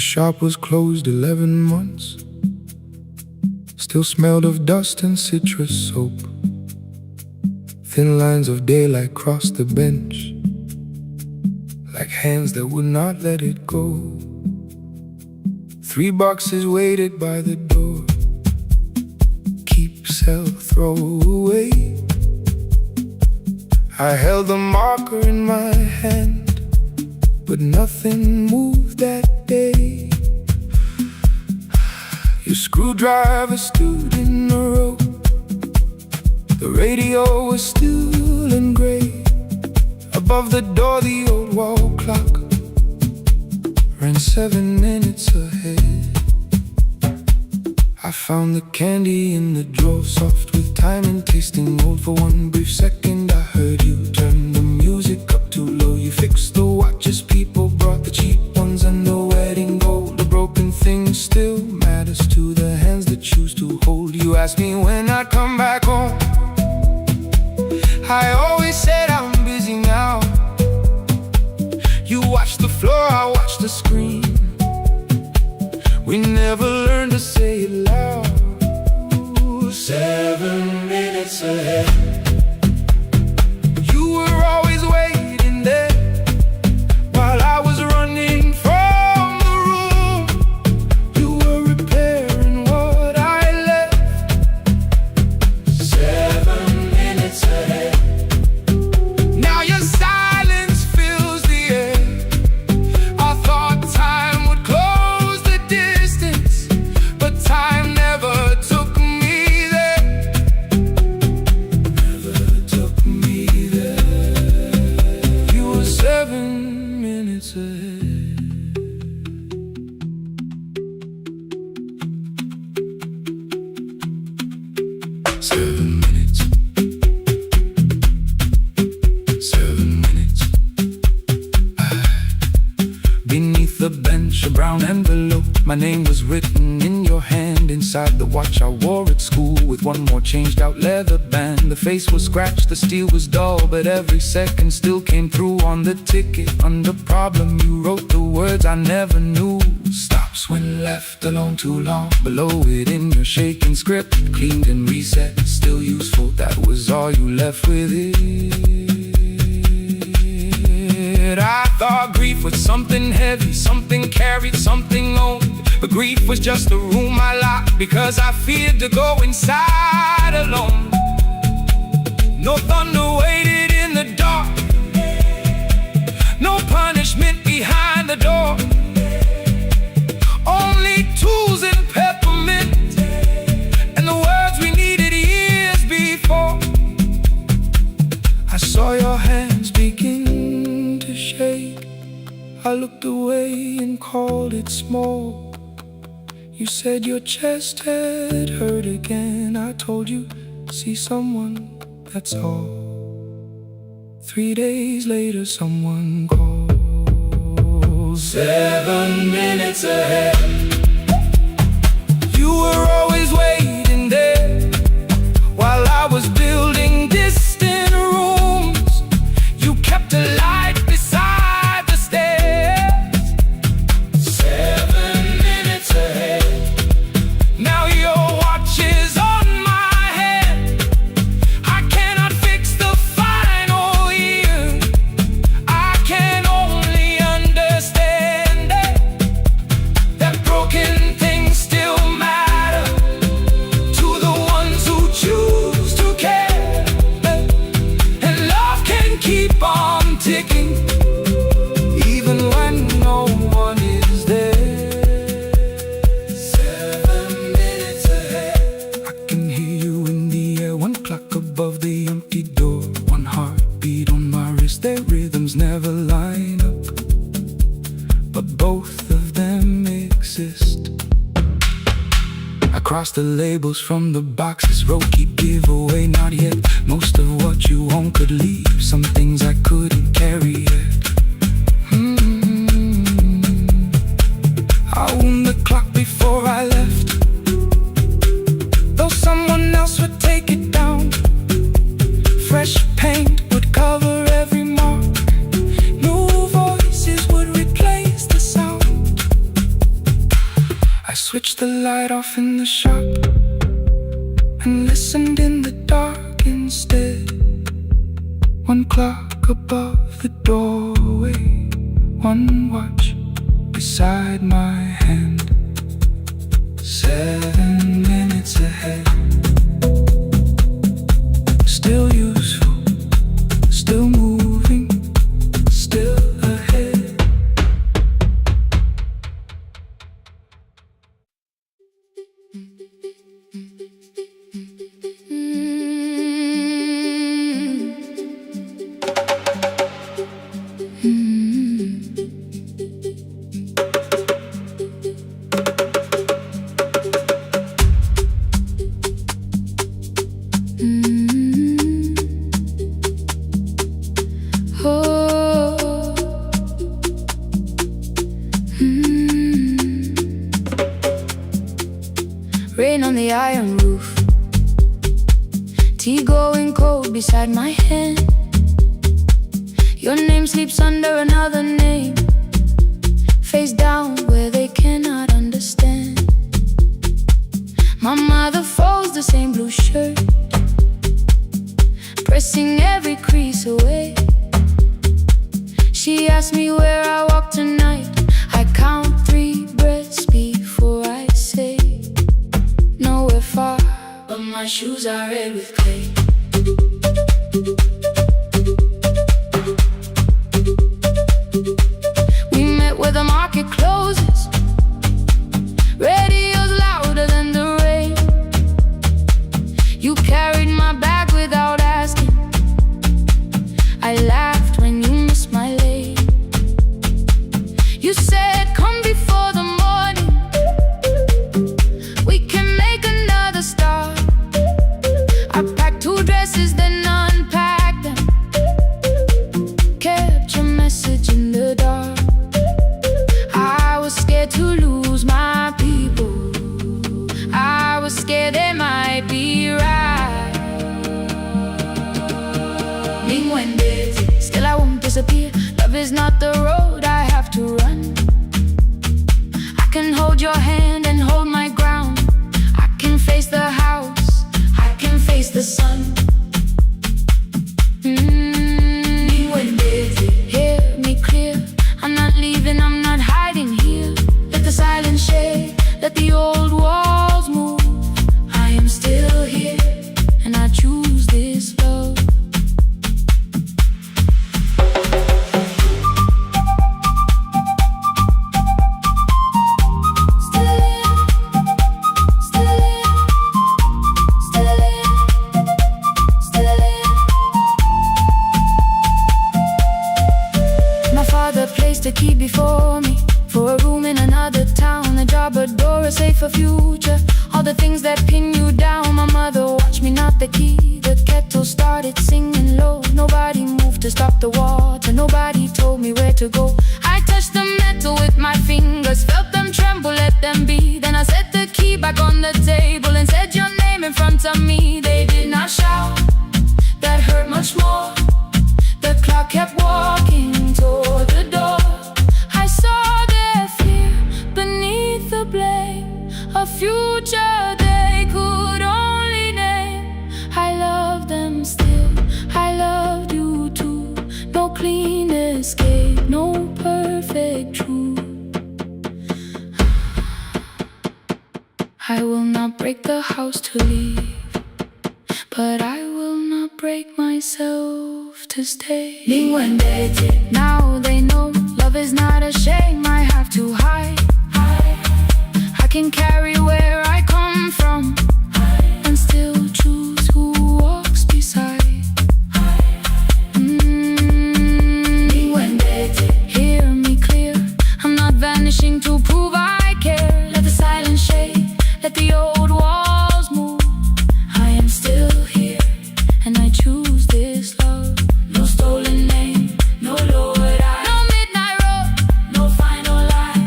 shop was closed 11 months. Still smelled of dust and citrus soap. Thin lines of daylight crossed the bench, like hands that would not let it go. 3 boxes waited by the door. Keep, sell, throw away. I held the marker in my hand, but nothing moved that day. Your screwdriver stood in a row. The radio was still in gray. Above the door the old wall clock ran 7 minutes ahead. I found the candy in the drawer, soft with time and tasting old. For one brief second I heard you turn the music up too low. You fixed the watches, people brought the cheap ones and the wedding gold. The broken thing still matters to the hands that choose to hold. You asked me when I'd come back home. I always said I'm busy now. You watched the floor, I watched the screen. We never learned to say it loud. 7 minutes ahead. You were always waiting there while I was running from the room. You were repairing what I left. 7 minutes ahead. Now your silence fills the air. I thought time would close the distance, but time never took me there. Never took me there. You were 7 minutes ahead. Seven minutes. 7 minutes. Beneath the bench, a brown envelope. My name was written in your hand. Inside the watch I wore at school, with one more changed out leather band. The face was scratched, the steel was dull, but every second still came through on the ticket. Under problem you wrote the words I never knew. Stops when left alone too long. Below it in your shaking script, cleaned and reset, still useful. That was all you left with it. I thought grief was something heavy, something carried, something owned. But grief was just a room I locked because I feared to go inside alone. No thunder waited in the dark, no punishment behind the door. Only tools and peppermint, and the words we needed years before. I saw your hands begin to shake. I looked away and called it small. You said your chest had hurt again. I told you, see someone, that's all. 3 days later someone called. 7 minutes ahead. You were always waiting there while I was building distant rooms. You kept a light beside the stairs. 7 minutes ahead. Now your watch is on my head. I cannot fix the final year. I can only understand that broken things still matter to the ones who choose to care. And love can keep on ticking even when no one is there. 7 minutes ahead. I can hear you in the air, 1 clock above the empty door. 1 heartbeat on my wrist, their rhythms never line up, but both of them exist. I crossed the labels from the boxes, wrote keep, give away, not yet. Most of what you own could leave, some things I couldn't carry yet. I wound the clock before I left, though someone else would take it down. Fresh paint would cover every mark. New voices would replace the sound. I switched the light off in the shop and listened in the dark instead. One clock above the doorway, one watch beside my hand. 7 minutes ahead. Still useful, still moving, still ahead. Rain on the iron roof, tea going cold beside my hand. Your name sleeps under another name, face down where they cannot understand. My mother folds the same blue shirt, pressing every crease away. She asked me where I walk tonight. I count 3 breaths before I say nowhere far, but my shoes are red with clay. We met where the market closes, radio's louder than the rain. You carried my bag without asking. I laughed when you missed my lane. You said come before the morning, we can make another start. I packed 2 dresses, then unpacked them, kept your message in the dark. I was scared to lose my people, I was scared they might be right. Still I won't disappear. Love is not the road I have to run. I can hold your hand and hold my ground. I can face the house, I can face the sun. Hear me clear, I'm not leaving, I'm not hiding here. Let the silence shake, let the old walls move. I am still here, and I choose this love. The key before me for a room in another town, a job, a door, a safer future. All the things that pin you down. My mother watched me knot the key. The kettle started singing low. Nobody moved to stop the water. Nobody told me where to go. I touched the metal with my fingers, felt them tremble, let them be. Then I set the key back on the table and said your name in front of me. They did not shout, that hurt much more. The clock kept walking toward the door. I saw their fear beneath the blame, a future they could only name. I love them still, I loved you too. No clean escape, no perfect truth. I will not break the house to leave, but I will not break myself to stay. Now they know love is not a shame I have to hide. I can carry where I come from and still choose who walks beside. Hear me clear, I'm not vanishing to prove I care. Let the silence shake, let the old walls move. I am still here, and I choose this love. No stolen name, no lowered eye, no midnight road, no final lie.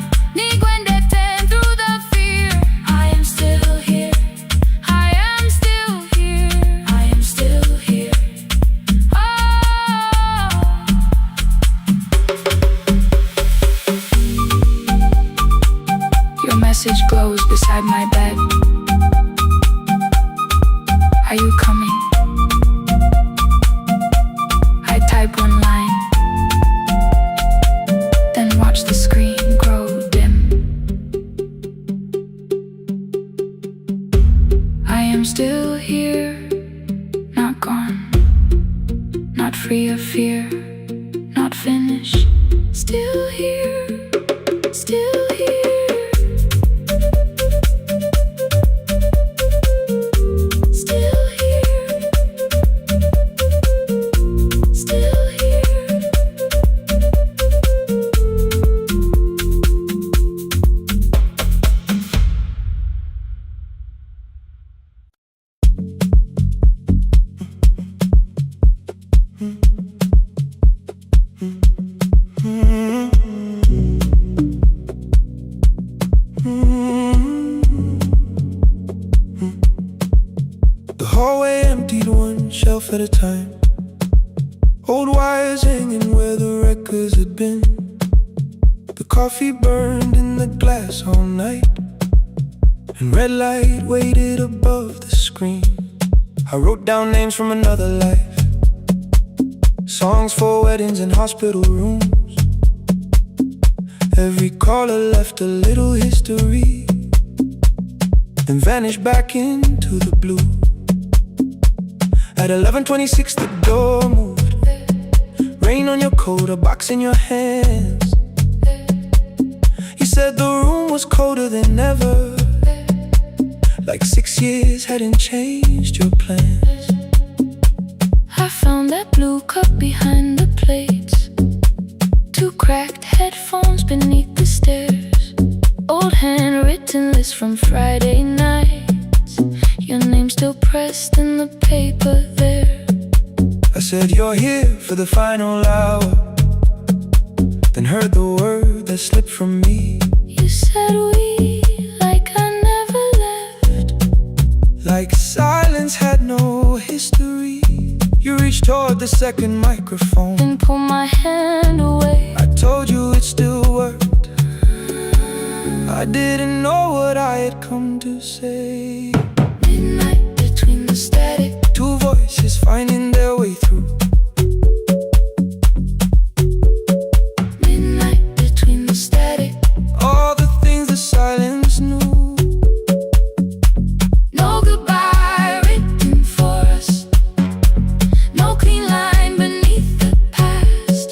Through the fear, I am still here, I am still here, I am still here. Oh, your message glows beside my bed. Are you coming? I type one line, then watch the screen grow dim. I am still here, not gone, not free of fear, not finished. Still here, still here. Still here, still here. The hallway emptied one shelf at a time. Old wires hanging where the records had been. The coffee burned in the glass all night, and red light waited above the screen. I wrote down names from another life, songs for weddings and hospital rooms. Every caller left a little history, then vanished back into the blue. At 11:26 the door moved. Rain on your coat, a box in your hands. You said the room was colder than ever, like 6 years hadn't changed your plans. I found that blue cup behind the plates, 2 cracked headphones beneath the stairs, old handwritten list from Friday nights, your name still pressed in the paper there. I said you're here for the final hour, then heard the word that slipped from me. You said we, like I never left, like silence had no history. You reached toward the second microphone, then pulled my hand away. I told you it still worked. I didn't know what I had come to say. Midnight between the static, 2 voices finding their way through. midnight between the static. All the things the silence knew. No goodbye written for us, no clean line beneath the past,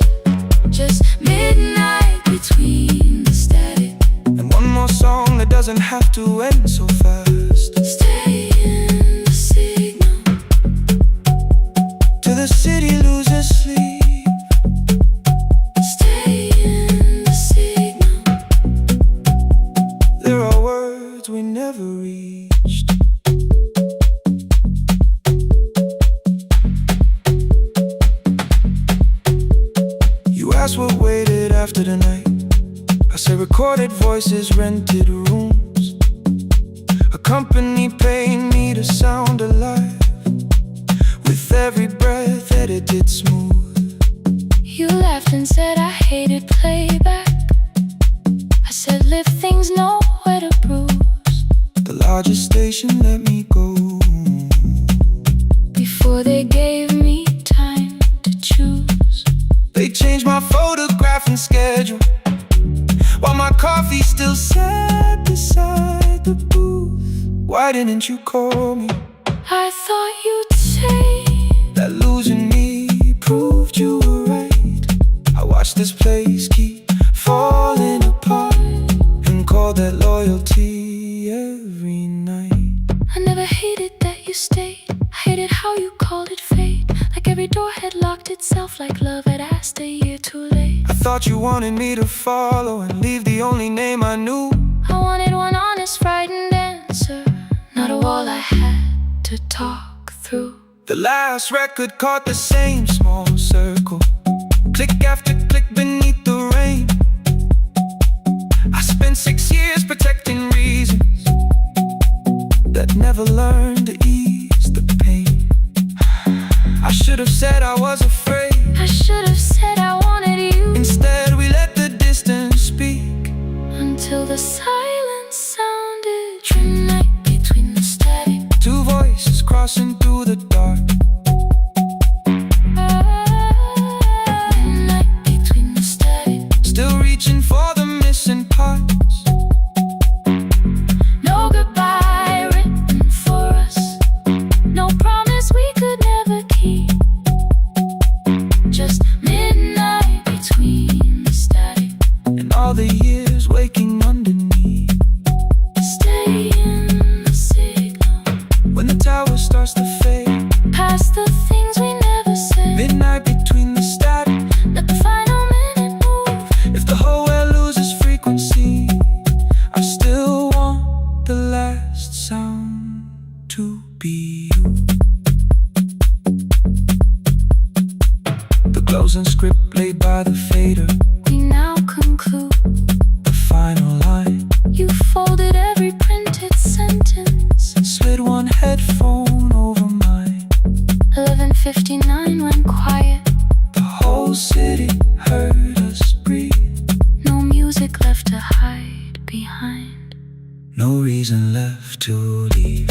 just midnight between the static. And one more song that doesn't have to end so fast. Stay in the signal, Till the city loses sleep. stay in the signal. There are words we never reached. You asked what waited after the night. I said recorded voices, rented rooms, a company paying me to sound alive, with every breath edited smooth. You laughed and said I hated playback. I said live things nowhere to bruise, The largest station let me go. before they gave me time to choose. They changed my photograph and schedule, while my coffee still sat beside the booth. Why didn't you call me? I thought you'd say That losing me proved you were right. I watched this place keep falling apart, and called that loyalty every night. I never hated that you stayed, I hated how you called it fate, like every door had locked itself, like love had asked a year too late. I thought you wanted me to follow and leave the only name I knew. I wanted one honest, frightened answer, not a wall I had to talk through. The last record caught the same small circle, click after click beneath the rain. I spent 6 years protecting reasons that never learned to ease the pain. I should have said I was afraid, I should have said I wanted you. instead we let the distance speak. Until the silence sounded Midnight between the static. Two voices crossing through the dark. Midnight between the static. Still reaching for the missing parts. No goodbye written for us. No promise we could never keep. Just midnight between the static. And all the years waking underneath. Stay in the signal. When the tower starts to fade. Past the things we never said. Midnight between the static. Let the final minute move. If the whole world loses frequency, I still want the last sound to be you. The closing script laid by the fader. We now conclude. The final line. You folded every printed sentence. And slid one headphone over mine. 11:59 went quiet. The whole city heard us breathe. No music left to hide behind. No reason left to leave.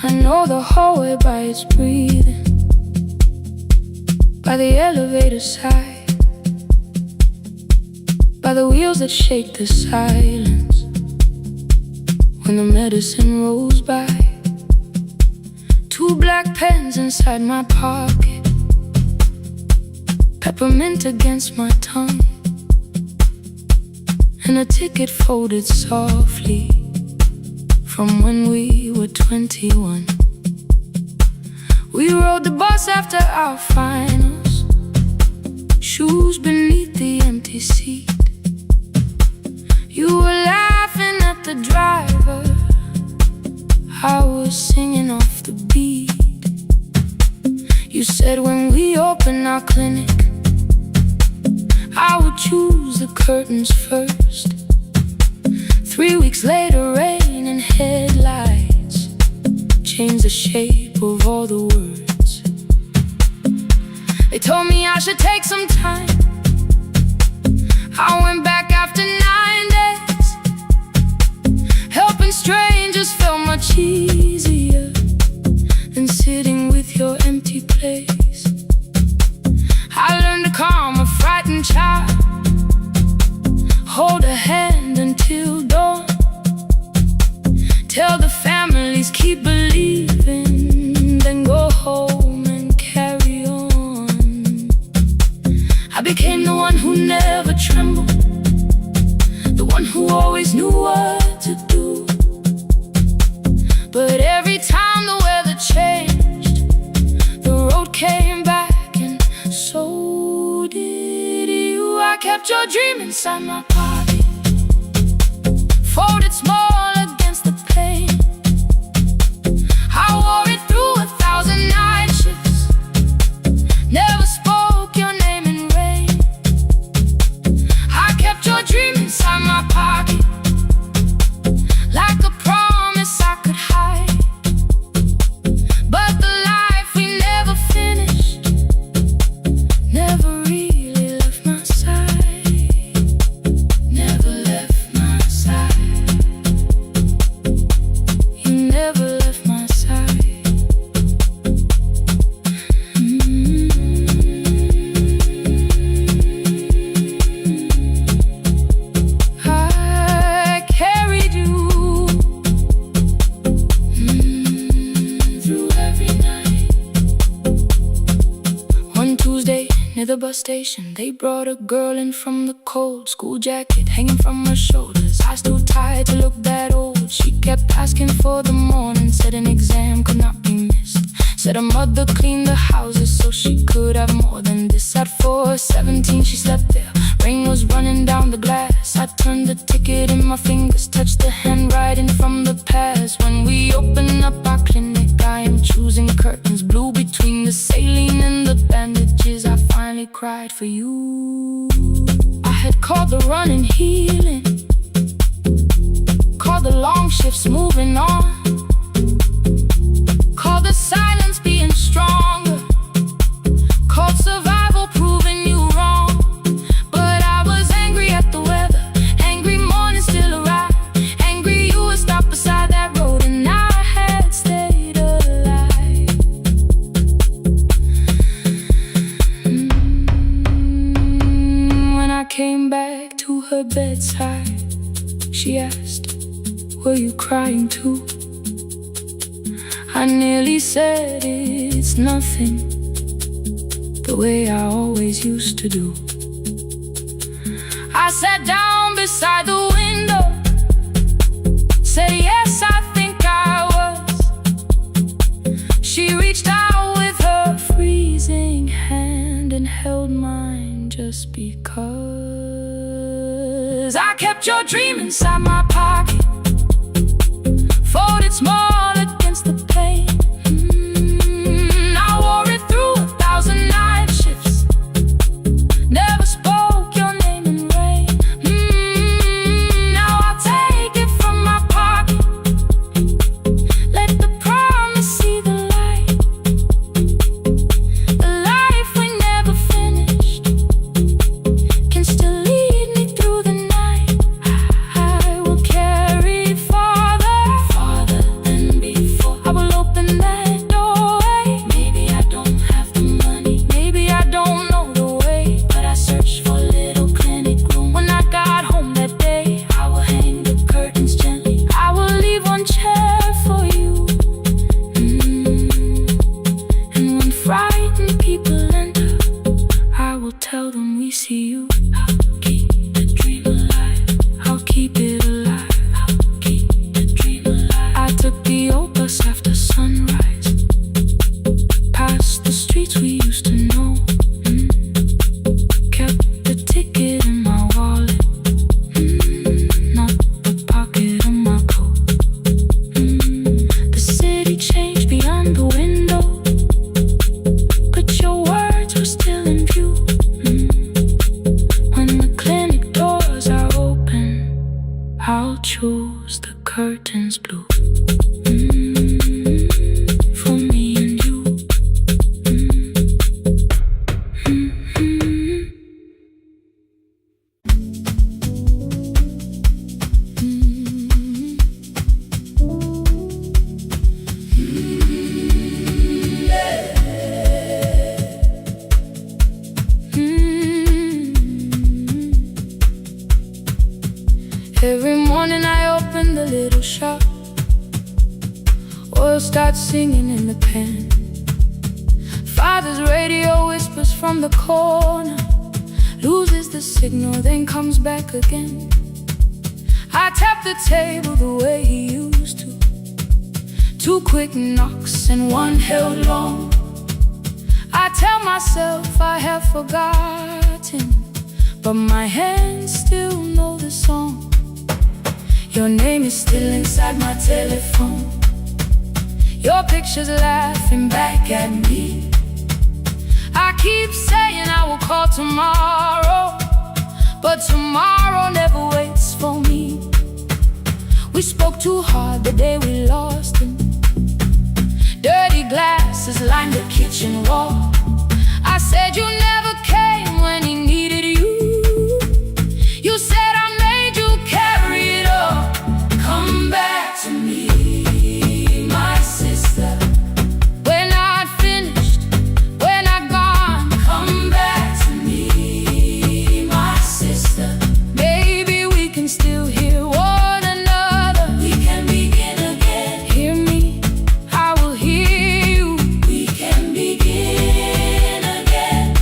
I know the hallway by its breathing, by the elevator side, by the wheels that shake the silence. When the medicine rolls by, two black pens inside my pocket, peppermint against my tongue, and a ticket folded softly from when we were 21. We rode the bus after our finals, shoes beneath the empty seat. You were laughing at the driver, I was singing off the beat. You said when we open our clinic, I would choose the curtains first. 3 weeks later, rain and headlights changed the shape of all the words. They told me I should take some time. I went back after 9 days. Helping strangers felt much easier than sitting with your empty place. I learned to calm a frightened child, hold a hand until dawn, tell the families keep believing, then go home and carry on. I became the one who never trembled, the one who always knew what to do. But every time the weather changed, the road came back, and so did you. I kept your dream inside my pocket, folded small against the pain. I wore it through 1,000 night shifts, never spoke your name in rain. I kept your dream inside my pocket, like a promise I could hide. But the life we never finished never really left my side, never left my side. You never left my side. I carried you through every night. One Tuesday near the bus station, they brought a girl in from the cold, school jacket hanging from her shoulders, eyes too tired to look that old. She kept asking for the morning, said an exam could not be missed, said her mother cleaned the houses so she could have more than this. At 4:17 she slept there, rain was running down the glass. I turned the ticket in my fingers, touched the handwriting from the past. When we open up our clinic, I am choosing curtains blue between the saline and the bandages. I finally cried for you. I had called the running healing, called the long shifts moving on, called the silence being stronger, called survival proving you wrong. But I was angry at the weather, angry morning still arrived, angry you were stopped beside that road and I had stayed alive. When I came back to her bedside, she asked, were you crying too? I nearly said it's nothing, the way I always used to do. I sat down beside the window, said yes, I think I was. She reached out with her freezing hand and held mine just because. I kept your dream inside my pocket, folded small against the pain. I wore it through 1,000 night shifts, never spoke your name in rain. Now I'll take it from my pocket, let the promise see the light. The life we never finished can still lead me through the night. I will carry it farther than before. I will open that doorway. Maybe I don't have the money, maybe I don't know the way, but I searched for a little clinic room. When I got home that day, I will hang the curtains gently, I will leave one chair for you. And when frightened people enter, I will tell them we see you. I'll keep the dream alive, I'll keep it alive, I'll keep the dream alive. I took the old bus after sunrise, past the streets we used to know. Kept the ticket in my wallet, not the pocket of my coat. The city changed beyond the window, but your words were still in view. When the clinic doors are open, I'll choose the curtains blue. For me and you. Every morning I open the little shop, oil starts singing in the pan. Father's radio whispers from the corner, loses the signal, then comes back again. I tap the table the way he used to, 2 quick knocks and 1 held long. I tell myself I have forgotten, but my hands still know the song. Your name is still inside my telephone, your picture's laughing back at me. I keep saying I will call tomorrow, but tomorrow never waits for me. We spoke too hard the day we lost him. Dirty glasses lined the kitchen wall. I said you never came when he needed you. You said I made you carry it all. Come back to me, my sister. We're not finished, we're not gone. Come back to me, my sister. Maybe we can still hear one another. We can begin again. Hear me, I will hear you. We can begin again.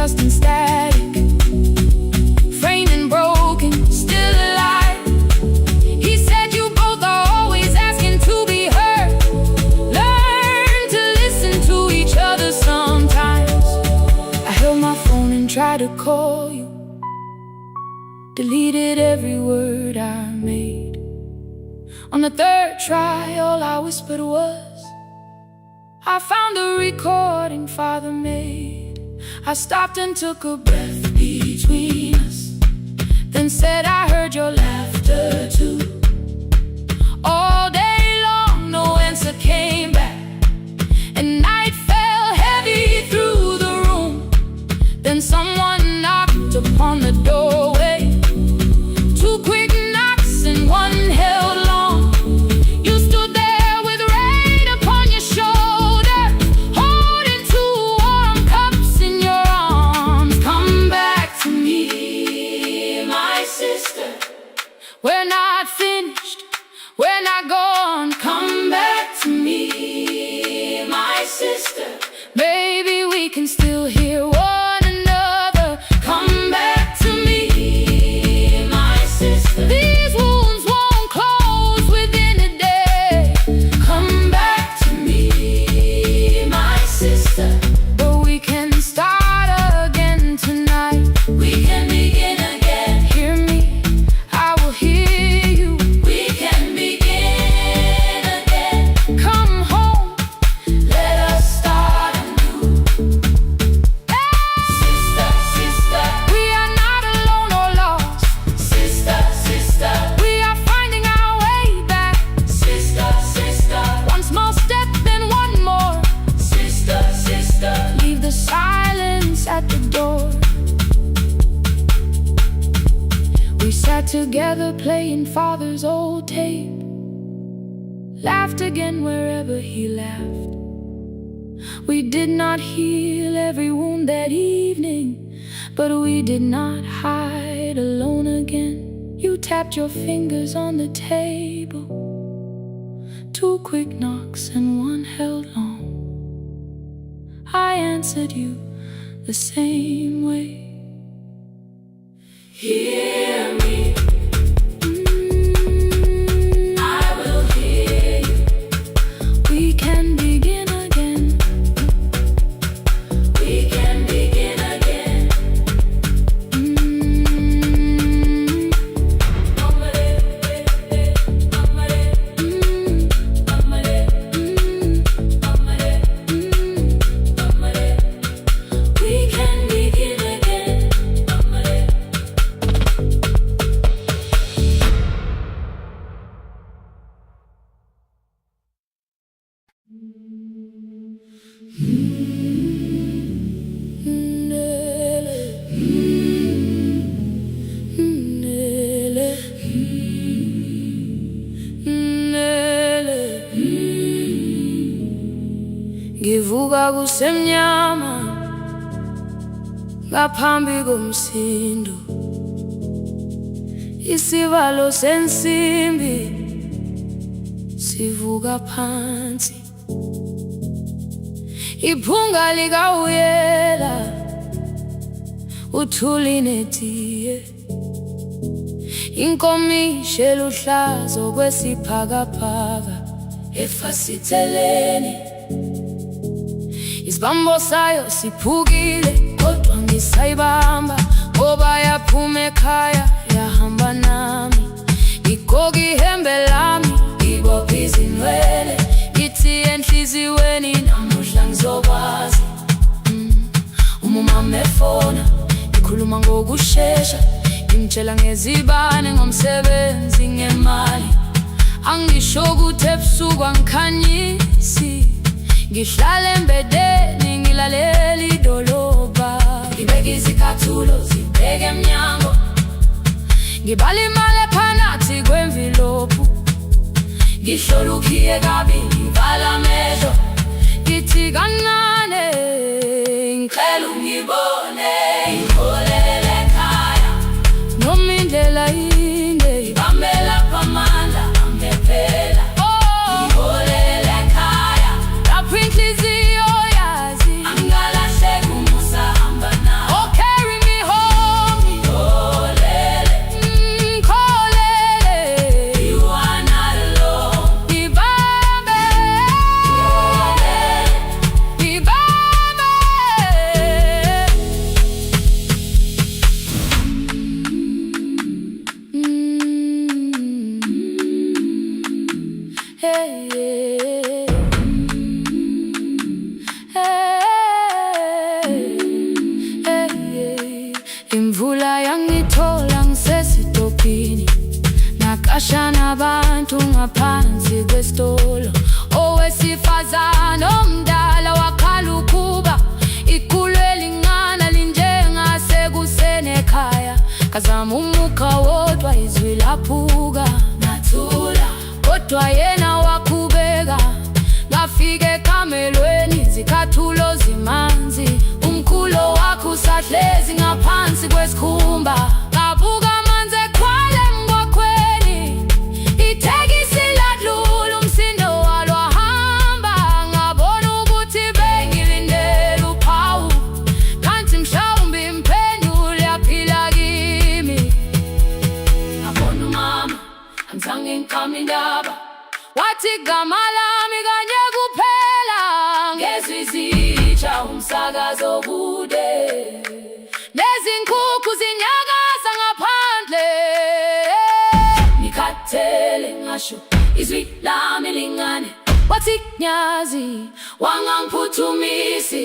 dust and static, framed and broken, still alive. He said you both are always asking to be heard. Learn to listen to each other sometimes. I held my phone and tried to call you, deleted every word I made. On the third try, all I whispered was, I found the recording Father made. I stopped and took a breath between us, then said I heard your laughter too. All day long, no answer came back, and night fell heavy through the room. Then someone knocked upon the doorway. Two quick knocks and one held long. You stood there with rain upon your shoulder, holding two warm cups in your arms. Come back to me, my sister. We're not finished, we're not gone. Come back to me, my sister. Baby, we can still hear one another. Come back to me, my sister. These wounds won't close within a day. Come back to me, my sister. But we can start again tonight. We can begin again. Hear me, I will hear you. We can begin again. Come home, let us start anew. Sister, sister, we are not alone or lost. Sister, sister, we are finding our way back. Sister, sister, one small step, then one more. Sister, sister, leave the silence at the door. We sat together playing Father's old tape, laughed again wherever he laughed. We did not heal every wound that evening, but we did not hide alone again. You tapped your fingers on the table, two quick knocks and one held long. I answered you the same way. Hear me, I will hear you. We can begin again. We can begin again. We can begin again. Ngivuka kusemnyama ngaphambi komsindo, isivalo sensimbi sivuka phansi. Iphunga likawuyela uthuli netiye, inkomishi eluhlaza okwesiphakapaka efasiteleni. Isibambo sayo siphukile kodwa ngisayibamba, ngoba yaphuma ekhaya yahamba nami. Igqoka ihembe lami, ibopha izinwele, ithi enhliziyweni namuhla ngizokwazi. Umama efona, ngikhuluma ngokushesha, ngimtshela ngezibane, ngomsebenzi, ngemali. Angisho ukuthi ebusuku angikhanyisi, ngihlala embedeni ngilalela idolobha. Ngibeka izicathulo zibheke emnyango, ngibala imali ephakathi kwemvilophu. Ngihlola ukhiye kabili, ngivala amehlo, ngithi kancane ngicela ungibone. Ngiholele ekhaya noma indlela inde, ngibambela phamandla angephela. Ngiholele ekhaya lapho inhliziyo yazi angalahleka umusa hamba nawo. bashana abantu ngaphansi kwesitolo. Owesifazane omdala wakhala ukuba ikhulu elingana linjengasekuseni ekhaya. Kazama umukha wodwa izwi laphuka, nathula kodwa yena wakhubeka. Ngafika ekamelweni zikathulo zimanzi, umkhulo wakhe usahlezi ngaphansi kwesikhumba. Ngabuka amanzi ekhwale mgwaqweni, itekisi ladlula umsindo walo wahamba. Ngabona ukuthi bengilindele uphawu, kanti mhlawumbe impendulo yaphila kimi. Ngabona umama angizange ngiqame indaba, wathi igama lami kanye kuphela. Ngezwi zitsha umsakazo kude, nezinkukhu zinyakaza ngaphandle. Ngikhathele ngasho izwi lami lingane, wathi nyazi wangangiphuthumisi.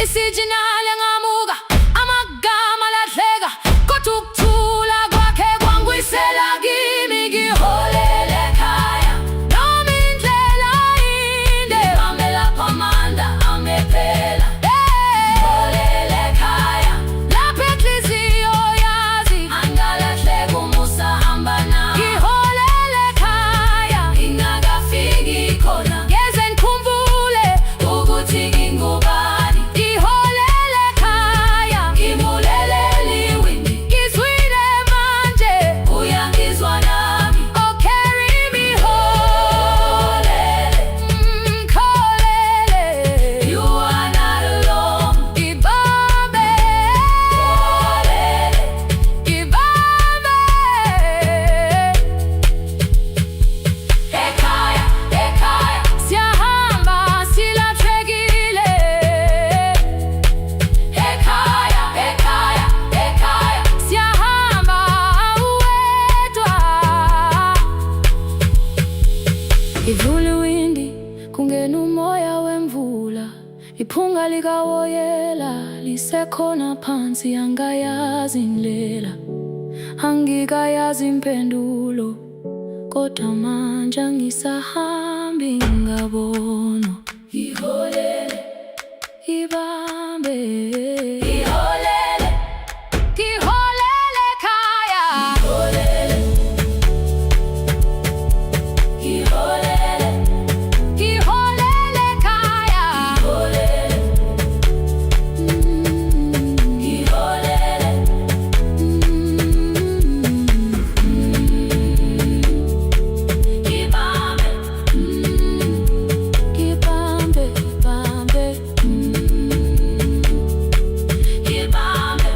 Isijinali ngamuka, amagama lahleka, kodwa ukuthula kwakhe kwangwisela kimi. Ngiholele ekhaya noma indlela inde, ngihambe lapho amanda amephela. Ngiholele ekhaya lapho inhliziyo yazi angalahleka umusa hamba nami. Ngiholele ekhaya ingakafiki khona, ngeze ngikhumbule ukuthi ngingubani. Ngiholele ekhaya ngibulelele iwindi, ngizwile manje uyangizwa nami. Oh carry me holele, kholele, you are not alone. Ibambe holele, ibambe. Ekhaya, ekhaya siyahamba silahlekile. Ekhaya, ekhaya, ekhaya siyahamba uwedwa. Ivule iwindi kungena umoya wemvula, iphunga likawoyela lisekhona phansi. Angayazi indlela, angikayazi impendulo, kodwa manje angisahambi ngabona. Ngiholele, ibambe, ngiholele, ngiholele ekhaya. Ngiholele, ngiholele, ngiholele ekhaya. Ngiholele, ngiholele, ibambe, ibambe, ibambe, ibambe.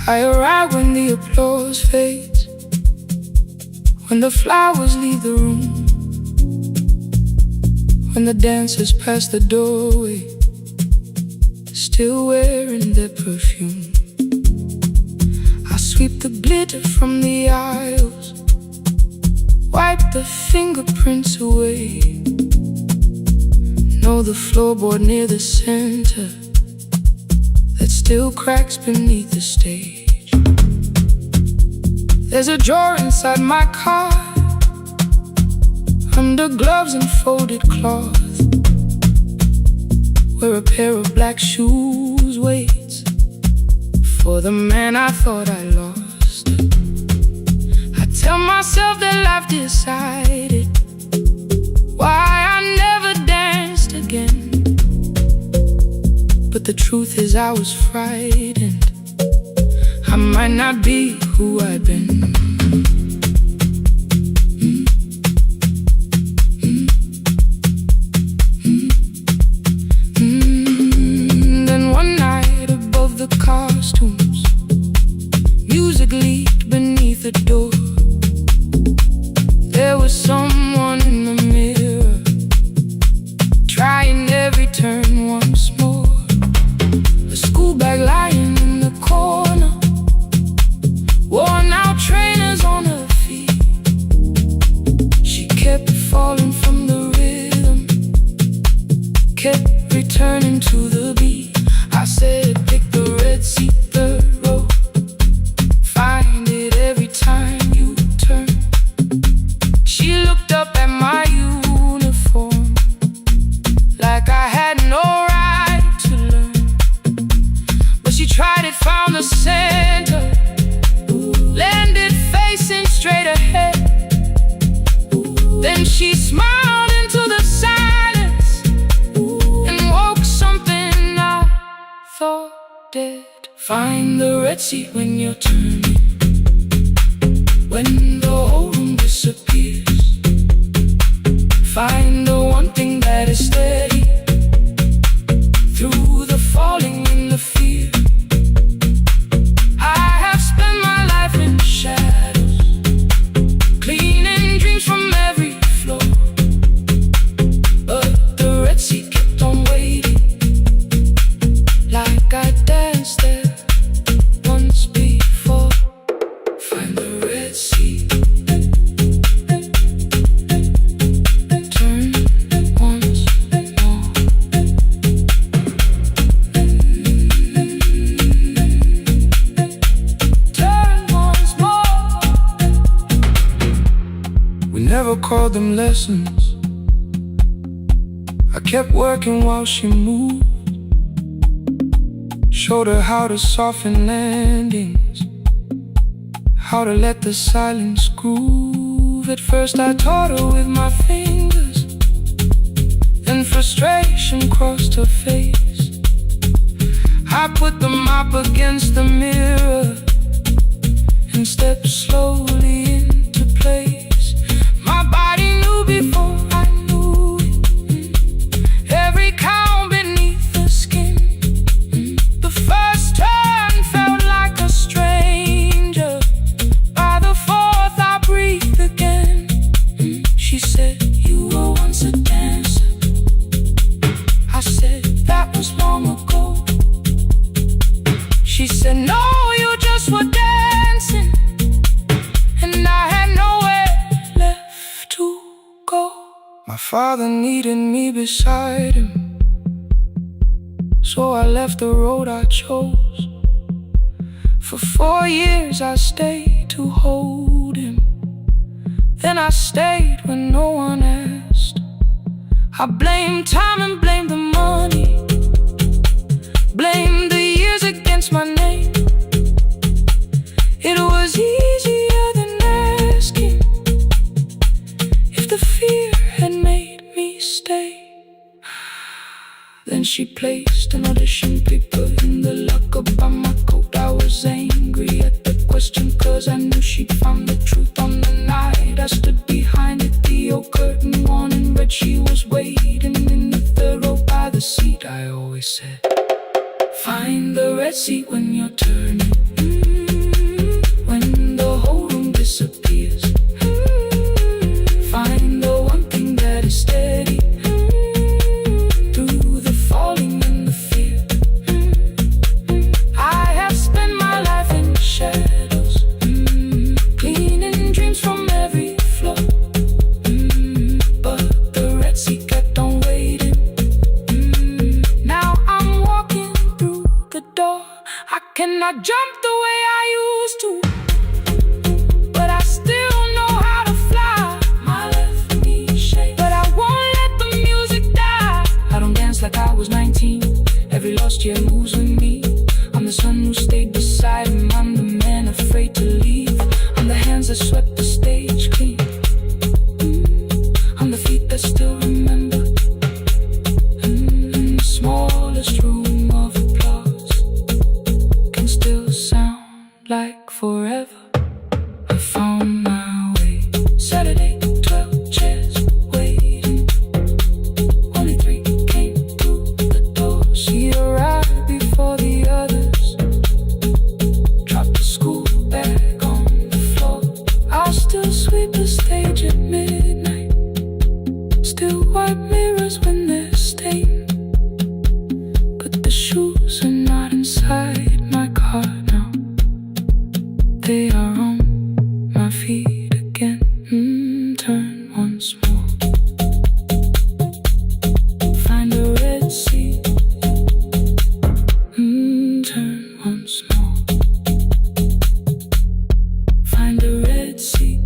I arrive when the applause fades, when the flowers leave the room, when the dancers pass the doorway, still wearing their perfume. I sweep the glitter from the aisles, wipe the fingerprints away. Know the floorboard near the center that still cracks beneath the stage. There's a drawer inside my car, under gloves and folded cloth, where a pair of black shoes waits for the man I thought I lost. I tell myself that life decided why I never danced again, but the truth is I was frightened. I might not be who I've been. Then one night above the costumes, music leaked beneath the door. There was someone in the mirror, trying every turn once more. Sea when you're turning, when the whole room disappears. Find the one thing that is steady through the falling and the fear. I have spent my life in shadows, cleaning dreams from every floor. But the Red Sea kept on waiting, like I danced there once before. Find the Red Sea, turn once more. Turn once more. We never called them lessons. I kept working while she moved. Showed her how to soften landings, how to let the silence groove. At first I taught her with my fingers, then frustration crossed her face. I put the mop against the mirror and stepped slowly into place. My body knew before I knew it, every count beneath the skin. The first turn felt like a stranger. By the fourth I breathed again. She said, you were once a dancer. I said, that was long ago. She said, no, you just were dancing. And I had nowhere left to go. My father needed me beside him, so I left the road I chose. For 4 years I stayed to hold him. Then I stayed when no one asked. I blamed time and blamed the money, blamed the years against my name. It was easier than asking if the fear had made me stay. Then she placed an audition paper in the locker by my coat. I was angry at the question, cause I knew she'd found the truth on the night I stood behind it. The old curtain worn in red, she was waiting in the third row by the seat. I always said, find the Red Sea when you're turning, when the whole room disappears. Find the one thing that is steady through the falling and the fear. I have spent my life in shadows, cleaning dreams from every floor. But the Red Sea kept on waiting. Now I'm walking through the door. I cannot jump the way I used to, but I still know how to fly. My left knee shakes, but I won't let the music die. I don't dance like I was 19. Every lost year moves with me. I'm the son who stayed beside him. I'm the man afraid to leave. I'm the hands that swept the stage clean. I'm the feet that still remember. In the smallest room of applause can still sound like forever. I found my way. Saturday, 12 chairs waiting. Only 3 came through the door. She arrived before the others, dropped the school bag on the floor. I'll still sweep the stage at midnight, still wipe mirrors when they're stained. But the shoes are not inside my car now. They are on my feet again. Turn once more. Find the Red Sea. Turn once more. Find the Red Sea.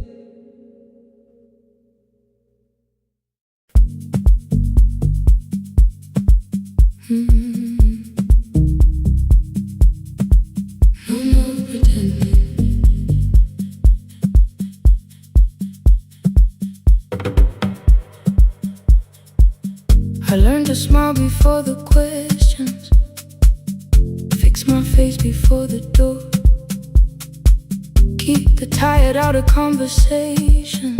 No more pretending. I learned to smile before the questions, fix my face before the door. the tired out of conversation,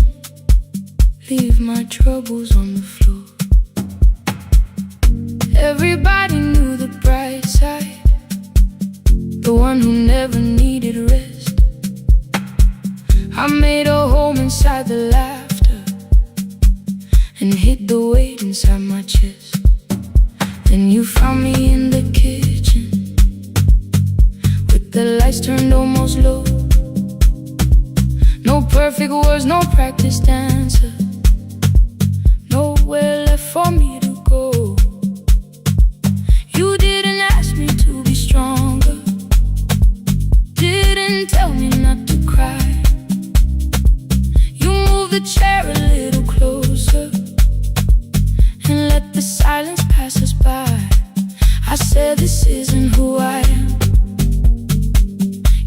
leave my troubles on the floor. Everybody knew the bright side, the one who never needed rest. I made a home inside the laughter and hid the weight inside my chest. Then you found me in the kitchen with the lights turned almost low. No perfect words, no practice dancer, nowhere left for me to go. You didn't ask me to be stronger, didn't tell me not to cry. You moved the chair a little closer and let the silence pass us by. I said this isn't who I am.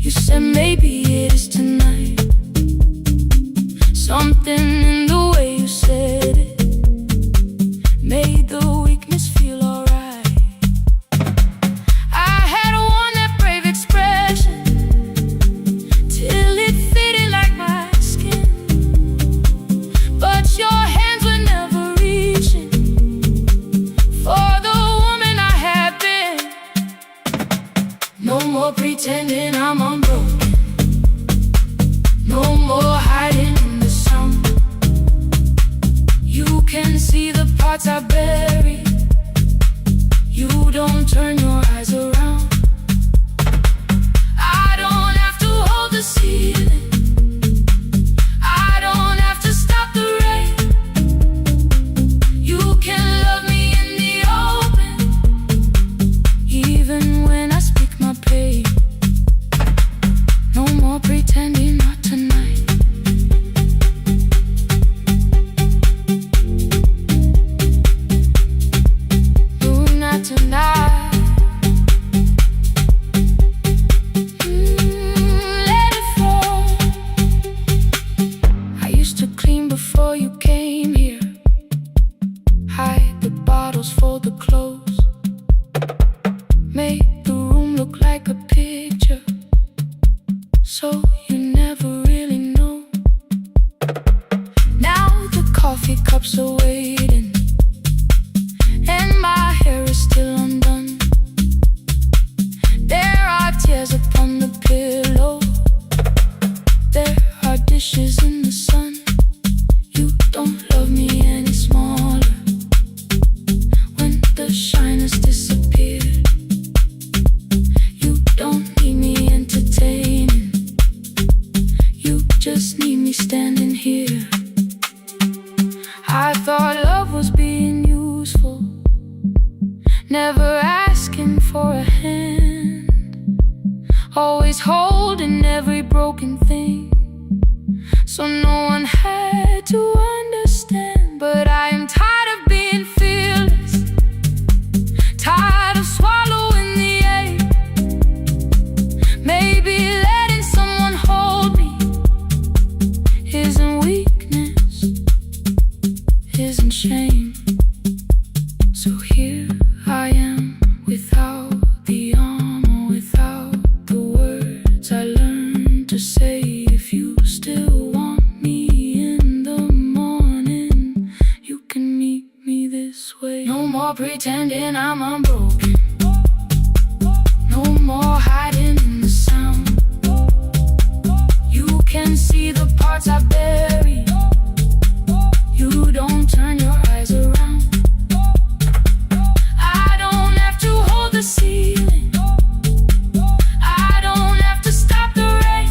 You said maybe it is tonight. Something in the way you said it made the weakness feel alright. I had worn that brave expression till it fitted like my skin, but your hands were never reaching for the woman I had been. No more pretending I'm unbroken, no more hiding in the sound. You can see the parts I bury, you don't turn your eyes around. I don't have to hold the ceiling, I don't have to stop the rain. You can love me in the open, even when I speak my pain. No more pretending, not tonight. No, not tonight. Let it fall. I used to clean before you came here, hide the bottles, fold the clothes, make the room look like a picture, so you never really know. Now the coffee cups are waiting and my hair is still undone. There are tears upon the pillow, there are dishes in the sun. You don't love me any smaller when the shine has disappeared. You don't need me entertaining, you just need me standing here. I thought love was being useful, never asking for a hand, always holding every broken thing, so no one had to understand. But I am tired of being fearless, tired of swallowing the ache. Maybe letting someone hold me isn't weakness, isn't shame. So here I am, without the armor, without the words I learned to say. If you still want me in the morning, you can meet me this way. No more pretending I'm unbroken, no more hiding in the sound. You can see the parts I bury, you don't turn your eyes around. I don't have to hold the ceiling, I don't have to stop the rain.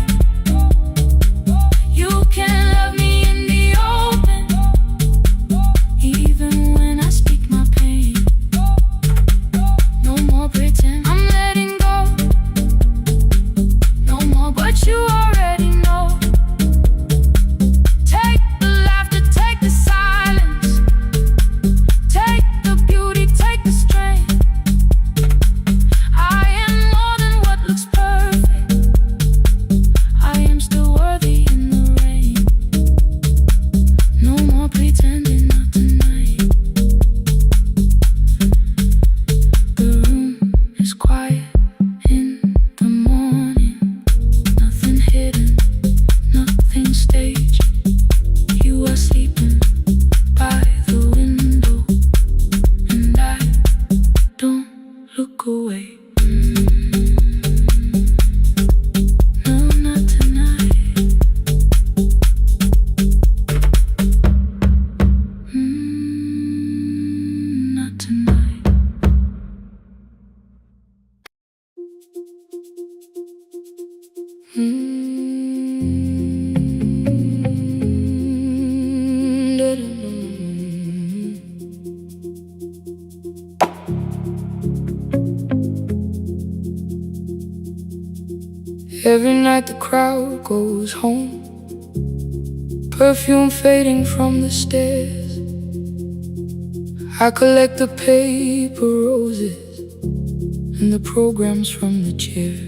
Every night the crowd goes home, perfume fading from the stairs. I collect the paper roses and the programs from the chairs.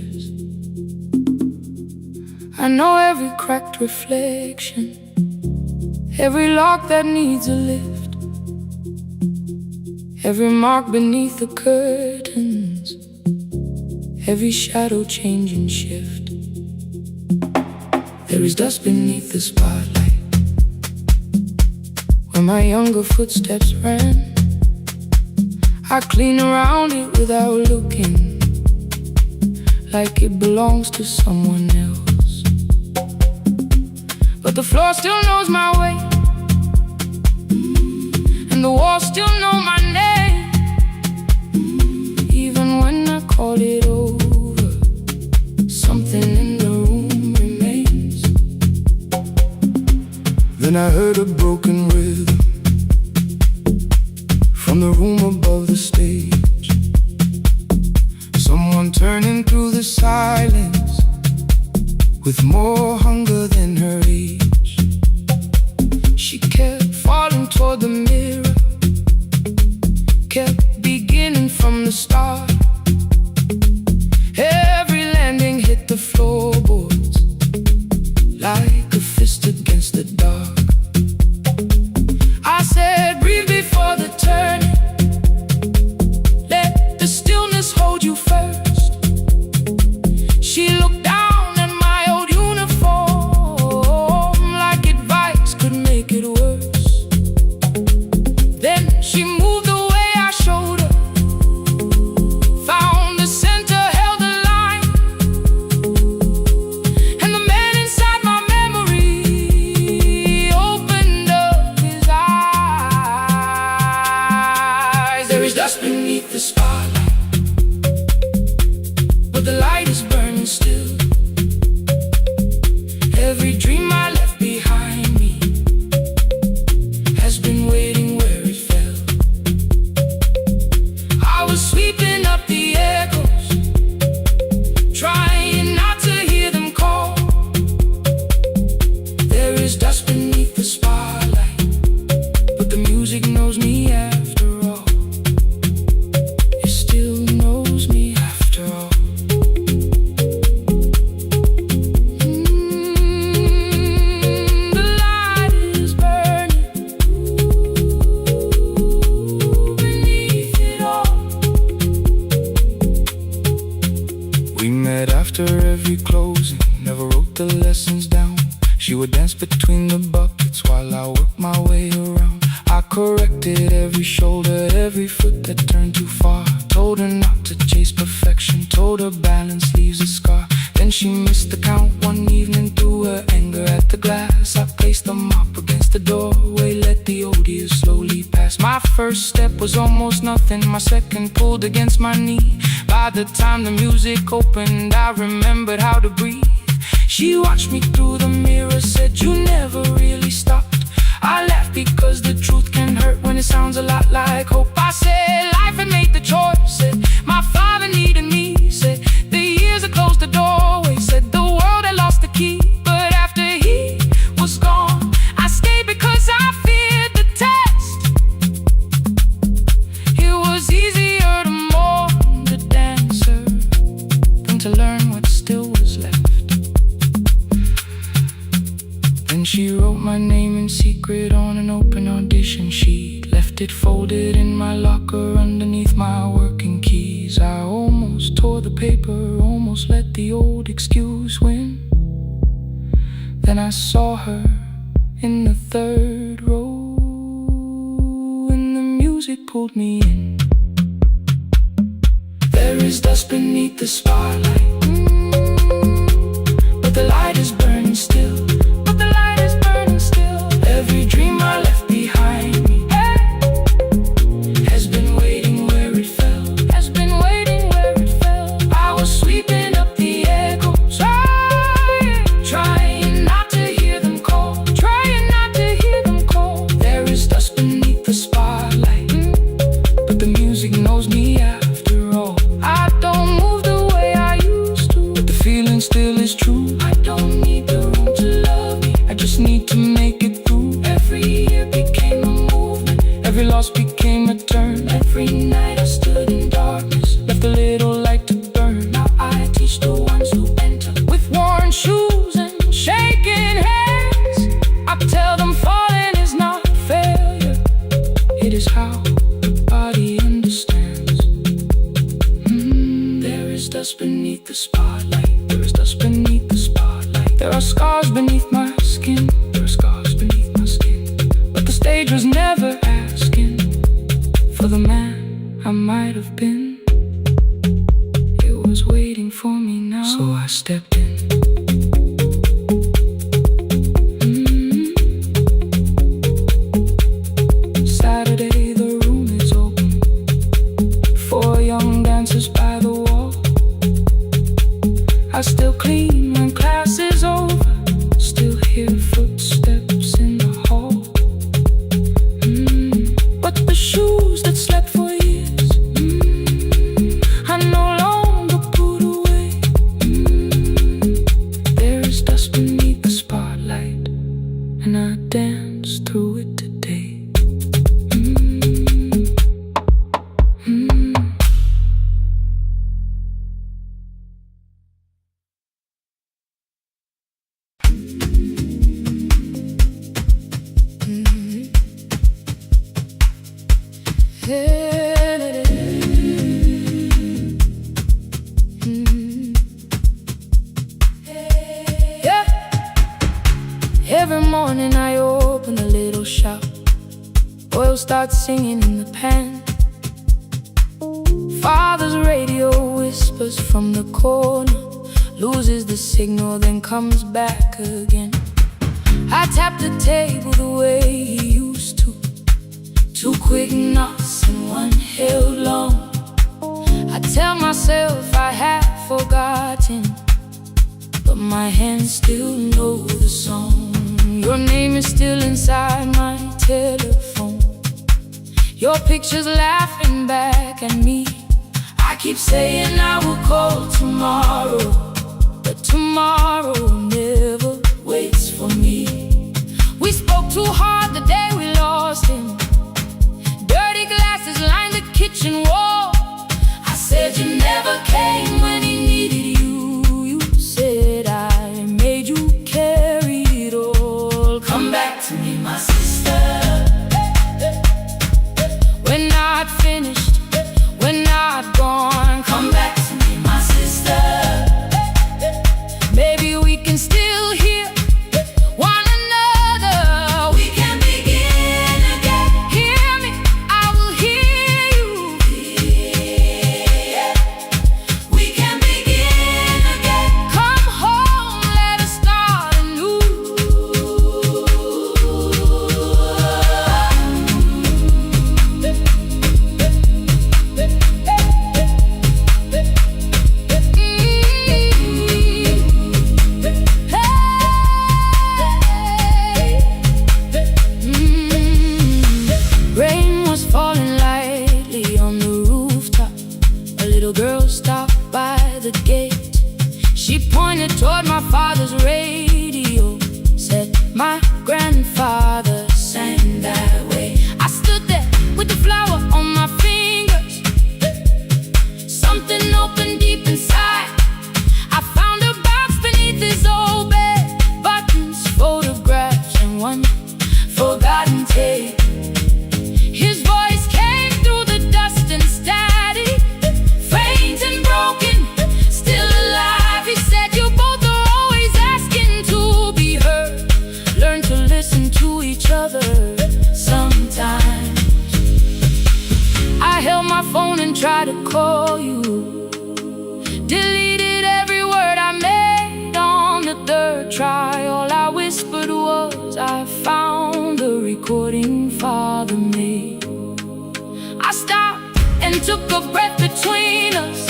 I know every cracked reflection, every lock that needs a lift, every mark beneath the curtains, every shadow change and shift. There is dust beneath the spotlight where my younger footsteps ran. I clean around it without looking, like it belongs to someone else. But the floor still knows my way, and the walls still know my name. Even when I call it over, something in the room remains. Then I heard a broken rhythm from the room above the stage. Someone turning through the silence with more hunger than her age. She kept falling toward the mirror, kept beginning from the start. Every landing hit the floorboards like a fist against the dark. I said, breathe before the turning, let the stillness hold you first. She looked down at my old uniform like advice could make it worse. Then she moved the way I showed her, found the center, held the line, and the man inside my memory opened up his eyes. There is dust beneath the spotlight, but the light is burning still. Every dream I left behind me has been waiting where it fell. I was sweeping up the echoes, trying not to hear them call. There is dust beneath the spotlight, but the music knows me after all. It still knows me after all. The light is burning beneath it all. We met after every closing, never wrote the lessons down. She would dance between the buckets while I worked my way around. I corrected every shoulder, every foot that turned too far. Told her not to chase perfection, told her balance leaves a scar. Then she missed the count one evening, threw her anger at the glass. I placed the mop against the doorway, let the odious slowly pass. My first step was almost nothing, my second pulled against my knee. By the time the music opened, I remembered how to breathe. She watched me through the mirror, said, you never really stopped. I laughed because the truth can hurt when it sounds a lot like hope. I said, life had made the choice, said, my father needed me, said, the years had closed the doorway, said, the world had lost the key. But after he was gone, I stayed because I feared the test. It was easier to mourn the dancer than to learn what still was left. Then she wrote my name in secret on an open audition sheet, left it folded in my locker underneath my working keys. I almost tore the paper, almost let the old excuse win. Then I saw her in the third row, and the music pulled me in. There is dust beneath the spotlight, but the light is burning still. Every dream I left behind me has been waiting where it fell, has been waiting where it fell. I was sweeping up the echoes, true. I don't need the room to love me, I just need to make it through. Every year became a movement, every loss became a turn. Every night I stood in darkness, left a little light to burn. Now I teach the ones who enter with worn shoes and shaking hands. I tell them falling is not failure, it is how the body understands. There is dust beneath the spotlight, there is dust beneath the spotlight. There are scars beneath my skin, there are scars beneath my skin. But the stage was never asking for the man I might have been. It was waiting for me now, so I stepped in. Saturday, the room is open, 4 young dancers by the wall. I still clean when class is over, still hear footsteps in the hall. But the shoes that slept for years, I no longer put away. There is dust beneath the spotlight, and I dance through it today. Yeah. Every morning I open a little shop, oil starts singing in the pan. Father's radio whispers from the corner, loses the signal, then comes back again. I tap the table the way he used to, 2 quick knocks and 1 held long. I tell myself I have forgotten, but my hands still know the song. Your name is still inside my telephone, your picture's laughing back at me. I keep saying I will call tomorrow, but tomorrow never waits for me. We spoke too hard the day we lost him, dirty glasses lined the kitchen wall. I said you never came when he needed you, you said I made you carry it all. Come back to me, my sister, we're not finished, we're not gone. Come back to me, my sister, maybe we can still hear one another. We can begin again. Hear me, I will hear you. Yeah. We can begin again. Come home, let us start anew. Rain was falling lightly on the rooftop. A little girl stopped by the gate. She pointed toward my father's radio, said my grandfather sang that way. I stood there with the flower on my fingers, something opened deep inside. I found a box beneath his old bed, buttons, photographs, and 1 forgotten tape. His voice came through the dust and static, faint and broken, still alive. He said you both are always asking to be heard, learn to listen to each other sometimes. I held my phone and tried to call you, deleted every word I made on the 3rd try. All I whispered was I found the recording Father made. I stopped and took a breath between us,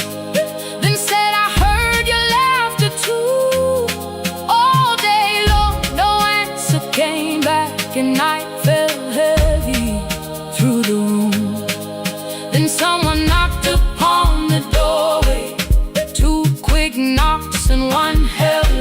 then said I heard your laughter too. All day long, no answer came back, and night fell heavy through the room. Then someone knocked upon the doorway, 2 quick knocks and 1 held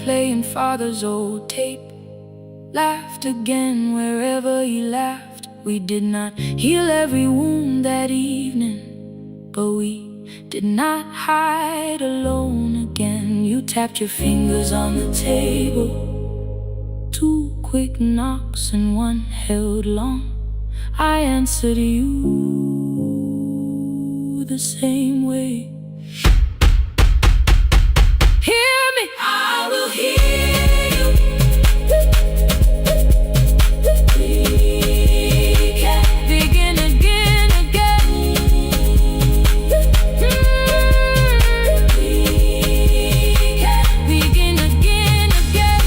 playing father's old tape. Laughed again wherever he laughed. We did not heal every wound that evening, but we did not hide alone again. You tapped your fingers on the table, 2 quick knocks and 1 held long. I answered you the same way. Hear me, I will hear you. We can begin again, again. We can begin again, again.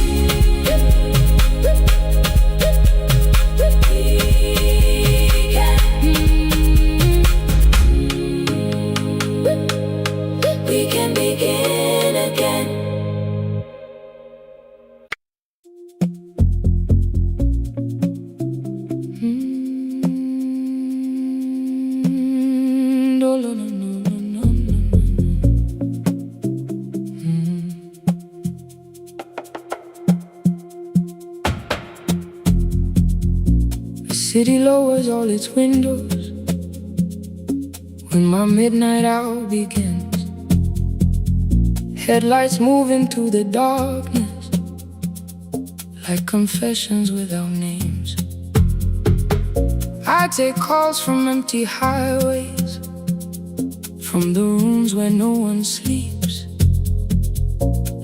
We can begin again. No, no, no, no, no, no, The city lowers all its windows when my midnight hour begins. Headlights move into the darkness like confessions without names. I take calls from empty highways, from the rooms where no one sleeps.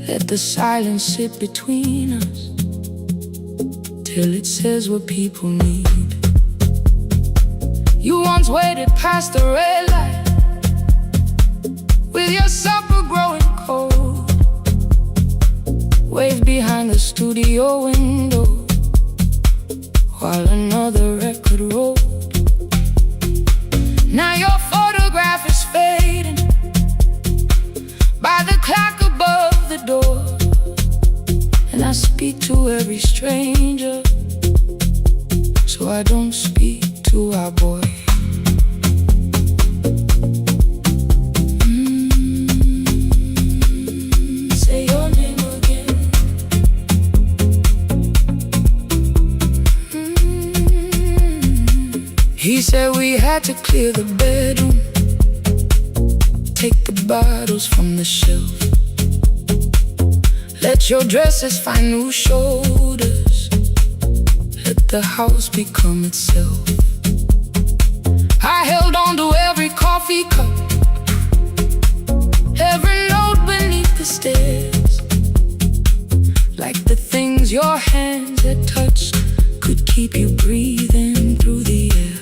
Let the silence sit between us till it says what people need. You once waited past the red light with your supper growing cold, waved behind the studio window while another record rolled. Now your photograph is fading by the clock above the door, and I speak to every stranger, so I don't speak to our boy. Say your name again. He said we had to clear the bedroom, take the bottles from the shelf, let your dresses find new shoulders, let the house become itself. I held on to every coffee cup, every note beneath the stairs, like the things your hands had touched could keep you breathing through the air.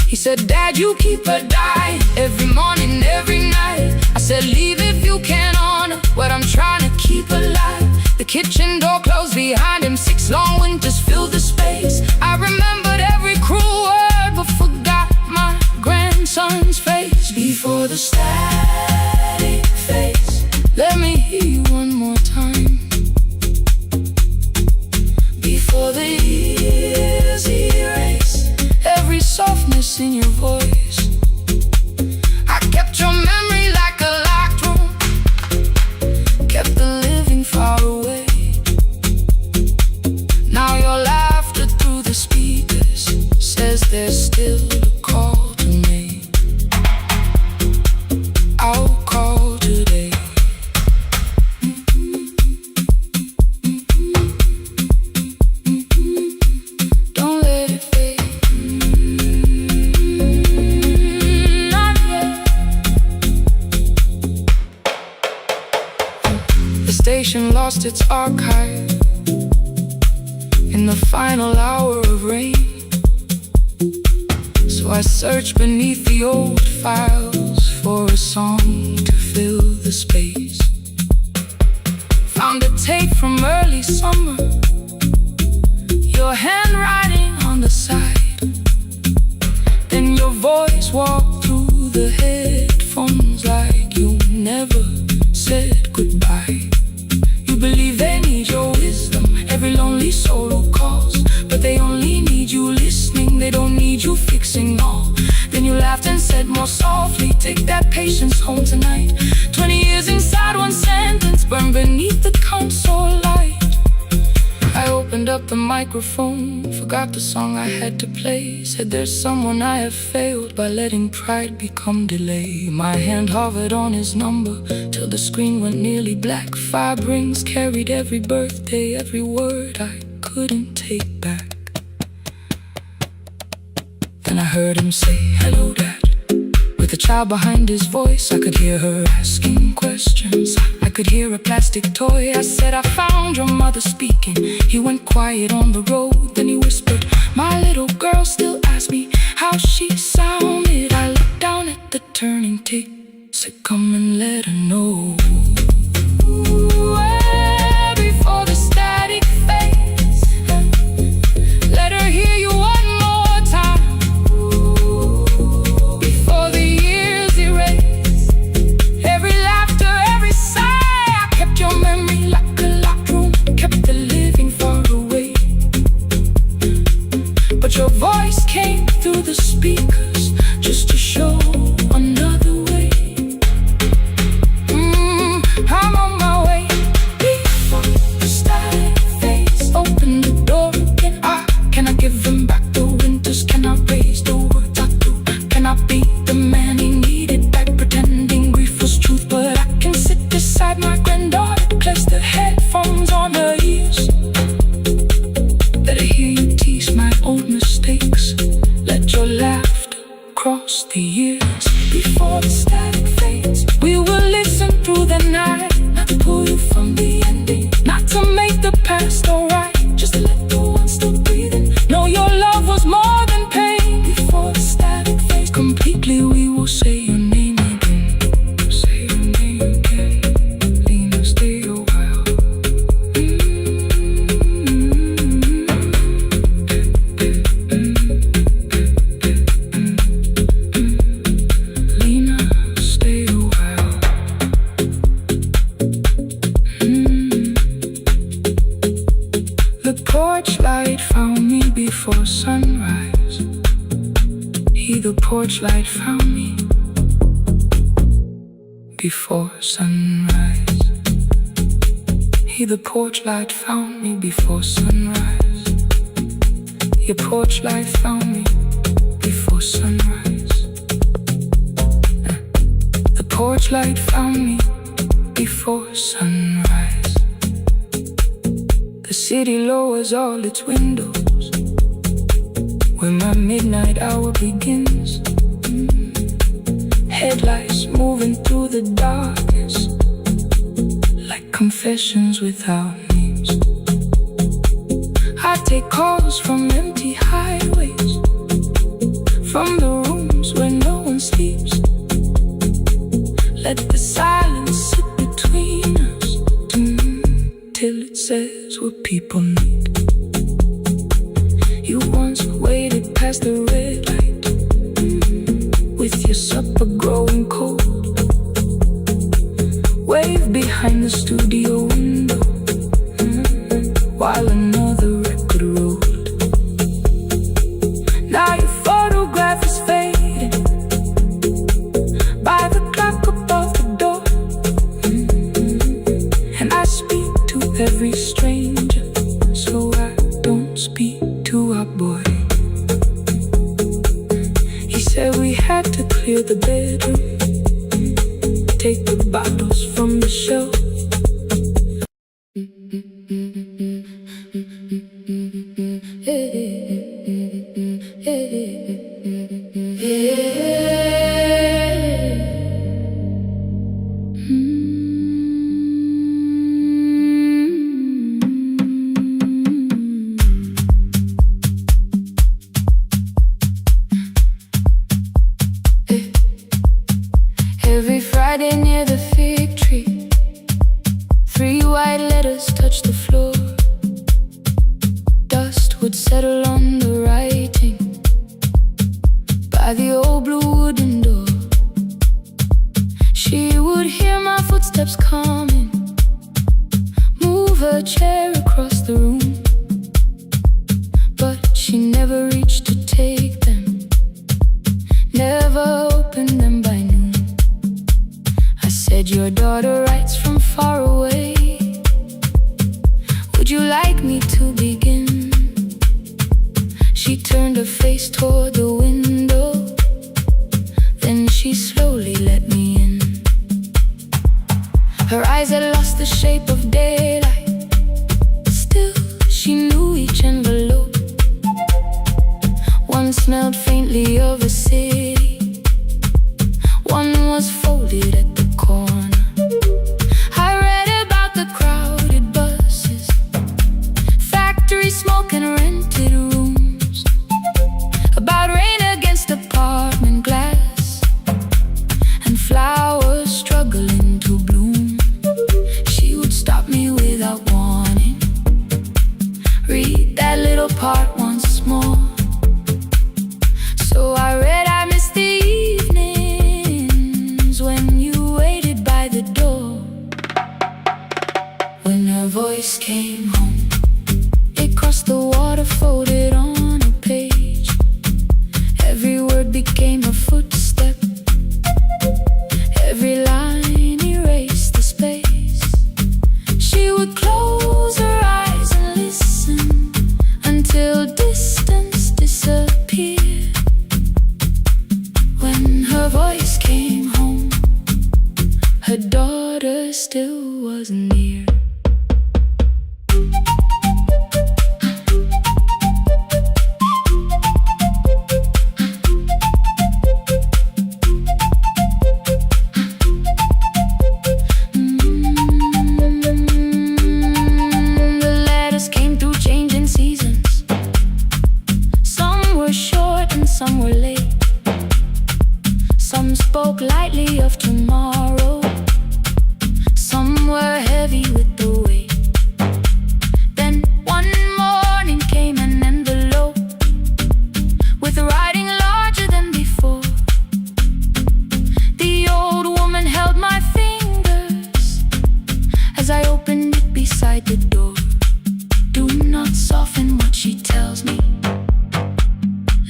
He said, Dad, you keep her dying every morning, every night. I said, leave if you can honor what I'm trying to keep alive. The kitchen door closed behind him, 6 long winters filled the space. I remembered every cruel word but forgot my grandson's face. Before the static fades, let me hear you one more time. Before the years erase every softness in your voice, I kept your memory like a locked room, kept the living far away. Now your laughter through the speakers says there's still a call to make. I'll call today. Don't let it fade. Not yet. The station lost its archive in the final hour of rain, so I searched beneath the old files for a song to fill the space. Found a tape from early summer, your handwriting on the side, then your voice walked through the headphones like you never said goodbye. You believe they need your wisdom, every lonely soul who calls, but they only need you listening, they don't need you fixing all. Then you laugh laughed and said more softly, take that patience home tonight. 20 years inside one sentence, burned beneath the console light. I opened up the microphone, forgot the song I had to play. Said there's someone I have failed by letting pride become delay. My hand hovered on his number till the screen went nearly black. 5 rings carried every birthday, every word I couldn't take back. Then I heard him say, hello dad. With a child behind his voice, I could hear her asking questions. I could hear a plastic toy. I said, I found your mother speaking. He went quiet on the road, then he whispered, my little girl still asks me how she sounded. I looked down at the turning tick, said come and let her know. Before the static fades, let her hear you one more time. Before the years erase every laughter, every sigh. I kept your memory like a locked room, kept the living far away. But your voice came through the speakers just to show another way. I'm on my way. Before the static fades, open the door again. Can I give him back the winters? Can I raise the words I do? Can I be the man he needed back, pretending grief was truth? But I can sit beside my granddaughter, place the headphones on her ears. Let her hear you tease my old mistakes. Let your laughter cross the years. Before the static fades, we will listen through the night. Not to pull you from the ending, not to make the past alright, just to let the one still breathing know your love was more than pain. Before the static fades completely, we will say your name again. Say your name again. Lena, stay a while. Lena, stay a while. The porch light found me before sunrise. The porch light found me before sunrise. The porch light found me before sunrise. Your porch light found me before sunrise. The porch light found me before sunrise. The city lowers all its windows when my midnight hour begins. Headlights moving through the darkness like confessions without names. I take calls from empty highways, from the rooms where no one sleeps. Let the silence sit between us till it says what people need. You once waited past the red light with your supper growing cold. Wave behind the studio window while another record rolled. Now your photograph is fading by the clock above the door. And I speak to every stranger, so I don't speak to our boy. He said we had to clear the bedroom, take the bottles from the shelf. Every Friday near the fig tree, 3 white letters touched the floor. Dust would settle on the writing by the old blue wooden door. She would hear my footsteps coming, move her chair across the room, but she never reached to take them, never Would you like me to begin? She turned her face toward the window, then she slowly let me in. Her eyes had lost the shape of daylight, still she knew each envelope. One smelled faintly of a city, one was folded at the corner. I read about the crowded buses, factory smoke and rented rooms, about rain against apartment glass and flowers struggling to bloom. She would stop me without warning, read that little part once more. So I read, I miss the evenings when you waited by the door. When her voice came home, it crossed the water, folded on a page. Every word became a footstep, every line erased the space. She would close her eyes and listen until distance disappeared. When her voice came home, her daughter still wasn't near. The letters came through changing seasons. Some were short and some were late. Some spoke lightly of tomorrow, some were heavy with the weight. Then one morning came an envelope with writing larger than before. The old woman held my fingers as I opened it beside the door. Do not soften what she tells me,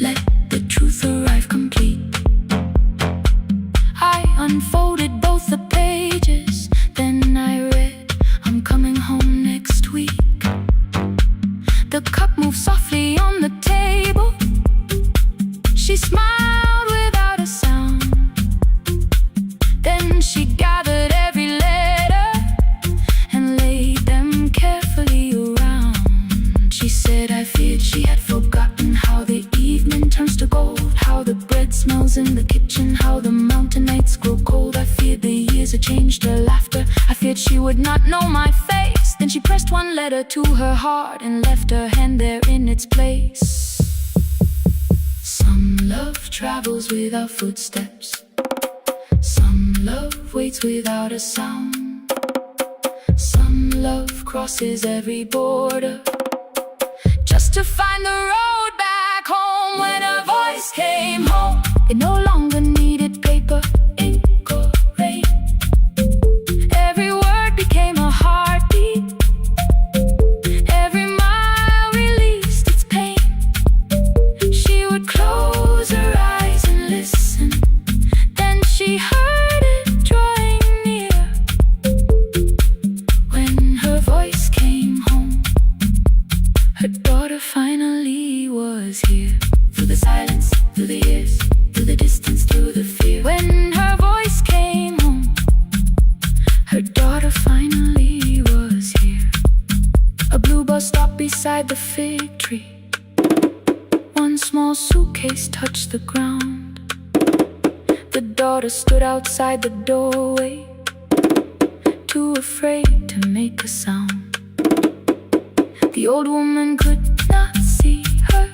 let the truth arrive complete. I unfolded both the pages, then I read, I'm coming home next week. The cup moved softly on the table. She smiled without a sound. Then she gathered every letter and laid them carefully around. She said, I feared she had forgotten how the evening turns to gold, how the bread smells in the kitchen, how the mountain nights grow cold. I feared the years had changed her laughter. I feared she would not know my face. Then she pressed one letter to her heart and left her hand there in its place. Some love travels without footsteps, some love waits without a sound, some love crosses every border just to find the road back home. When her voice came home, it no longer needed paper, ink or rain. Every word became a heartbeat, every mile released its pain. She would close her eyes and listen, then she heard it drawing near. When her voice came home, her daughter finally was here. Through the silence, through the years, through the distance, through the fear. When her voice came home, her daughter finally was here. A blue bus stopped beside the fig tree. One small suitcase touched the ground. The daughter stood outside the doorway, too afraid to make a sound. The old woman could not see her,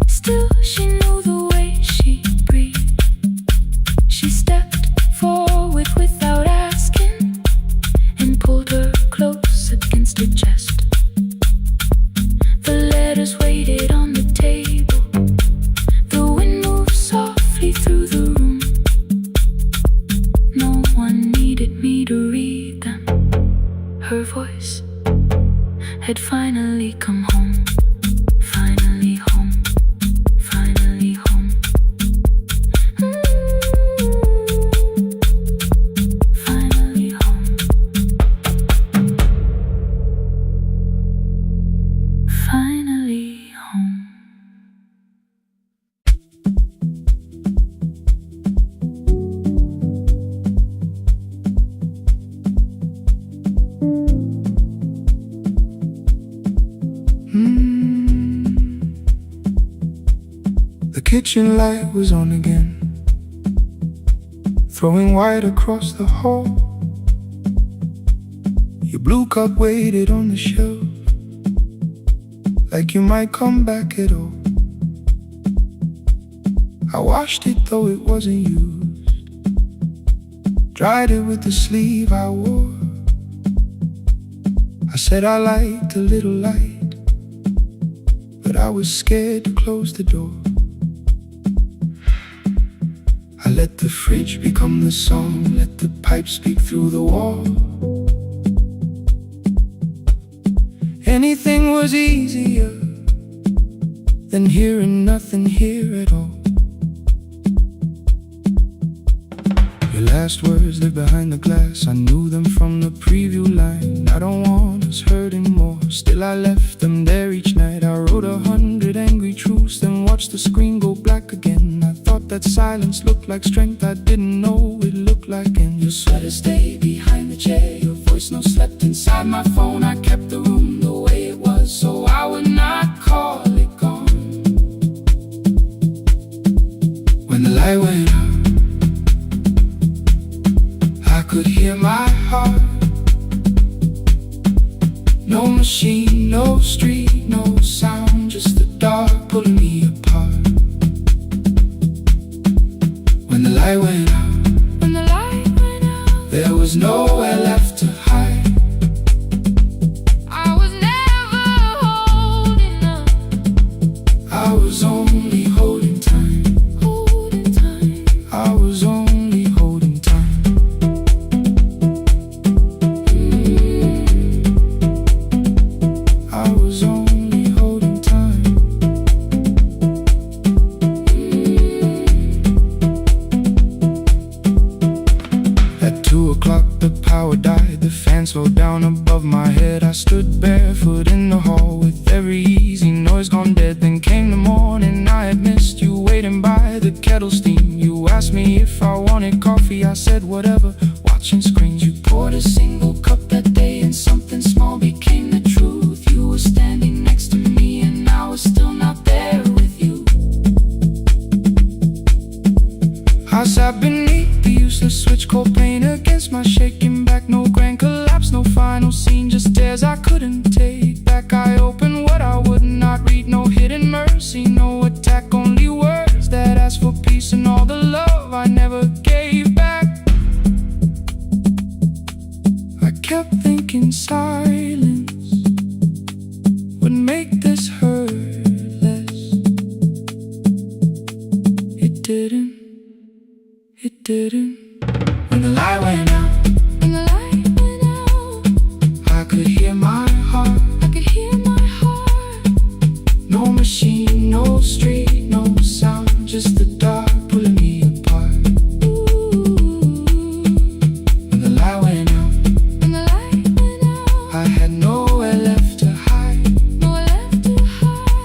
still she knew the way she breathed. She stepped forward without asking and pulled her close against her chest. The letters waited on the table. The wind moved softly through the room. No one needed me to read them. Her voice had finally come home. Finally home. Finally home. Finally home. kitchen light was on again, throwing white across the hall. Your blue cup waited on the shelf, like you might come back at all. I washed it though it wasn't used, dried it with the sleeve I wore. I said I liked a little light, but I was scared to close the door. I let the fridge become the song, let the pipe speak through the wall. Anything was easier than hearing nothing here at all. Your last words lived behind the glass, I knew them from the preview line. I don't want us hurting more, still I left them there each night. I wrote 100 angry truths, then watched the screen go black again. I thought that silence looked like strength, I didn't know it looked like end. Your sweater stayed behind the chair, your voice no slept inside my phone. I kept the room the way it was, so I would not call it gone. When the light went out, I could hear my heart. No machine, no street, no sound, just the dark pulling me apart. When the light went out, there was nowhere left to hide. I was never holding up, I was only holding time. I was only holding time. I was only holding time. At 2 o'clock the power died, the fan slowed down above my head. I stood barefoot in the hall with every easy noise gone dead. Then came the morning, I had missed you waiting by the kettle steam. You asked me if I wanted coffee, I said whatever, watching screens. You poured a single cup that day and something small became the truth. You were standing next to me and I was still not there with you. I sat beneath the useless switch, cold pain against my shaking back. No grand collapse, no final scene, just tears I couldn't take back. I opened what I would not read, no hidden mercy, no attack, only words that asked for peace and all the love I never gave back. I kept thinking silence would make this hurt less. It didn't. It didn't. When the light went out, I could hear my heart. No machine, no street, no sound, just the dark pulling me apart. When the light went out, I had nowhere left to hide.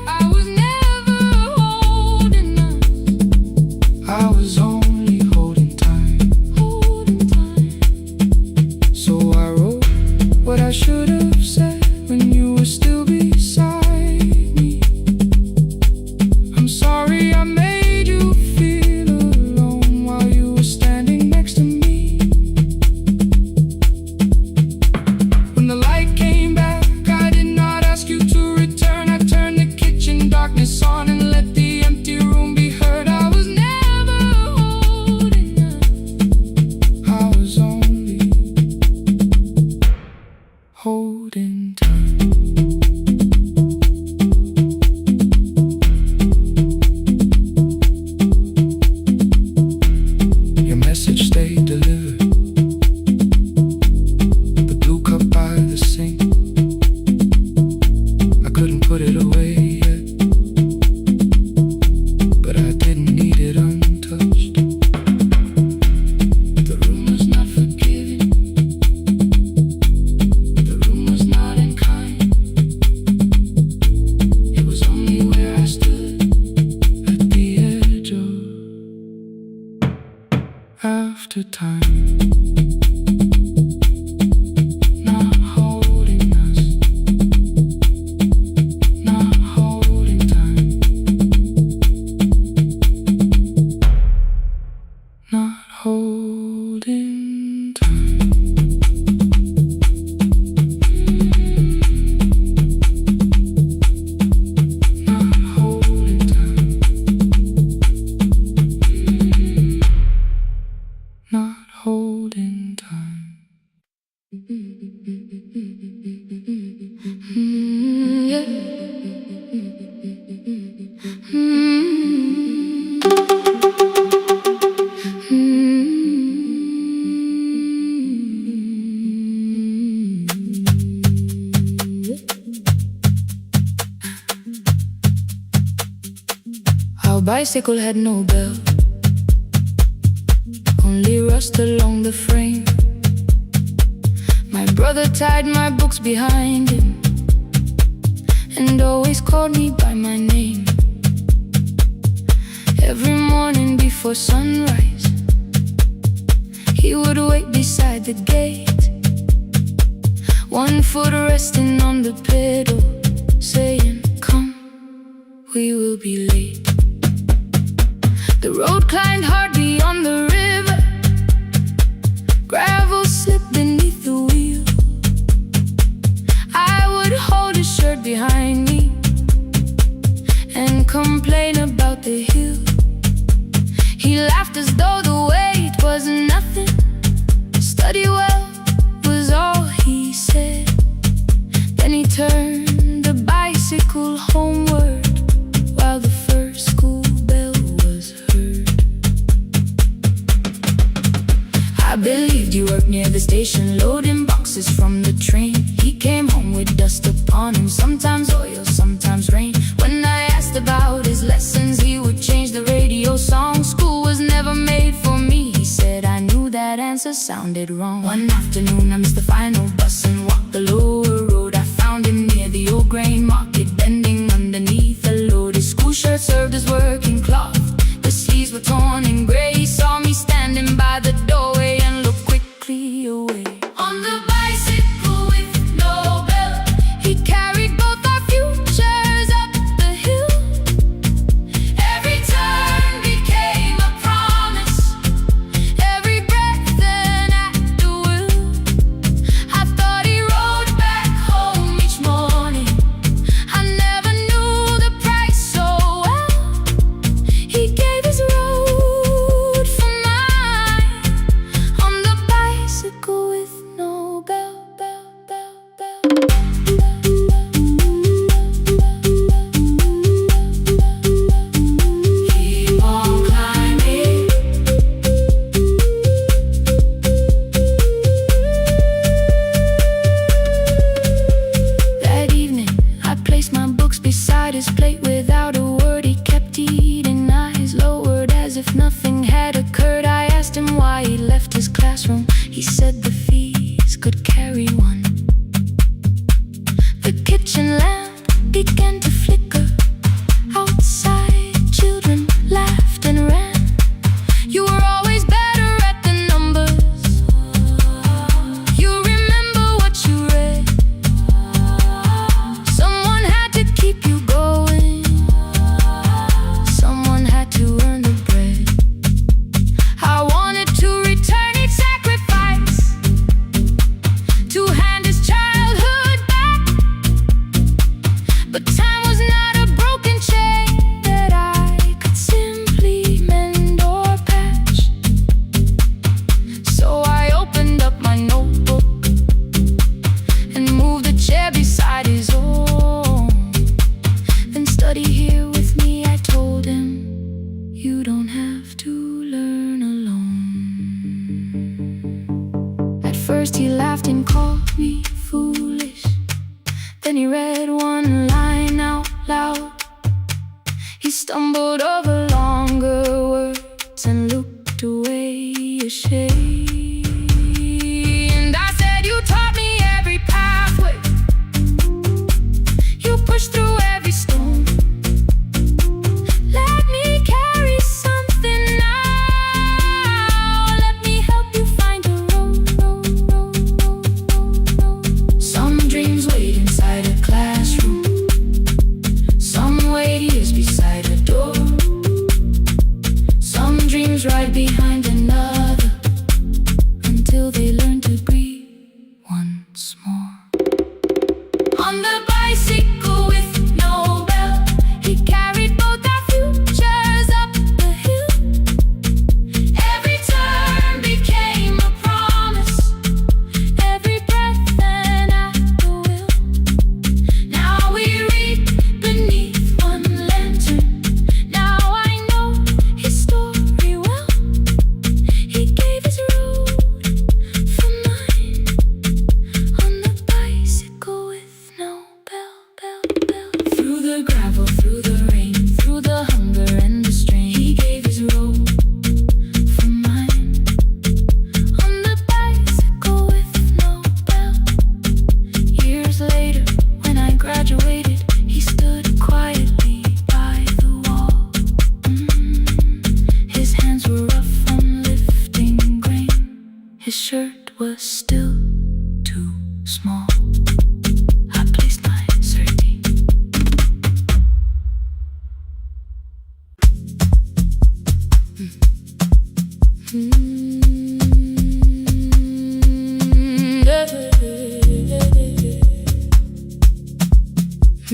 I was never holding up, I was only holding time. So I wrote what I should have said when you were still beside me. I'm sorry I made you feel alone while you were standing next to me. When the light came back, I did not ask you to return. I turned the kitchen darkness on and let the empty room be heard. I was never holding up, I was only holding time. Your message stayed delivered, the blue cup by the sink. I couldn't put it away yet, but I didn't need it untouched. The room was not forgiving, the room was not unkind. It was only where I stood at the edge of after time. Not holding us, not Our bicycle had no bell, only rust along the frame. My brother tied my books behind him and always called me by my name. Every morning before sunrise, he would wait beside the gate, one foot resting on the pedal, saying, "Come, we will be late." The road climbed hard beyond the river, gravel slipped beneath the wheel. I would hold his shirt behind me and complain about the hill. He laughed as though the weight was nothing. Study well was all he said. Then he turned the bicycle homeward while the first school bell was heard. I believed you worked near the station, loading boxes from the train. He came home with dust upon him, sometimes oil, sometimes rain. When I asked about his lessons, he would change the radio song. School was never made for me, he said. I knew that answer sounded wrong. One afternoon I missed the final bus and walked the lower road. I found him near the old grain market, bending underneath a load. His school shirt served as working cloth, the sleeves were torn and gray. He saw me standing by the doorway and looked quickly away. On the bicycle with no bell, he carried both our futures up the hill. Every turn became a promise, every breath an act of will. I thought he rode back home each morning, I never knew the price so well. He gave his road for mine, on the bicycle with no bell, bell, bell, bell. Keep on climbing. That evening, I placed my books beside his plate without a word. He kept eating, eyes lowered as if nothing had occurred. I asked him why he left his classroom. He said the fees could carry one. The kitchen lamp began to flicker. Outside, children laughed and ran. You were always better at the numbers. You remember what you read. Someone had to keep you going, someone had to earn the bread. I wanted to return each sacrifice, to hand his childhood back. But time was not a broken chain that I could simply mend or patch. So I opened up my notebook and moved the chair beside his own. Then study here with me, I told him. You don't have to learn alone. At first he laughed and called me foolish. Then he read one line out loud. He stumbled over longer words and looked away ashamed. And I said, you taught me every pathway, you pushed through every stone. Let me carry something now, let me help you find a road. Some dreams wait inside a classroom, some wait years beside a door. Some dreams right behind another, until they learn to breathe once more. On the bicycle with no bell, he carried both our futures up the hill. Every turn became a promise, every breath an act of will. Now we read beneath one lantern. Now I know his story well. He gave his road for mine, on the bicycle with no bell. I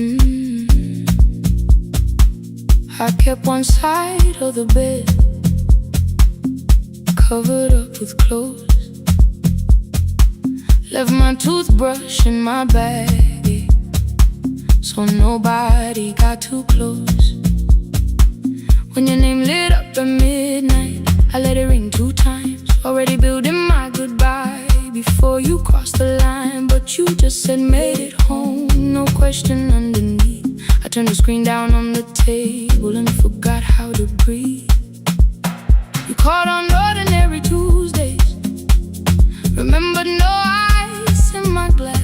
kept one side of the bed covered up with clothes. Left my toothbrush in my bag so nobody got too close. When your name lit up at midnight, I let it ring 2 times. Already building my goodbye before you crossed the line, but you just said made it home, no question underneath. I turned the screen down on the table and forgot how to breathe. You called on ordinary Tuesdays, remembered no ice in my glass.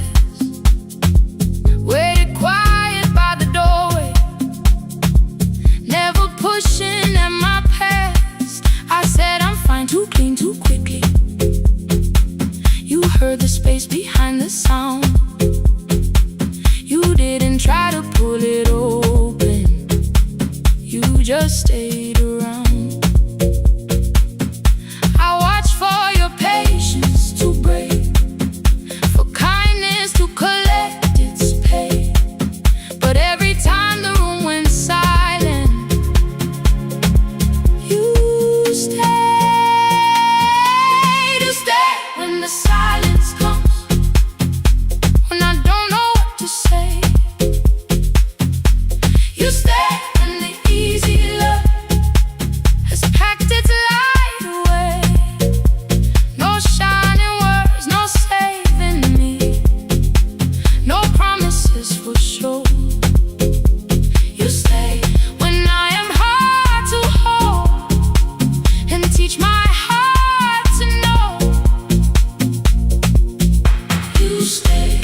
Waited quiet by the doorway, never pushing at my past. I said I'm fine, too clean, too quickly. You heard the space behind the sound. You didn't try to pull it open, you just stayed around. I watched for your patience to break, for kindness to collect its pay. But every time the room went silent, you stayed. You stayed when the silence comes, when I don't know what to say. You stay when the easy love has packed its light away. No shining words, no saving me, no promises for sure. You stay when I am hard to hold and teach my heart to know. You stay.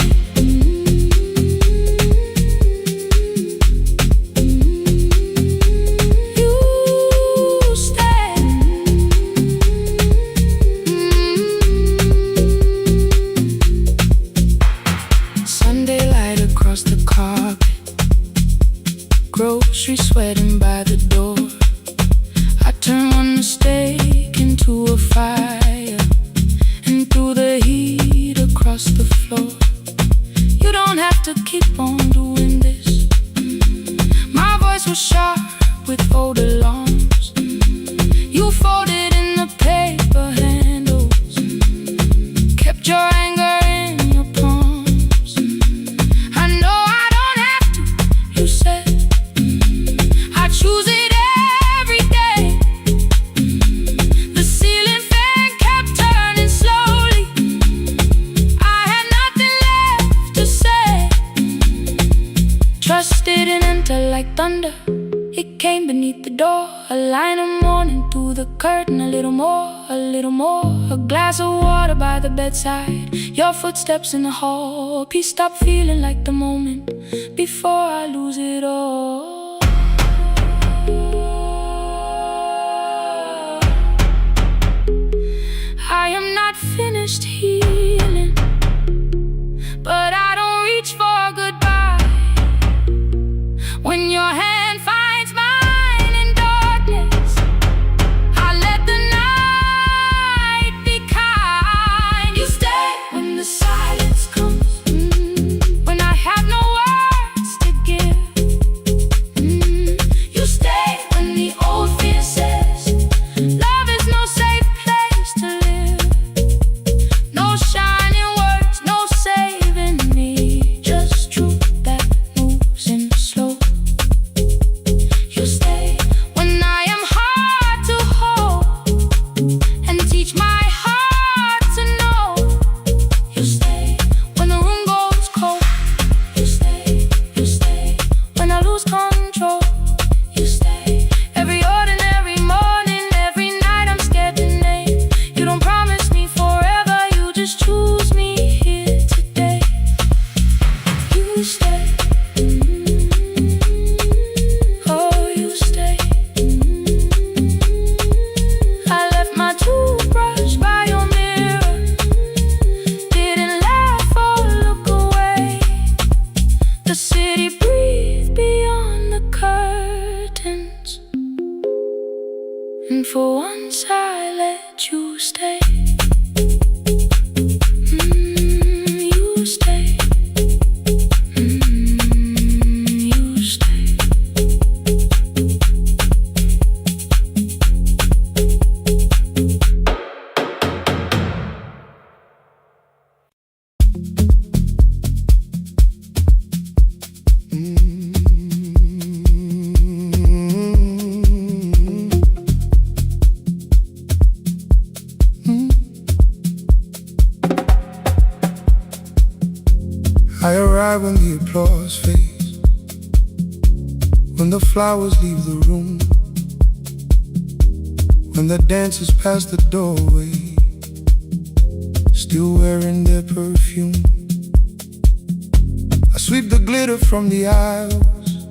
Sunday light across the carpet, grocery sweating by the door. I turn one mistake into a fire and threw the heat across the floor. You don't have to keep on doing this. My voice was sharp with old alarms. You folded in the paper handles, kept your anger in your palms. I know I don't have to, you said. I choose it every day. The ceiling fan kept turning slowly. I had nothing left to say. Trust didn't enter like thunder, it came beneath the door. A line of morning through the curtain, a little more, a little more. A glass of water by the bedside, your footsteps in the hall. Peace stopped feeling like the moment before I lose it all. I am not finished healing, but I don't reach for goodbye. When your hand finds mine in darkness, I let the night be kind. You stay when the silence comes, when I have no words to give. You stay when the old fear says love is no safe place to live. No shining words, no saving me, just truth that moves in slow. You stay when I am hard to hold and teach my heart to know. You stay when the room goes cold. You stay when I lose control. You stay every ordinary morning, every night I'm scared to name. You don't promise me forever, you just choose me here today. You stay. Oh, you stay. I left my toothbrush by your mirror, didn't laugh or look away. The city breathed beyond the curtains, and for once I let you stay. You stay. applause fades, when the flowers leave the room, when the dancers pass the doorway, still wearing their perfume. I sweep the glitter from the aisles,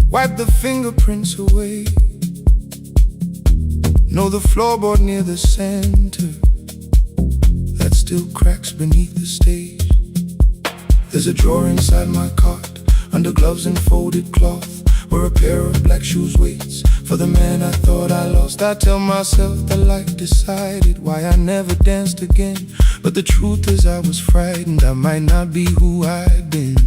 wipe the fingerprints away. Know the floorboard near the center that still cracks beneath the stage. There's a drawer inside my cart, under gloves and folded cloth, where a pair of black shoes waits for the man I thought I lost. I tell myself that life decided why I never danced again, but the truth is I was frightened I might not be who I'd been.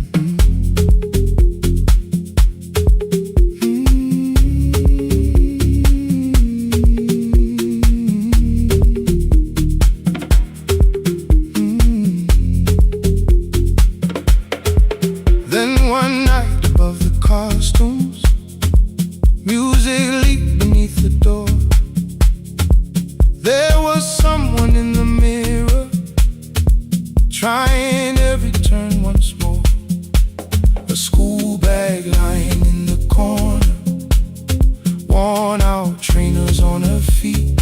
Then one night above the costumes, music leaked beneath the door. There was someone in the mirror, trying every turn once more. A school bag lying in the corner, worn out trainers on her feet.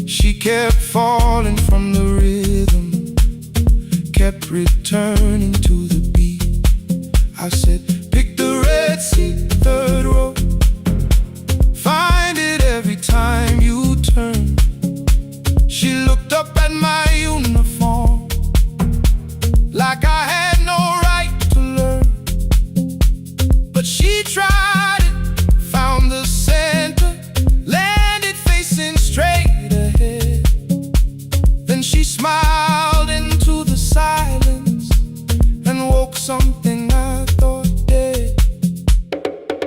She kept falling from the rhythm, kept returning to the beat. I said, pick the red seat, third row. Find it every time you turn. She looked up at my uniform like I had no right to learn. But she tried it, found the center, landed facing straight ahead. Then she smiled into the silence and woke something I thought dead.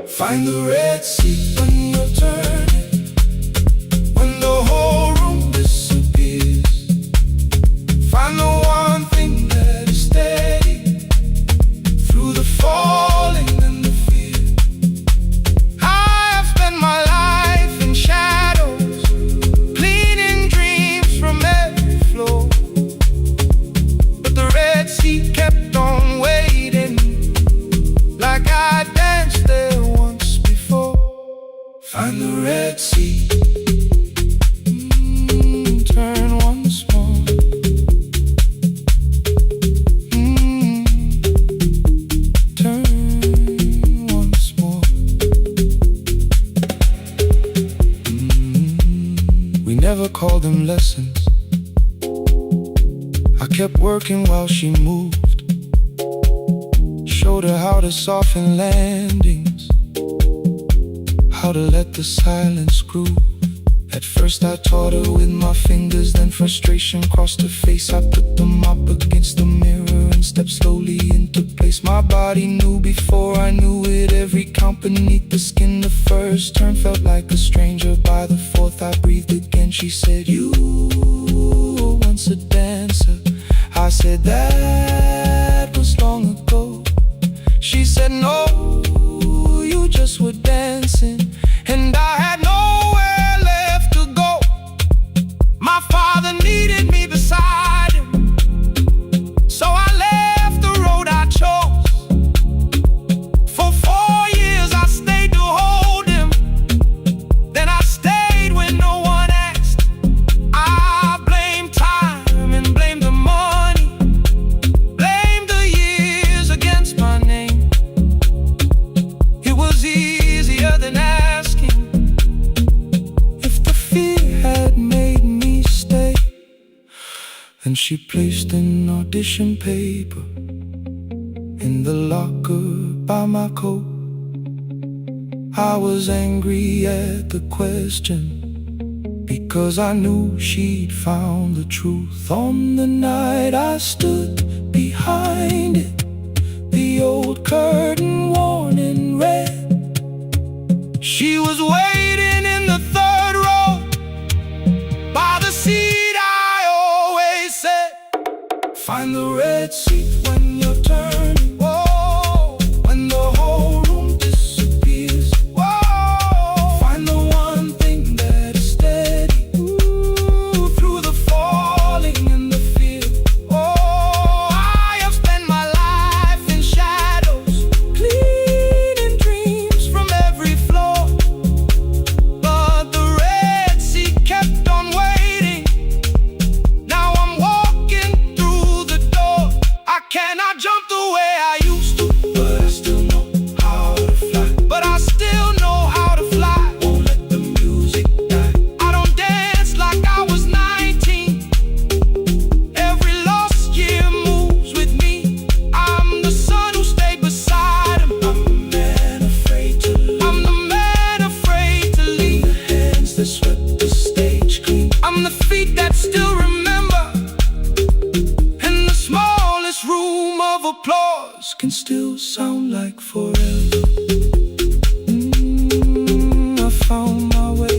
Find the red seat when you're turning, when the whole room disappears. Find the one thing that is steady through the falling and the fear. I have spent my life in shadows, cleaning dreams from every floor, but the red seat kept on waiting, like I danced there once before. Find the red seat, turn once more. Turn once more. We never called them lessons. I kept working while she moved, showed her how to soften landings, how to let the silence groove. At first I taught her with my fingers, then frustration crossed her face. I put them up against the mirror and stepped slowly into place. My body knew before I knew it, every count beneath the skin. The first turn felt like a stranger, by the fourth I breathed again. She said, you were once a dancer. I said, that was long ago. She said, no, you just were dancing, and I had nowhere left to go. My father needed me beside him, so I left the road I chose. For 4 years I stayed to hold him, then I stayed when no one asked. I blamed time and blamed the money, blamed the years against my name. It was easier than asking if the fear had made me stay. Then she placed an audition paper in the locker by my coat. I was angry at the question, because I knew she'd found the truth. On the night I stood behind it, the old curtain worn in red. She was waiting in the third row, by the seat I always said. Find the red seat when you're turning, whoa, when the whole room disappears. Whoa, find the one thing that is steady, ooh, through the falling and the fear. Oh, I have spent my life still sound like forever. I found my way.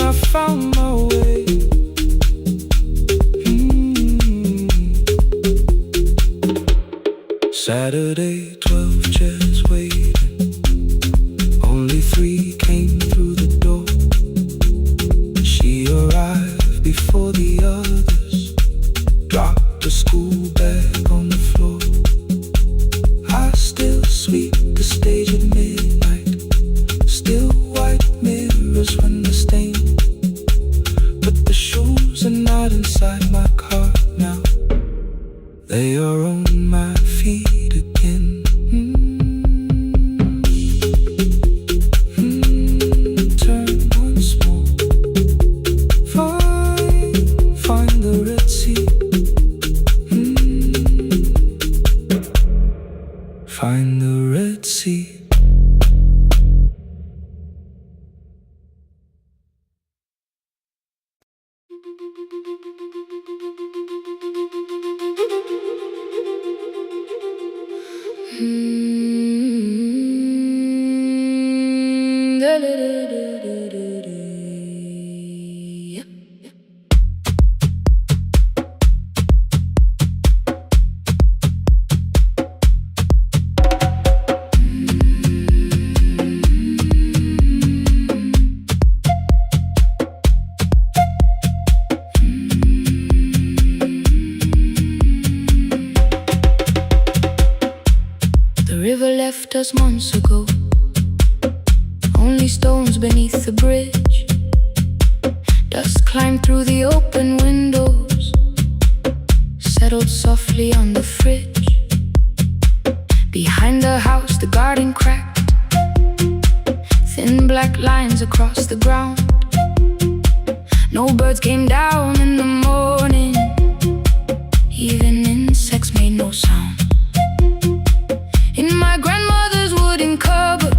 I found my way. Saturday, 12 chairs waiting. Only 3 came through the door. She arrived before the others. Dropped the school bag on the floor. I still sweep the stage at midnight. Still white mirrors when the stain. But the shoes are not inside my car now. They are on my feet again. Turn once more. Find the Red Sea. Find the Red Sea. The river left us months ago. Only stones beneath the bridge. Dust climbed through the open windows. Settled softly on the fridge. Behind the house the garden cracked. Thin black lines across the ground. No birds came down in the morning. Even insects made no sound. In my grandmother's wooden cupboard,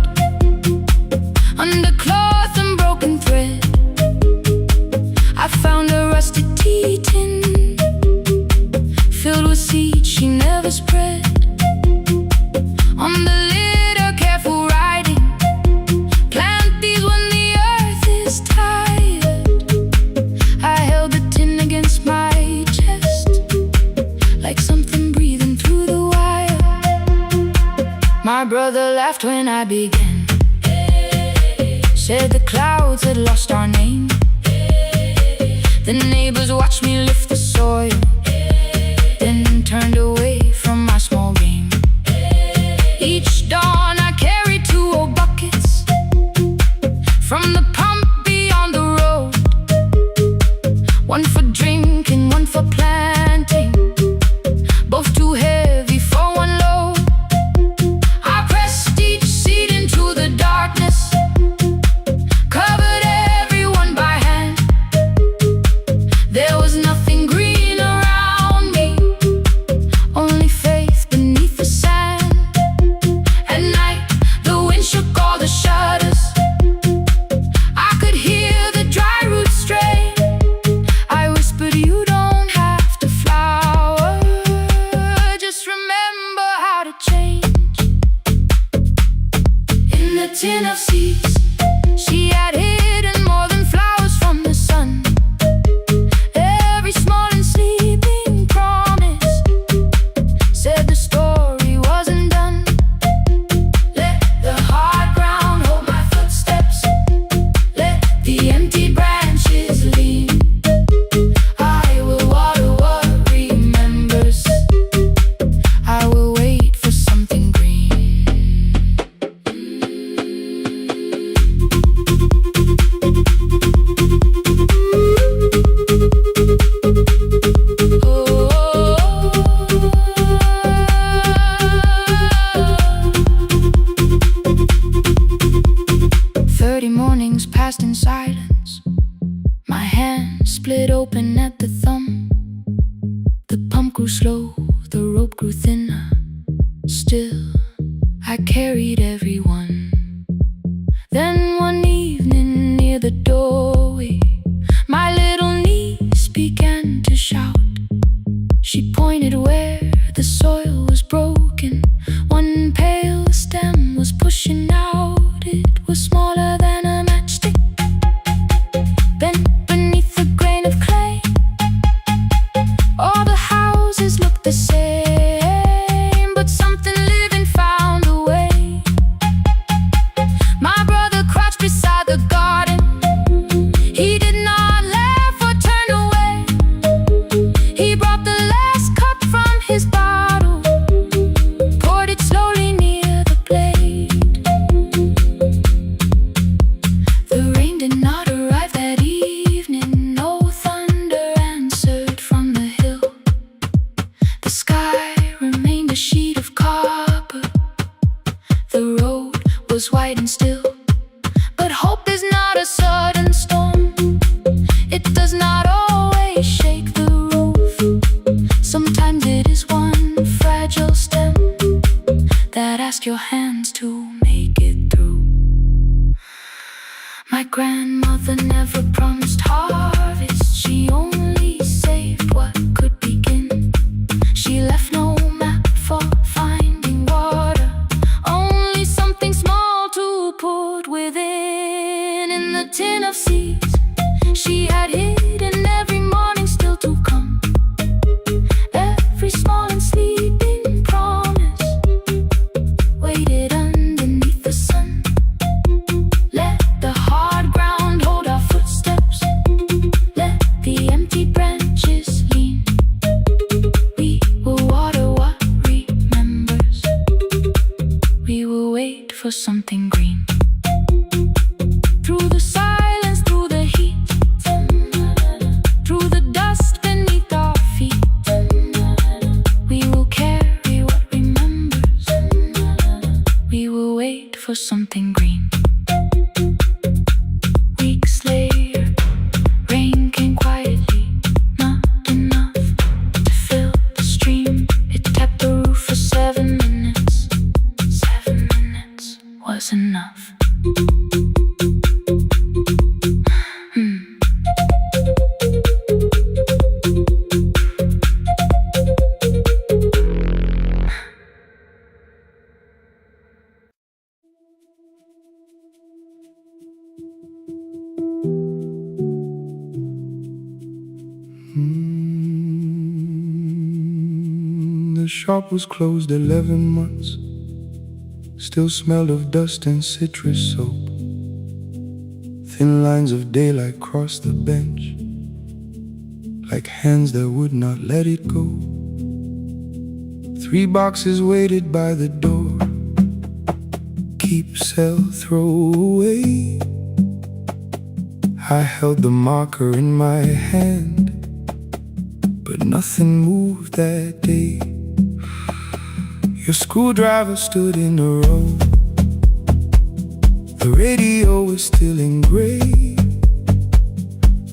under cloth and broken thread, I found a rusted tea tin filled with seeds she never spread. On the lid a careful writing: plant these when the earth is tired. I held the tin against my chest, like something breathing through the wire. My brother laughed when I began. Said the clouds had lost our name. The neighbors watched me lift the soil, then turned away from my small game. Each dawn I carried 2 old buckets from the pump beyond the road. One for drinking, one for planting, both too heavy for one load. I pressed each seed into the darkness, covered everyone by hand. There was nothing green around me, only faith beneath the sand. At night the wind shook all the shutters. I could hear the dry roots stray. I whispered, you don't have to flower, just remember how to change. In the tin of seeds she had hidden more than flowers from the sun. Every small and sleeping promise said the story wasn't done. Let the hard ground hold my footsteps. Let the empty branches lean. I will water what remembers. I will wait for something green. Mornings passed in silence. My hand split open at the thumb. The pump grew slow, the rope grew thinner. Still, I carried everyone. Then one evening near the doorway, my little niece began to shout. She pointed where the a sheet of copper. The road was white and still, but hope is not a sudden storm. It does not always shake the roof. Sometimes it is one fragile stem that asks your hands to make it through. My grandmother never promised harvest. She only saved what could begin. She left no map for finding water, only something small to put within. In the tin of seeds she had hidden every morning still to come, every small and sleeping promise waited underneath the sun. Let the hard ground hold our footsteps, let the empty branches lean. We will water what remembers, we will wait for something green. Through the silence, through the heat, through the dust beneath our feet, we will carry what remembers, we will wait for something green. Weeks later, rain came quietly, not enough to fill the stream. It tapped the roof for 7 minutes. 7 minutes was enough. The shop was closed 11 months. Still smelled of dust and citrus soap. Thin lines of daylight crossed the bench, like hands that would not let it go. 3 boxes waited by the door. Keep, sell, throw away. I held the marker in my hand, but nothing moved that day. Your screwdriver stood in a row. The radio was still in gray.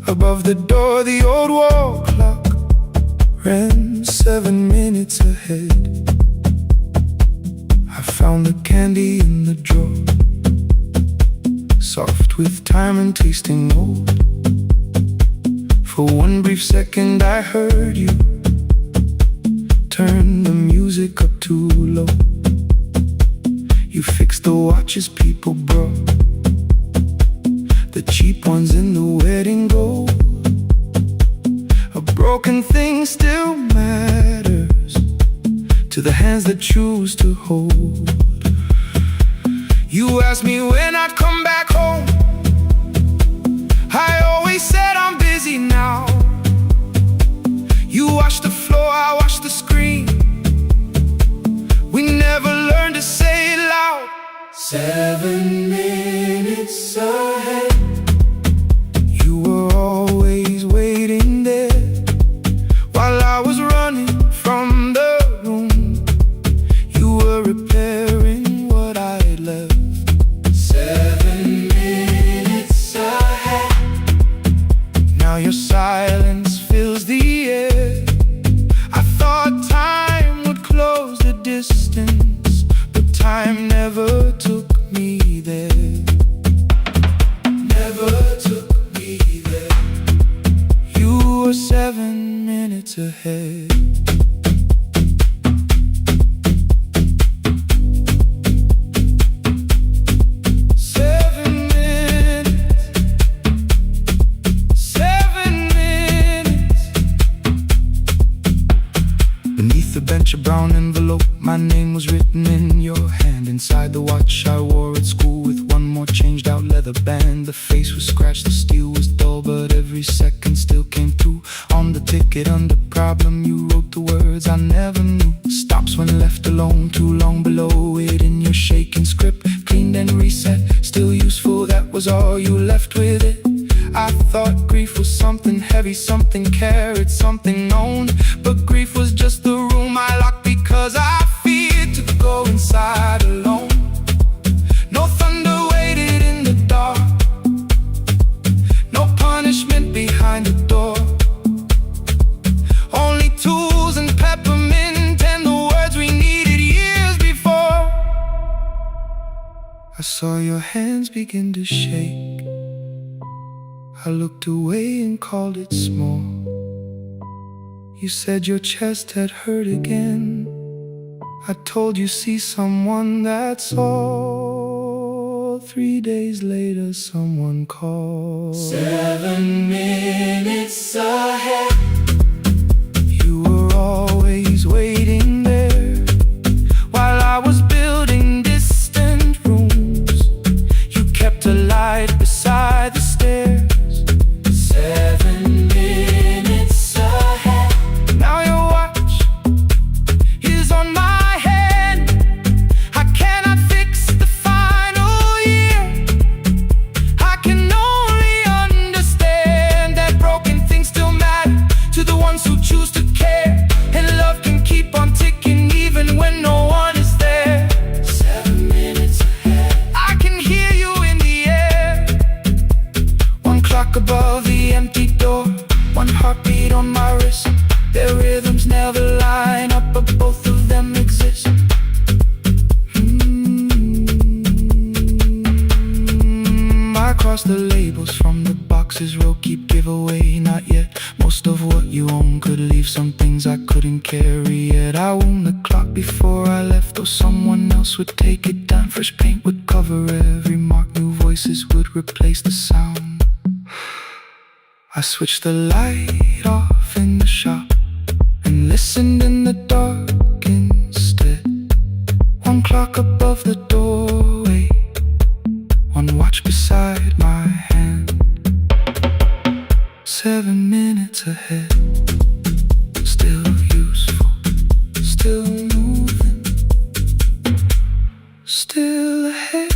Above the door, the old wall clock ran 7 minutes ahead. I found the candy in the drawer, soft with time and tasting old. For one brief second I heard you turn the music up too low. You fixed the watches people brought, the cheap ones in the wedding gold. A broken thing still matters to the hands that choose to hold. You asked me when I'd come back home. I always said I'm busy now. You washed the floor, I washed the screen. We never learned to say it loud. 7 minutes ahead. You were always waiting there while I was running from the room. You were repairing what I had left. 7 minutes ahead. Now your silence fills the air. I thought time would close the distance, but time never took me there. Never took me there. You were 7 minutes ahead. A brown envelope, my name was written in your hand. Inside the watch I wore at school with one more changed out leather band. The face was scratched, the steel was dull, but every second still came through. On the ticket under problem you wrote the words I never knew. Stops when left alone, too long below it in your shaking script. Cleaned and reset, still useful, that was all you left with it. I thought grief was something heavy, something carried, something known. But grief was just the room I locked because I I saw your hands begin to shake. I looked away and called it small. You said your chest had hurt again. I told you see someone, that's all. 3 days later someone called. 7 minutes ahead. You were always waiting there while I was building distant rooms. You kept a light beside the stairs. 7 minutes ahead. Now your watch is on my hand. I cannot fix the final year. I can only understand that broken things still matter to the ones who choose to care. And love can keep on ticking even when no one is there. 7 minutes ahead. I can hear you in the air. One clock above the empty door, one heartbeat on my wrist. Their rhythms never line up, but both of them exist. I cross the labels from the boxes, row keep giveaway, not yet. Most of what you own could leave some things I couldn't carry yet. I wound the clock before I left, though someone else would take it down. Fresh paint would cover every mark, new voices would replace the sound. I switched the light off in the shop and listened in the dark instead. One clock above the doorway, one watch beside my hand. 7 minutes ahead. Still useful, still moving, still ahead.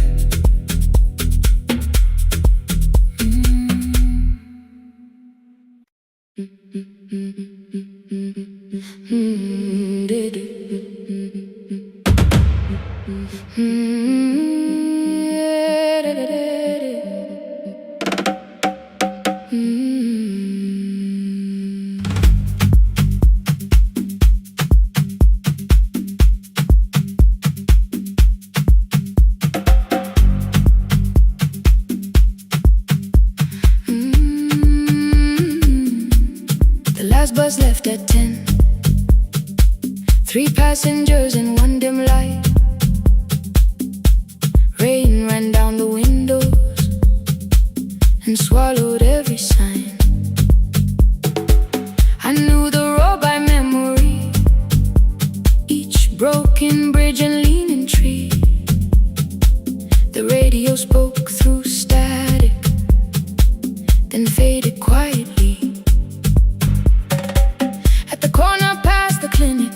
The last bus left at 10. 3 passengers and one dim light. Rain ran down the windows and swallowed every sign. I knew the road by memory, each broken bridge and leaning tree. The radio spoke through static, then faded quietly. At the corner past the clinic,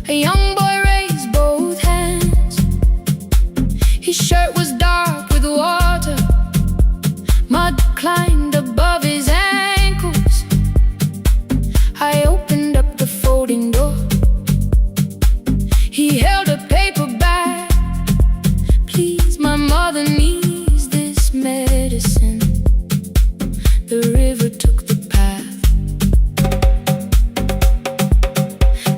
a young boy raised both hands. His shirt was dark with water, mud climbed above his ankles. I opened up the folding door. He held a paper bag. Please, my mother needs this medicine. The river took the path.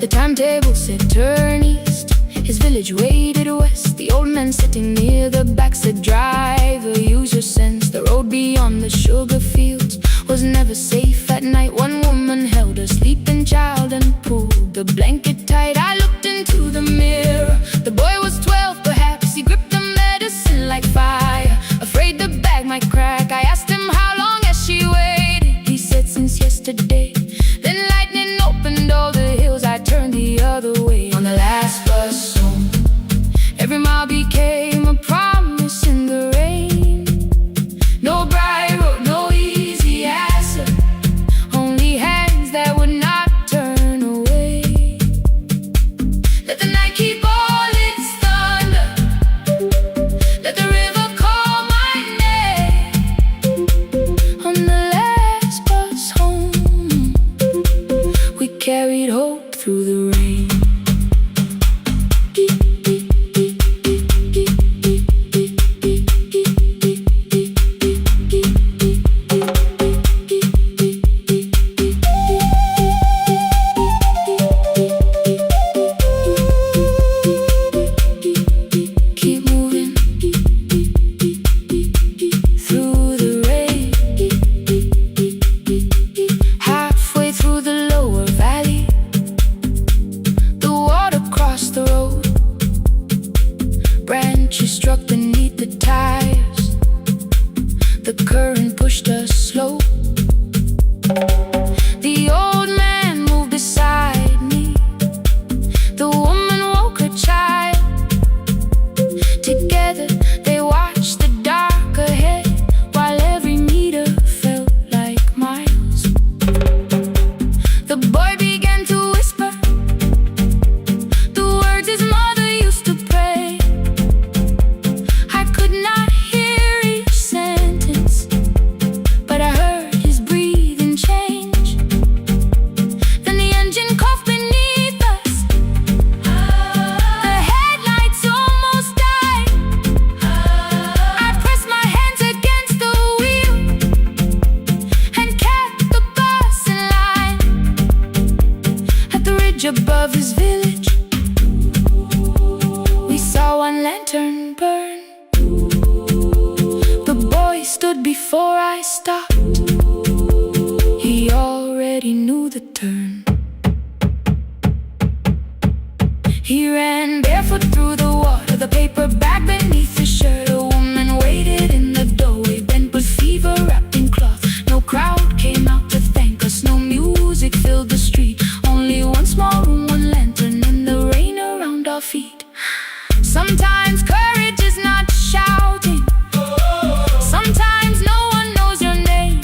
The timetable said turn east. His village waited west. The old man sitting near the back said driver, use your sense. The road beyond the sugar fields was never safe at night. One woman held her sleeping child and pulled the blanket tight. I looked into the mirror. The boy was 12 perhaps. He gripped the medicine like fire, afraid the bag might crack. I asked him how long has she waited. He said since yesterday. Then lightning opened all the hills. I turned the other way. On the last bus home, every mile became a promise in the rain. No bright road, no easy answer, only hands that would not turn away. Let the night keep all its thunder, let the river call my name. On the last bus home, we carried hope through the rain. bridge above his village. We saw one lantern burn. The boy stood before I stopped. He already knew the turn. He ran barefoot through the water, the paper bag beneath his shirt. A woman waited in the doorway, bent with fever, wrapped in cloth. No crowd came out to thank us, no music filled the street. Only one small room, one lantern, and the rain around our feet. Sometimes courage is not shouting. Sometimes no one knows your name.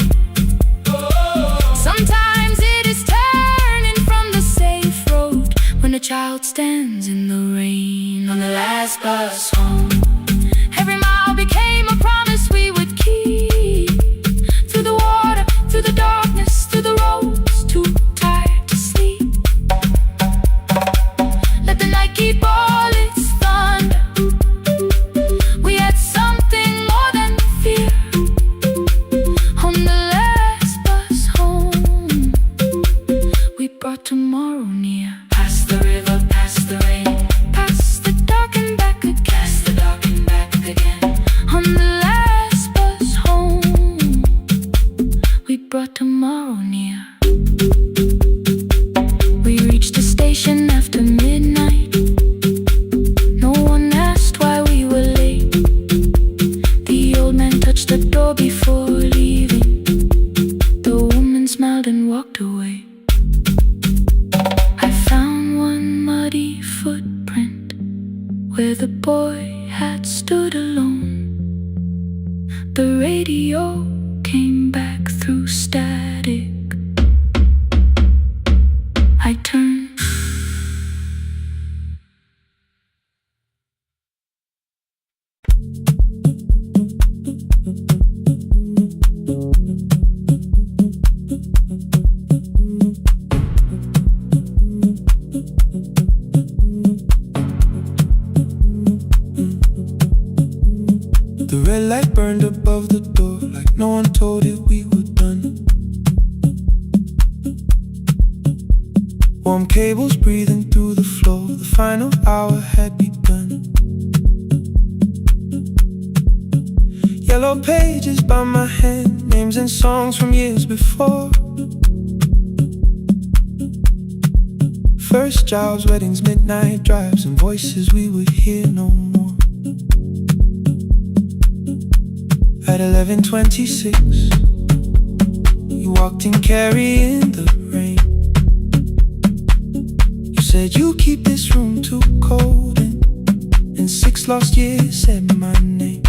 Sometimes it is turning from the safe road when a child stands in the rain. On the last bus home, every mile became a promise we would keep. Through the water, through the darkness, through the roads, too tired to sleep. Let the night keep all its thunder. We had something more than fear. On the last bus home, we brought tomorrow near. Past the river, past the rain, past the dark and back again. Past the dark and back again. On the last bus home, we brought tomorrow near. We reached the station after midnight. No one asked why we were late. The old man touched the door before leaving. The woman smiled and walked away. I found one muddy footprint where the boy had stood alone. The radio came back through static. I turned. The red light burned above the door, like no one told it we were done. Warm cables breathing through the floor, the final hour had begun. Yellow pages by my hand, names and songs from years before. First jobs, weddings, midnight drives, and voices we would hear no more. At 11:26, you walked in carrying the rain. You said you keep this room too cold, and in 6 lost years said my name.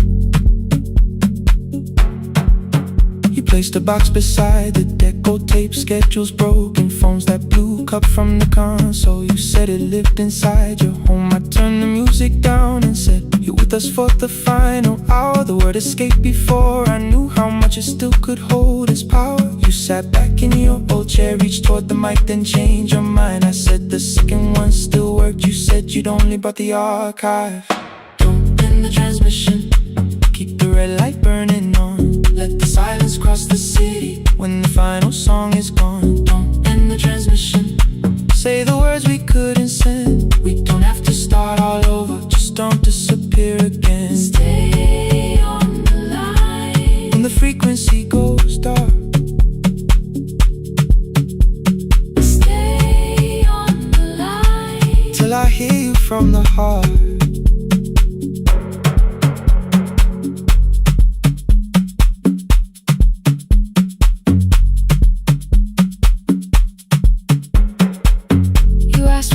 You placed a box beside the deco tape, schedules broken, phones that blew, cup from the console. You said it lived inside your home. I turned the music down and said, you're with us for the final hour. The word escaped before I knew how much it still could hold its power. You sat back in your old chair, reached toward the mic, then changed your mind. I said the second one still worked. You said you'd only brought the archive. Don't end the transmission, keep the red light burning on. Let the silence cross the city when the final song is gone. Don't end the transmission, say the words we couldn't send. We don't have to start all over, just don't disappear again. Stay on the line when the frequency goes dark. Stay on the line till I hear you from the heart.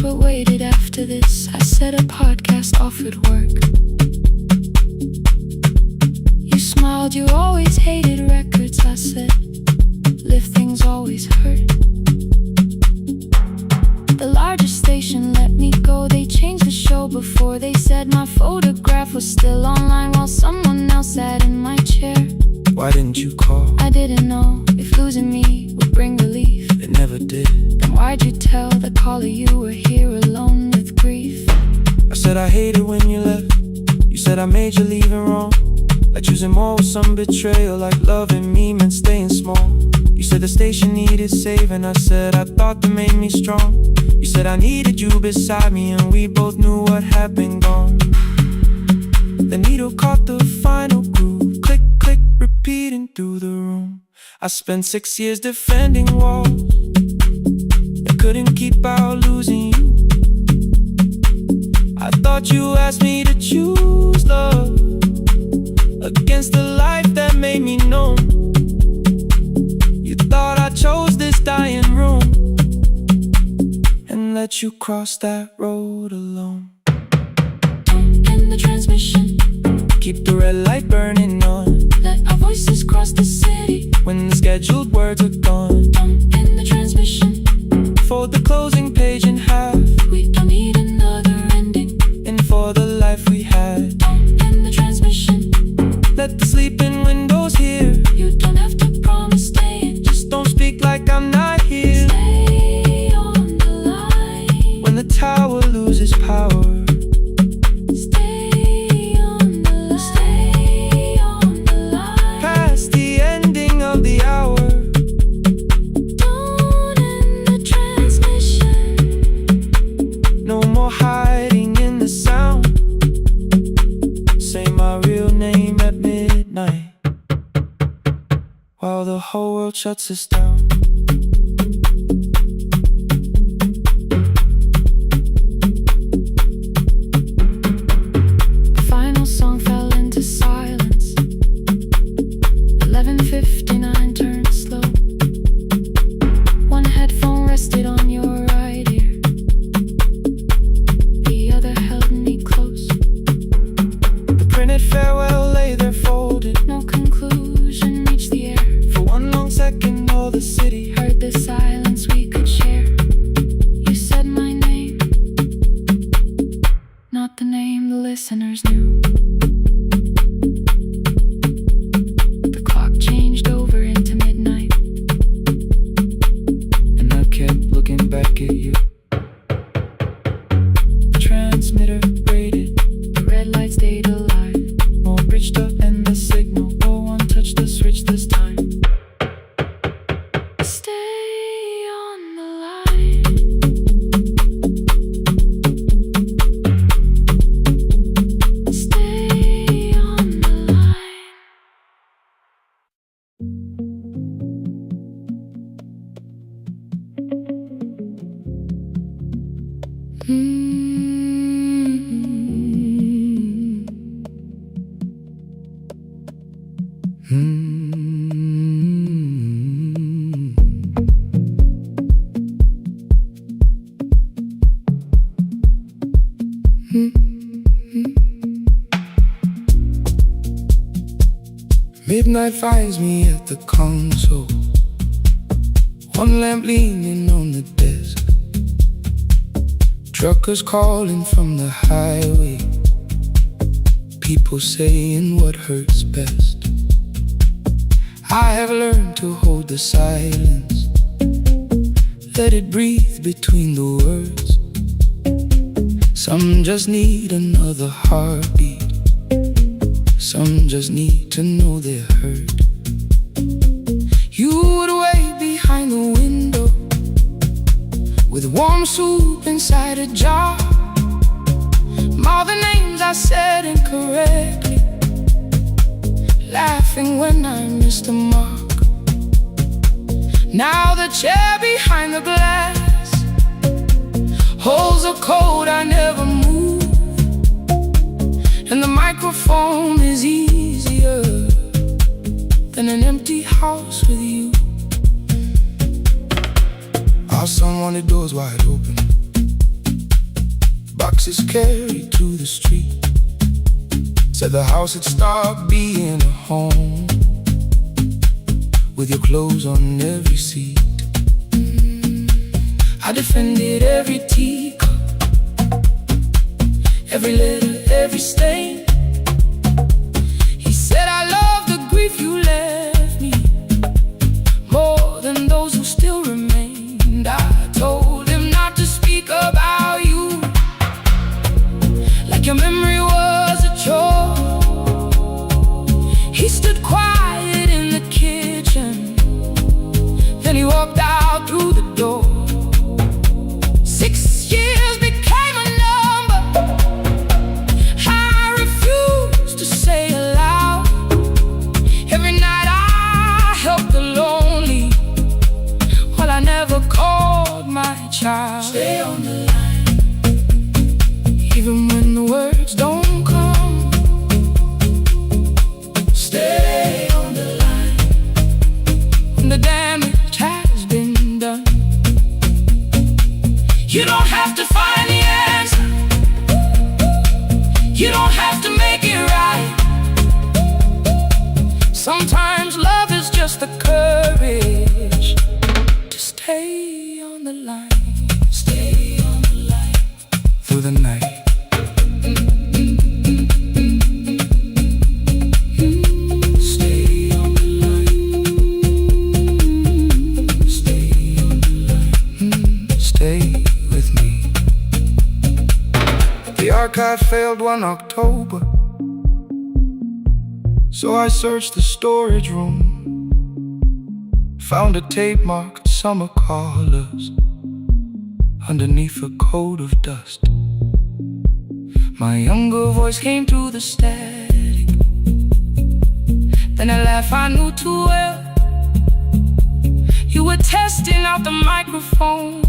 What waited after this? I said a podcast offered work. You smiled, you always hated records. I said, lifting's always hurt. The largest station let me go. They changed the show before they said my photograph was still online while someone else sat in my chair. Why didn't you call? I didn't know if losing me would bring relief. It never did. Then why'd you tell the caller you were here alone with grief? I said I hated when you left. You said I made you leaving wrong. Like choosing more with some betrayal. Like loving me meant staying small. You said the station needed saving. I said I thought that made me strong. You said I needed you beside me, and we both knew what had been gone. The needle caught the final groove. Click, click, repeating through the room. I spent 6 years defending walls. I couldn't keep out losing you. I thought you asked me to choose love against the life that made me numb. You thought I chose this dying room and let you cross that road alone. Don't end the transmission. Keep the red light burning on. Let our voices cross the city when the scheduled words are gone. Don't end the transmission. Fold the closing page in half. We don't need another ending. And for the life we had. Don't end the transmission. Let the sleeping windows hear. You don't have to promise staying. Just don't speak like I'm not here. Stay on the line. When the tower loses power. Stay on the line. Stay on the line. Past the ending of the hour. Don't end the transmission. No more hiding in the sound. Say my real name at midnight while the whole world shuts us down. The final song fell into silence. 11:59 turned slow. One headphone rested on your right ear. The other held me close. The printed farewell lay there folded. No conclusion reached the air. For one long second all the city Heard the silence we could share. You said my name, not the name the listeners knew. The clock changed over into midnight, and I kept looking back at you. The transmitter braided, the red light stayed alive. more bridged up and the signal. No one touched the switch this time. Stay on the line. Stay on the line. Midnight finds me at the console, one lamp leaning on the desk. Truckers calling from the highway, people saying what hurts best. I have learned to hold the silence, let it breathe between the words. Some just need another heartbeat. Some just need to know they're heard. You would wait behind the window with warm soup inside a jar. All the names I said incorrectly, laughing when I missed the mark. Now the chair behind the glass holds a code I never moved. And the microphone is easier than an empty house with you. Our son wanted doors wide open, boxes carried to the street. Said the house had stopped being a home with your clothes on every seat. I defended every teacup, every letter, every stain. He said I love the grief you left me more than those who still remained. I told him not to speak about you like your memory was a chore. He stood quiet in the kitchen, just the courage to stay on the line. Stay on the line through the night. I failed one October, so I searched the storage room, found a tape marked summer colors underneath a coat of dust. My younger voice came through the static, then a laugh I knew too well. You were testing out the microphone,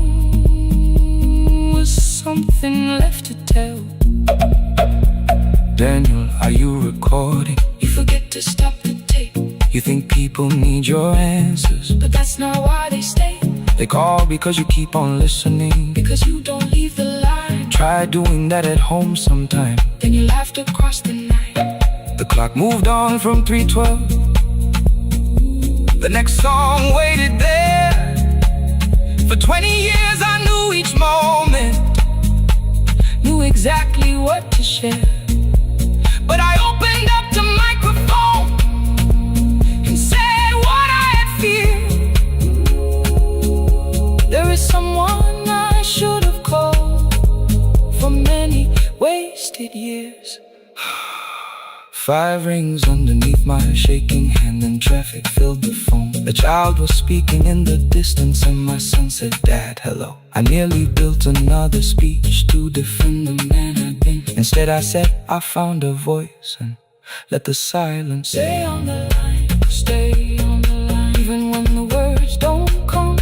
was something left to tell? Daniel, are you recording? You forget to stop the tape. You think people need your answers, but that's not why they stay. They call because you keep on listening, because you don't leave the line. Try doing that at home sometime, then you laughed across the night. The clock moved on from 3:12. The next song waited there. For 20 years I knew each moment, knew exactly what to share. But I opened up the microphone and said what I had feared. There is someone I should have called for many wasted years. 5 rings underneath my shaking hand, and traffic filled the phone. The child was speaking in the distance, and my son said, "Dad, hello." I nearly built another speech to defend the man I'd been. Instead I said, I found a voice, and let the silence stay on the line. Stay on the line, even when the words don't come.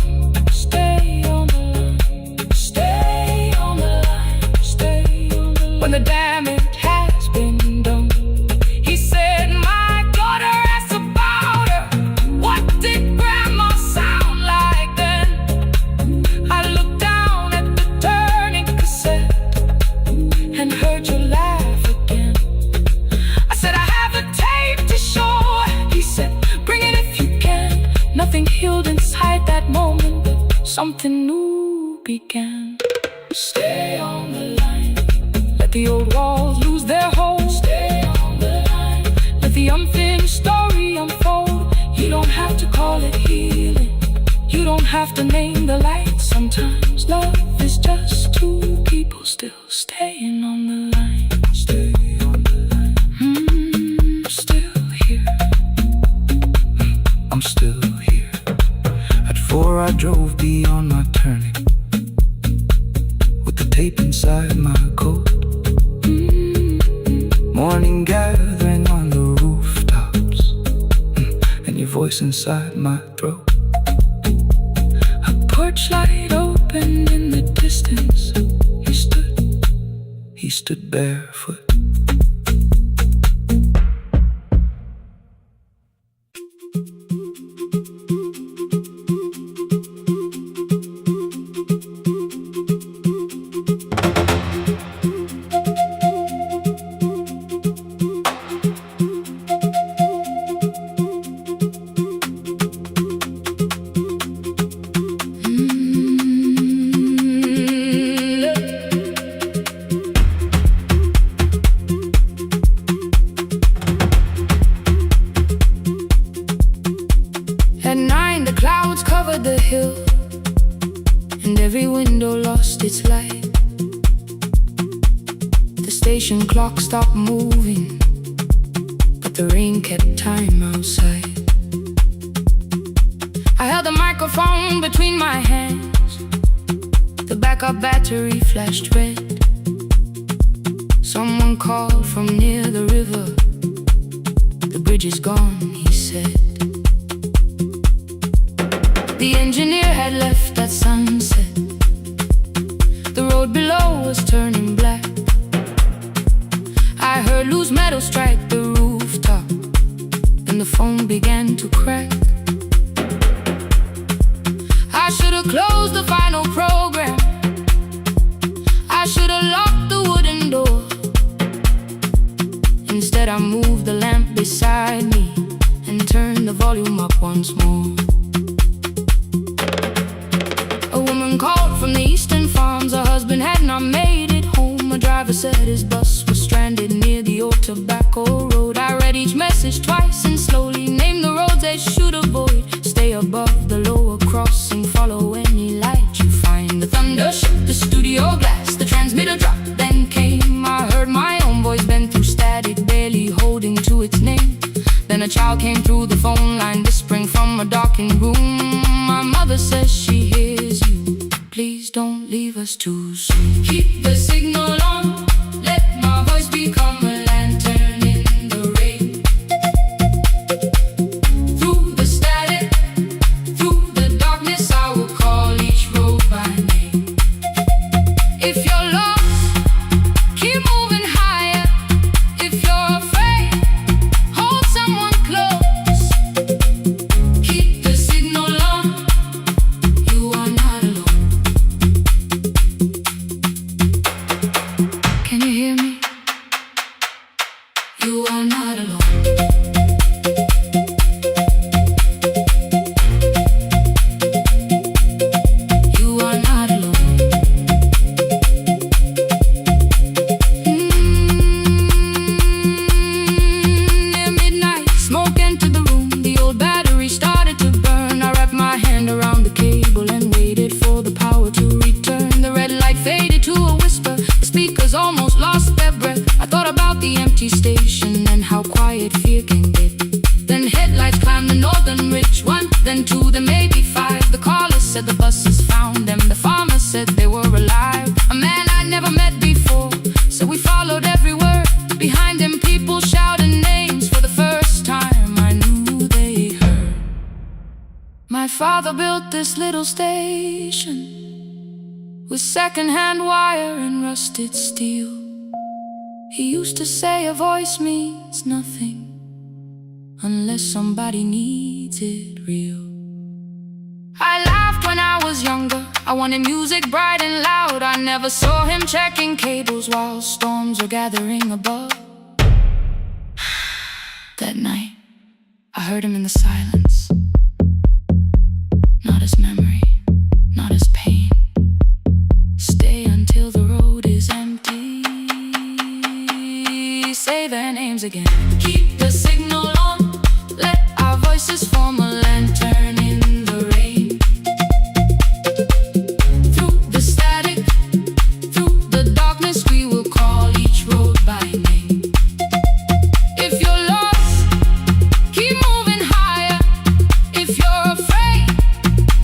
Stay on the line. Stay on the line. Stay on the line. When the damage has been done, he said, "My daughter asked about her. What did grandma sound like then?" I looked down at the turning cassette and heard you laugh again. I said, "I have a tape to show." He said, "Bring it if you can." Nothing healed inside that moment, but something new began. Stay on the line. Let the old walls lose their hold. Stay on the line. Let the unfinished story unfold. You don't have to call it healing, you don't have to name the light. Sometimes love is just two people still staying on the line. Stay on the line. Still here. I'm still here. At 4 I drove beyond my turning, with the tape inside my coat. Morning gathering on the rooftops, and your voice inside my throat. A porch light opened in the distance. He stood barefoot. At 9 the clouds covered the hill, and every window lost its light. The station clock stopped moving, but the rain kept time outside. I held the microphone between my hands. The backup battery flashed red. Someone called from near the river. "The bridge is gone," he said. The engineer had left at sunset. The road below was turning black. I heard loose metal strike the rooftop, and the phone began to crack. I should have closed the final program. I should have locked the wooden door. Instead I moved the lamp beside me and turned the the volume up once more. A woman called from the eastern farms. Her husband had not made it home. A driver said his bus was stranded near the old tobacco road. I read each message twice and slowly named the roads they should avoid. Stay above the lower crossing, follow any light you find. The thunder shook the studio glass, the transmitter dropped, then came. I heard my own voice bend through static, barely holding to its name. Then a child came through the phone line, whispering from a darkened room. My mother says she hears you. Please don't leave us too soon. Keep the signal on, let my voice become a lantern in the rain. Through the static, through the darkness, I will call each road by name. If you're lost, keep moving higher. If you're afraid, hold someone close. Keep the signal on, you are not alone. Can you hear me? You are not alone. You are not alone. Near midnight, smoke entered the room. The old battery started to burn. I wrapped my hand around the cable and waited for the power to return. The red light faded to a whisper. The speakers almost lost their breath. I thought about the empty station and how quiet fear can get. Then headlights climbed the northern ridge. One, then two, then maybe five. The caller said the buses found them. The farmer said they were alive. A man I'd never met before, so we followed every word. Behind him people shouted names. For the first time I knew they heard. My father built this little station with second-hand wire and rusted steel. He used to say a voice means nothing unless somebody needs it real. I laughed when I was younger. I wanted music bright and loud. I never saw him checking cables while storms were gathering above. That night, I heard him in the silence. Not as memory, not as pain. Stay until the road is empty. Say their names again. Keep the signal on, let our voices form a lantern in the rain. Through the static, through the darkness, we will call each road by name. If you're lost, keep moving higher. If you're afraid,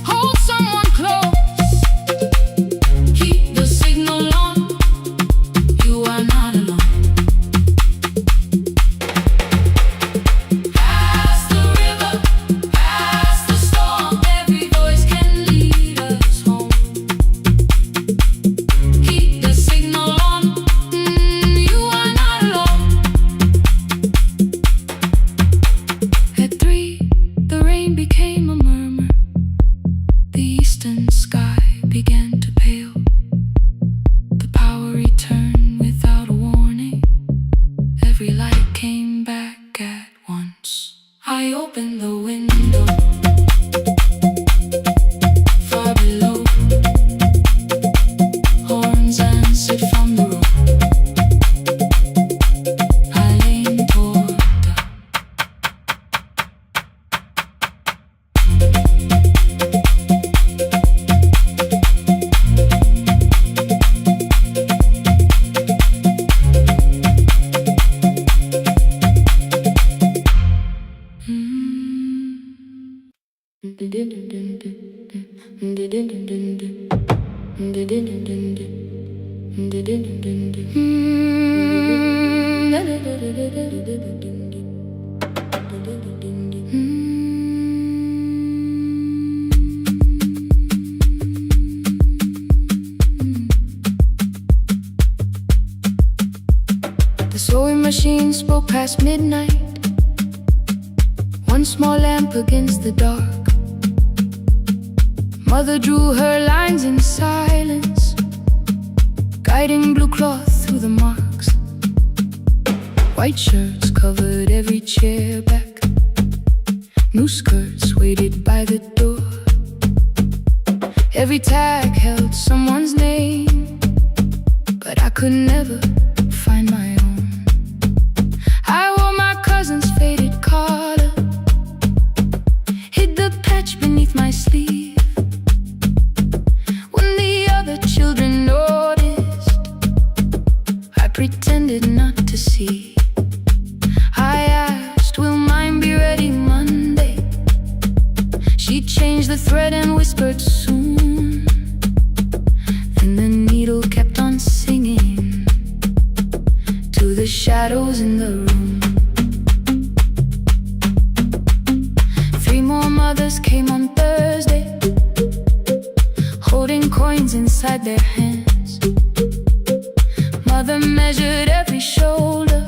hold someone close. Keep the signal on, you are not alone. Past the river, past the storm, every voice can lead us home. Keep the signal on, you are not alone. At 3, the rain became a murmur. The eastern sky began to pale. The power returned without a warning. Every light came back at once. I opened the window. Far below, horns answered from the road. I leaned toward the The sewing machine spoke past midnight. One small lamp against the dark. Mother drew her lines in silence, guiding blue cloth through the marks. White shirts covered every chair back. New skirts waited by the door. Every tag held someone's name, but I could never find my own. I wore my cousin's faded collar, hid the patch beneath my sleeve. When the other children noticed, I pretended not to see. I asked, will mine be ready Monday? She changed the thread and whispered soon. Then the needle kept on singing to the shadows in the room. 3 more mothers came on Thursday, holding coins inside their hands. Mother measured every shoulder,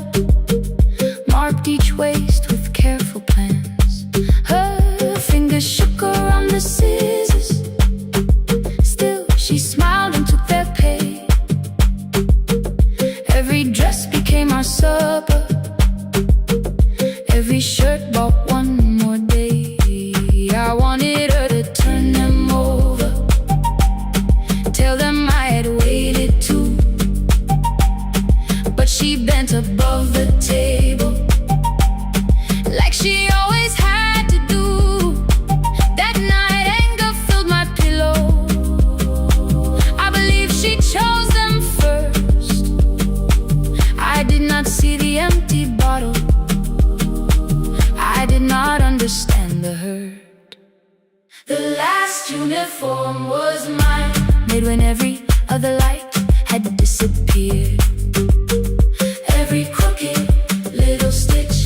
marked each waist with careful plans. Her fingers shook around the scissors, still she smiled and took their pay. Every dress became our supper, every shirt bought one more day. I wanted her to turn them over, tell them I had waited too, but she bent above the table like she always had to do. That night anger filled my pillow. I believe she chose them first. I did not see the empty bottle, I did not understand the hurt. The last uniform was mine, made when every other light had disappeared. Every crooked little stitch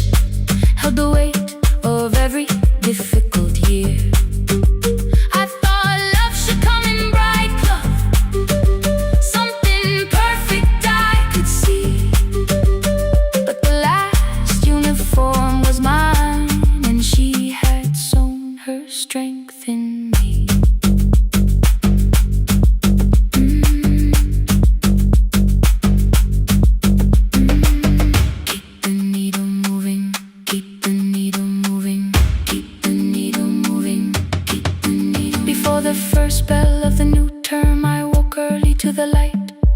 held the weight of every difficult year. I thought love should come in bright cloth, something perfect I could see. But the last uniform was mine, and she had sown her strength in me.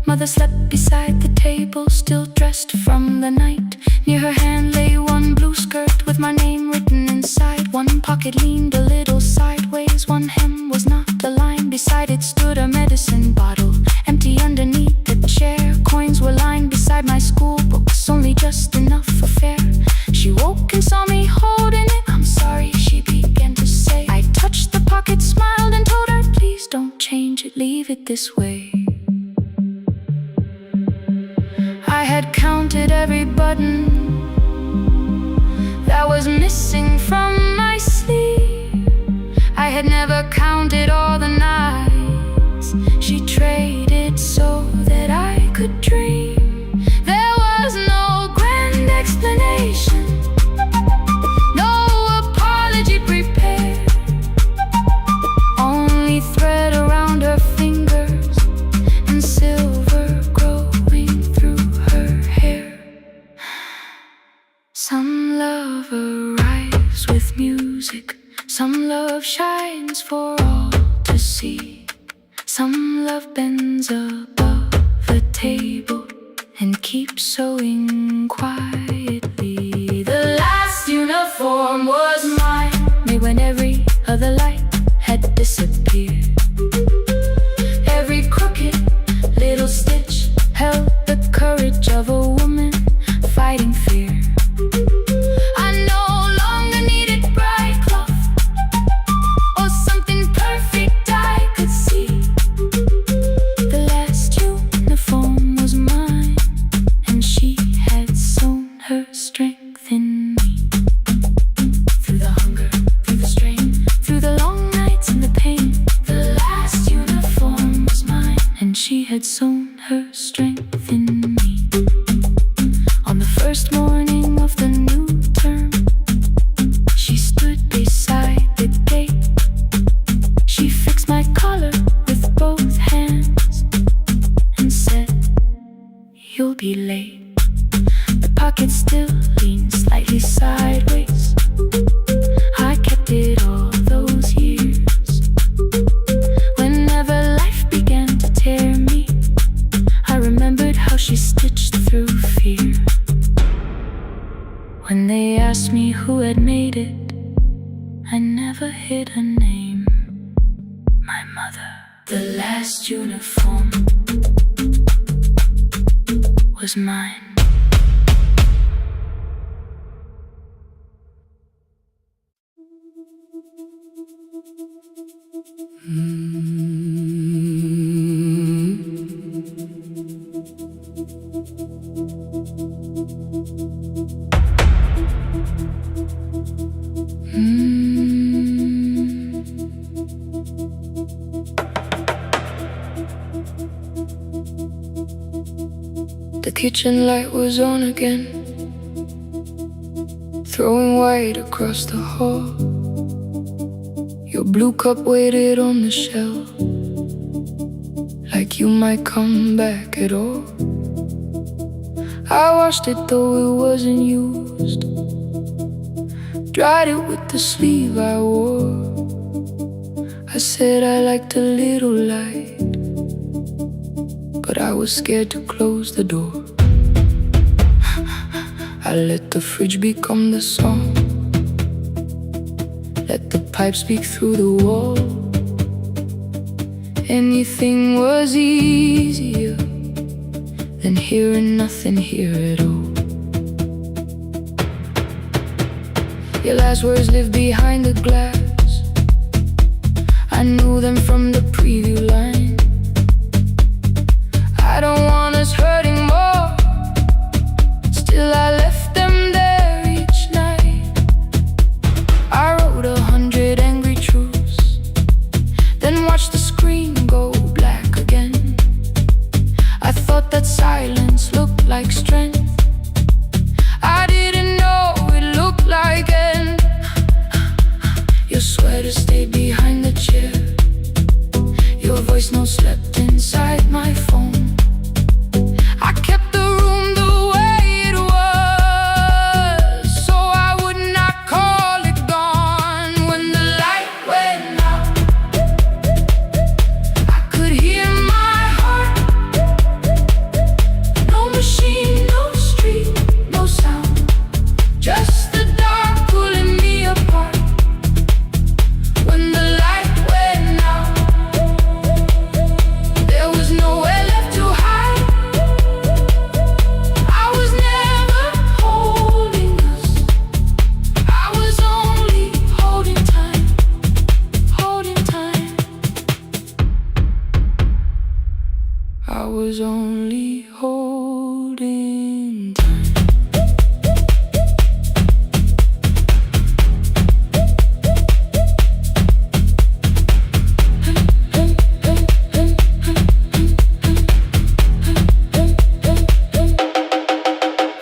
Mother slept beside the table, still dressed from the night. Near her hand lay one blue skirt with my name written inside. One pocket leaned a little sideways, one hem was not aligned. Beside it stood a medicine bottle, empty underneath the chair. Coins were lined beside my school books, only just enough for fare. She woke and saw me holding it. I'm sorry, she began to say. I touched the pocket, smiled and told her, please don't change it, leave it this way. I had counted every button that was missing from my sleeve. I had never counted all the nights she traded so that I could dream. There was no grand explanation, no apology prepared, only thread around her fingers and silver growing through her hair. Some love arrives with music, some love shines for all to see. Some love bends above the table and keeps sewing quietly. The last uniform was mine, made when every other light had disappeared. Every crooked little stitch held the courage of a woman fighting fear. I no longer needed bright cloth or something perfect I could see. The last uniform was mine, and she had sown her strength in me. Through the hunger, through the strain, through the long nights and the pain, the last uniform was mine, and she had sown her strength in me. On the first morning of the new term, she stood beside the gate. She fixed my collar with both hands and said, you'll be late. The pocket still leaned slightly sideways. I kept did all those years. Whenever life began to tear me, I remembered how she stitched through fear. When they asked me who had made it, I never hid her name. My mother. The last uniform was mine. The kitchen light was on again, throwing white across the hall. Your blue cup waited on the shelf, like you might come back at all. I washed it though it wasn't used, dried it with the sleeve I wore. I said I liked a little light, but I was scared to close the door. I let the fridge become the song, let the pipe speak through the wall. Anything was easier than hearing nothing here at all. Your last words live behind the glass, I knew them from the preview line. I don't want us hurting more, still I left them there each night. I wrote 100 angry truths, then watched the screen go black again. I thought that silence looked like strength, I didn't know it looked like end. Your sweater stayed behind the chair, your voice note slept inside my phone. I kept the room the way it was, so I would not call it gone. When the light went out, I could hear my heart. No machine, no street, no sound, just the dark pulling me apart. When the light went out, there was nowhere left to hide. I was never holding us, I was only holding time, holding time. I was only holding time.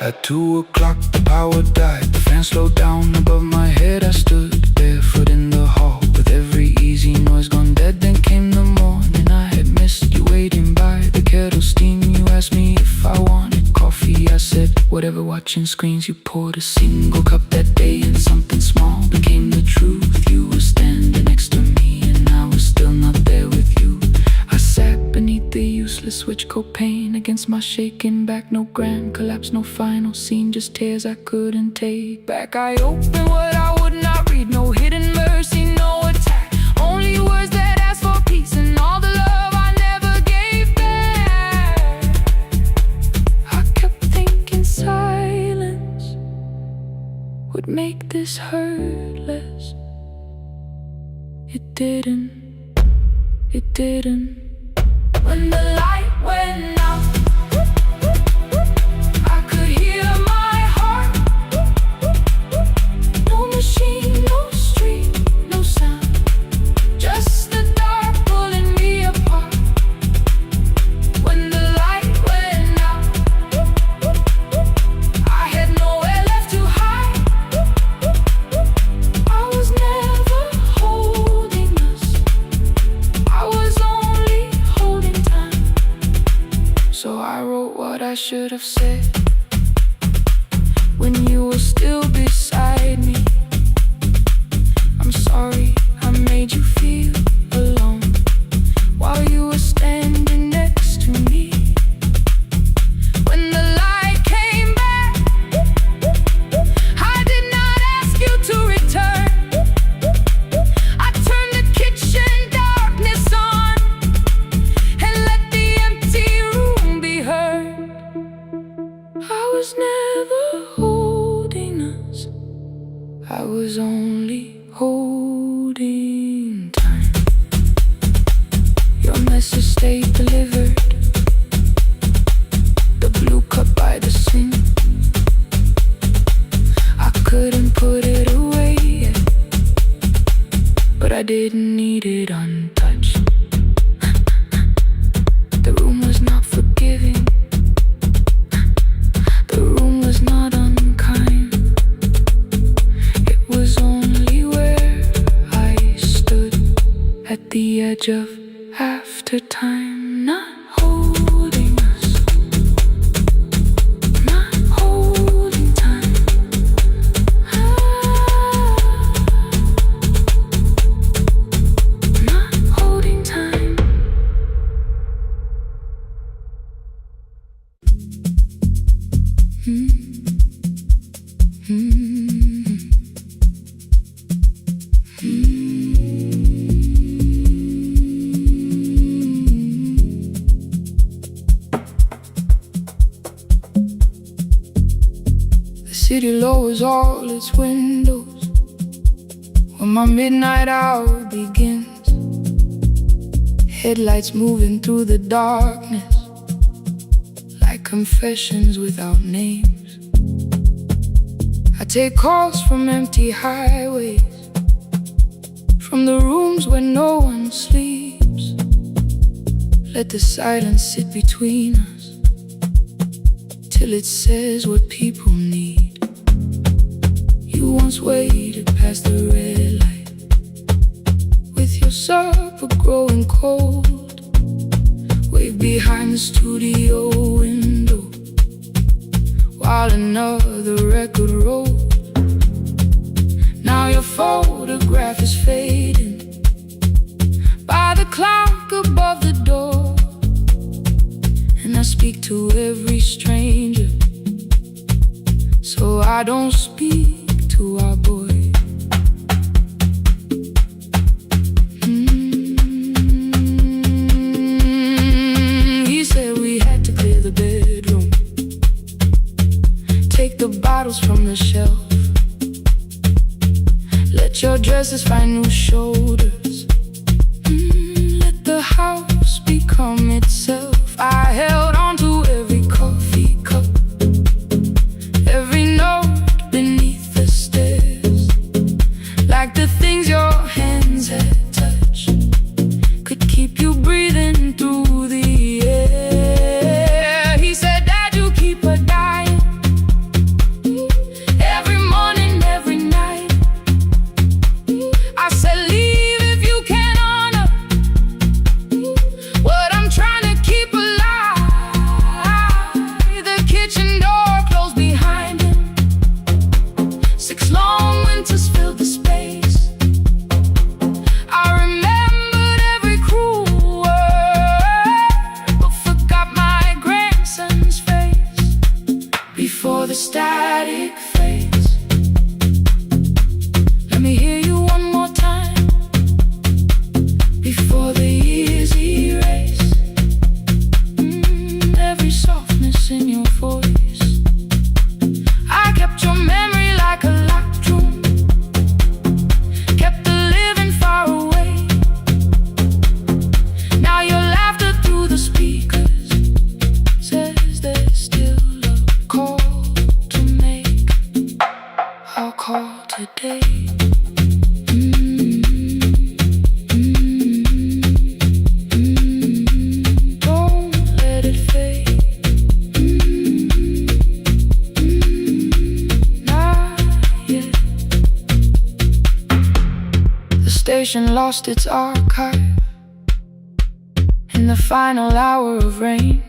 At 2 o'clock the power died, the fan slowed down above my head. I stood barefoot in the hall with every easy noise gone dead. Then came the morning, I had missed you waiting by the kettle steam. You asked me if I wanted coffee, I said whatever. Watching screens, you poured a single cup that day, and something small became the truth. You were standing next to me and I was still not there with you. I sat beneath the useless switch copain against my shaking back. No grand collapse, no final scene, just tears I couldn't take back. I opened what I would not read, no hidden mercy, no attack, only words that ask for peace and all the love I never gave back. I kept thinking silence would make this hurt less. It didn't, it didn't. When the light went out, I could hear my heart. No machine, no street, no sound, just the dark pulling me apart. When the light went out, I had nowhere left to hide. I was never holding us, I was only holding time. So I wrote what I should have said when you were still beside me. I'm I was only holding time. Your message stayed delivered. The blue cup by the sink, I couldn't put it away yet, but I didn't need it untouched. The room was not forgiving. The room was not unkind. It was only where I stood at the edge of after time, not holding us, not holding time. Not holding time. The city lowers all its windows when my midnight hour begins. Headlights moving through the darkness like confessions without names. I take calls from empty highways, from the rooms where no one sleeps. Let the silence sit between us till it says what people need. You once waited past the red light with your supper growing cold. Wave behind the studio window while another record rolls. Now your photograph is fading by the clock above the door, and I speak to every stranger, so I don't speak to our boy. He said we had to clear the bedroom, take the bottles from the shelf, let your dresses find new shoulders, let the house become itself. I held on to every coffee cup, every note beneath the stairs, like the things your hands had touched could keep you breathing through the air. He said, Dad, you keep her dying every morning, every night. I said, leave if you can honor what I'm trying to keep alive. The kitchen door closed behind him. 6 long winters filled the space. I remembered every cruel word, but forgot my grandson's face before the static fades. Let me hear you one more time before the years erase every softness in your voice. I kept your memory like a locked room, kept the living far away. Now your laughter through the speakers says there's still a call to make. I'll call today. Don't let it fade. Not yet. The station lost its archive in the final hour of rain,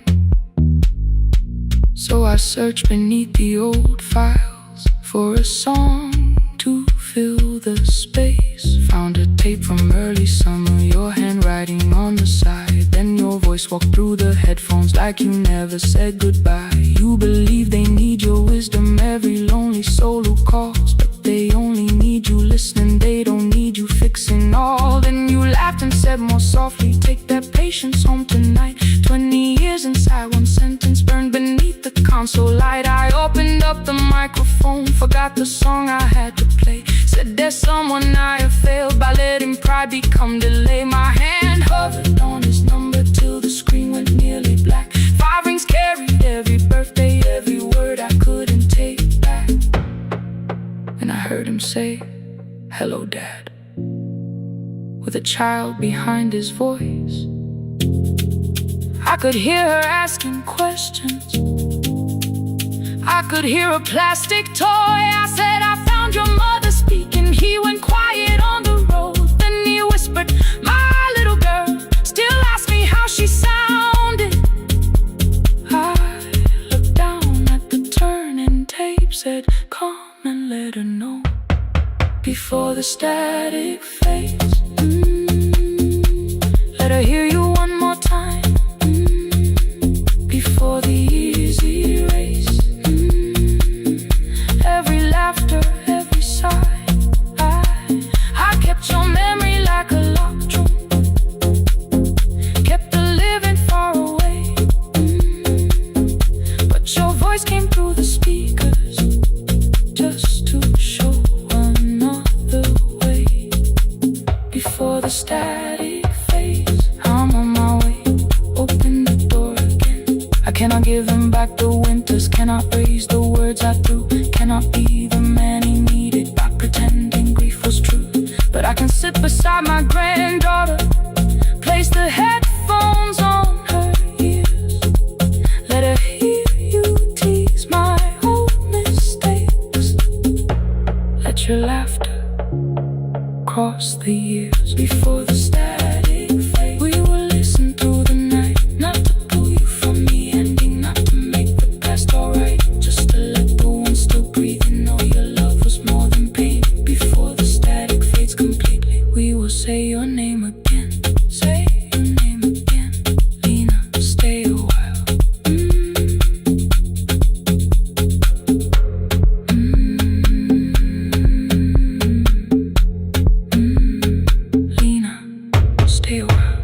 so I searched beneath the old files for a song to fill the space. Found a tape from early summer, your handwriting on the side. Then your voice walked through the headphones like you never said goodbye. You believe they need your wisdom, every lonely soul who calls, but they only need you listening, they don't need you fixing all. Then you laughed and said more softly, take that patience home tonight. 20 years inside one sentence burned beneath the console light. I opened up the microphone, forgot the song I had to play. I become delay. My hand hovered on his number till the screen went nearly black. 5 rings carried every birthday, every word I couldn't take back. And I heard him say, "Hello, Dad," with a child behind his voice. I could hear her asking questions. I could hear a plastic toy. I said, "I found your mother speaking." He went quiet on the road. Then he whispered, "My little girl still asks me how she sounded." I looked down at the turning tape, said, "Come and let her know before the static fades. Let her hear you one more time before the easy race. Every laughter, every sigh, I kept your memory like a locked room, kept her living far away. But your voice came through the speakers just to show another way before the static fades. I'm on my way, open the door again. I cannot give him back the winters, cannot raise the words I threw, cannot be the man he needed by pretending grief was true. But I can sit beside my granddaughter, place the headphones on her ears, let her hear you tease my old mistakes. Let your laughter cross the years before the static fade. We will listen through the night, not to pull you from the ending, not to make the past alright, just to let the one still breathe and know your love was more than pain. Before the static fades completely, we will say your name again. Say your name again. Lena, stay a while. Lena, stay a while.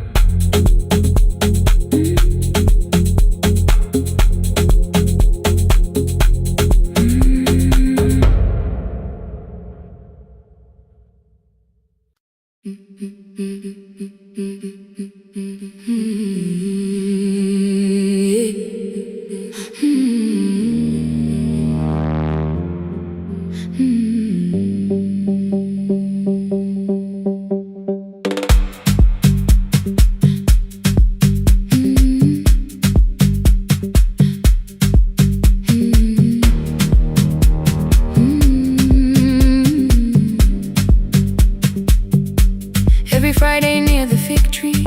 Every Friday near the fig tree,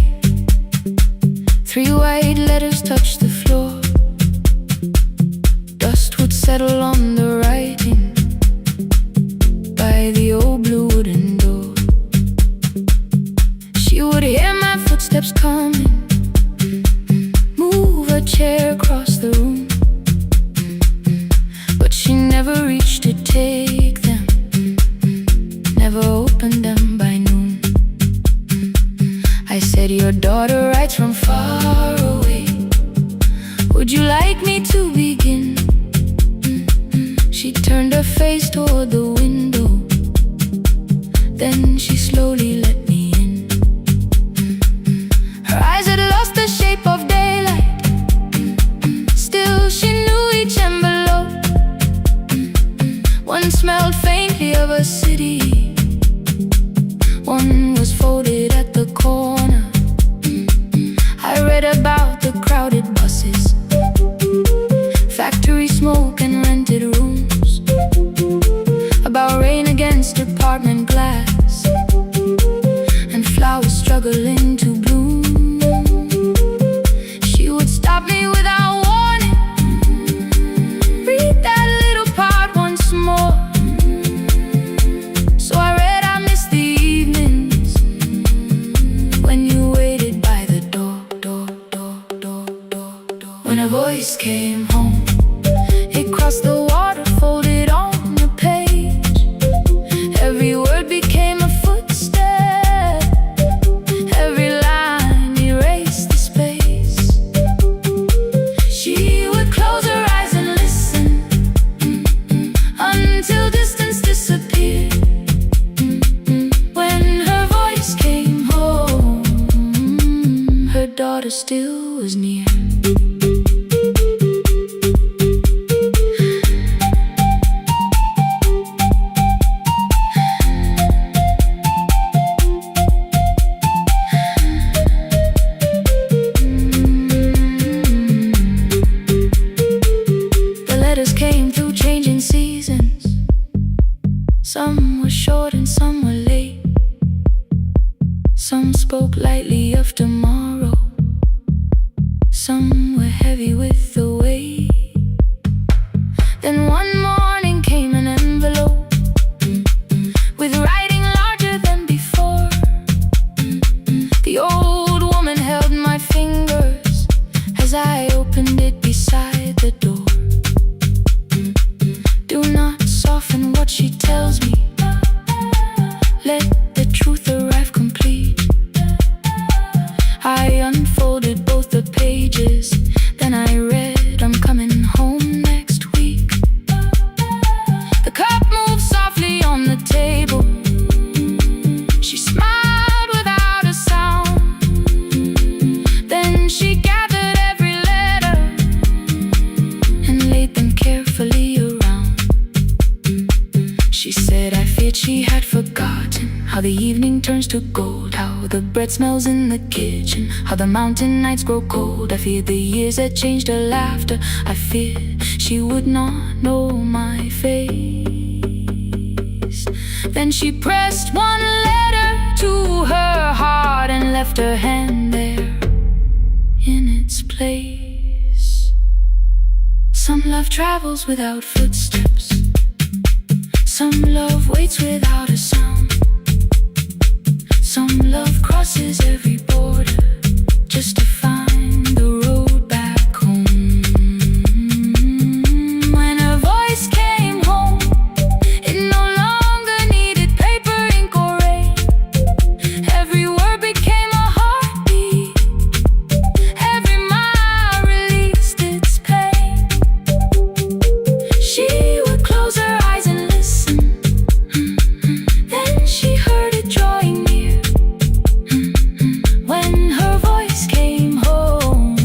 3 white letters touched the floor. Dust would settle on the writing by the old blue wooden door. She would hear my footsteps coming, move a chair across the room, but she never reached to take them, never opened them by noon. I said, "Your daughter writes from far away. Would you like me to begin?" She turned her face toward the window, then she slowly let me in. Her eyes had lost the shape of daylight, still she knew each envelope. One smelled faintly of a city, one was folded at the corner. I read about the crowded buses, factory smoke and rented rooms, about rain against apartment glass and flowers struggling to bloom. She would stop me without warning, read that little part once more, so still was near. The letters came through changing seasons. Some were short and some were late. Some spoke lightly of tomorrow. Some were heavy with the weight. Then one morning came an envelope with writing larger than before. The old woman held my fingers as I opened it beside the door. Do not soften what she tells me. Let the truth arrive complete. I unfolded both the pages, then I read, I'm coming home next week. The cup moved softly on the table. She smiled without a sound. Then she gathered every letter and laid them carefully around. She said, I feared she had forgotten how the evening turns to gold, how the bread smells in the kitchen, how the mountain nights grow cold. I feared the years had changed her laughter. I feared she would not know my face. Then she pressed one letter to her heart and left her hand there in its place. Some love travels without footsteps. Some love waits without a sound. Some love crosses every border just to find the road back home. When her voice came home, it no longer needed paper, ink, or rain. Every word became a heartbeat. Every mile released its pain. She would close her eyes and listen. Then she heard it drawing near. When her voice came home,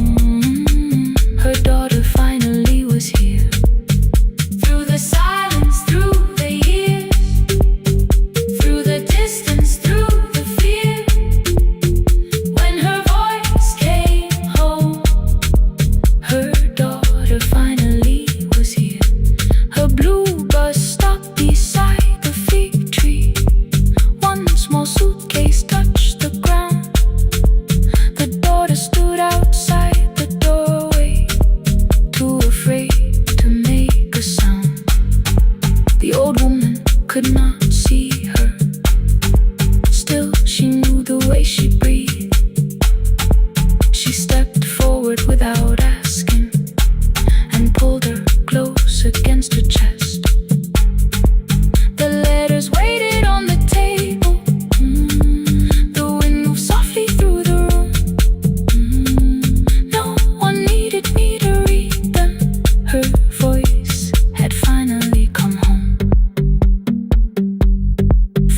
her daughter finally was here. Through the silence, through the years, through the distance, through the fear. When her voice came home, her daughter finally was here. Her blue bus stopped beside the fig tree. One small suitcase touched the ground. The daughter stood outside the doorway, too afraid to make a sound. The old woman could not see her. Still, she knew the way she breathed. She stepped forward without asking and pulled her close against her chest. The letters waited on the table. The wind moved softly through the room. No one needed me to read them. Her voice had finally come home.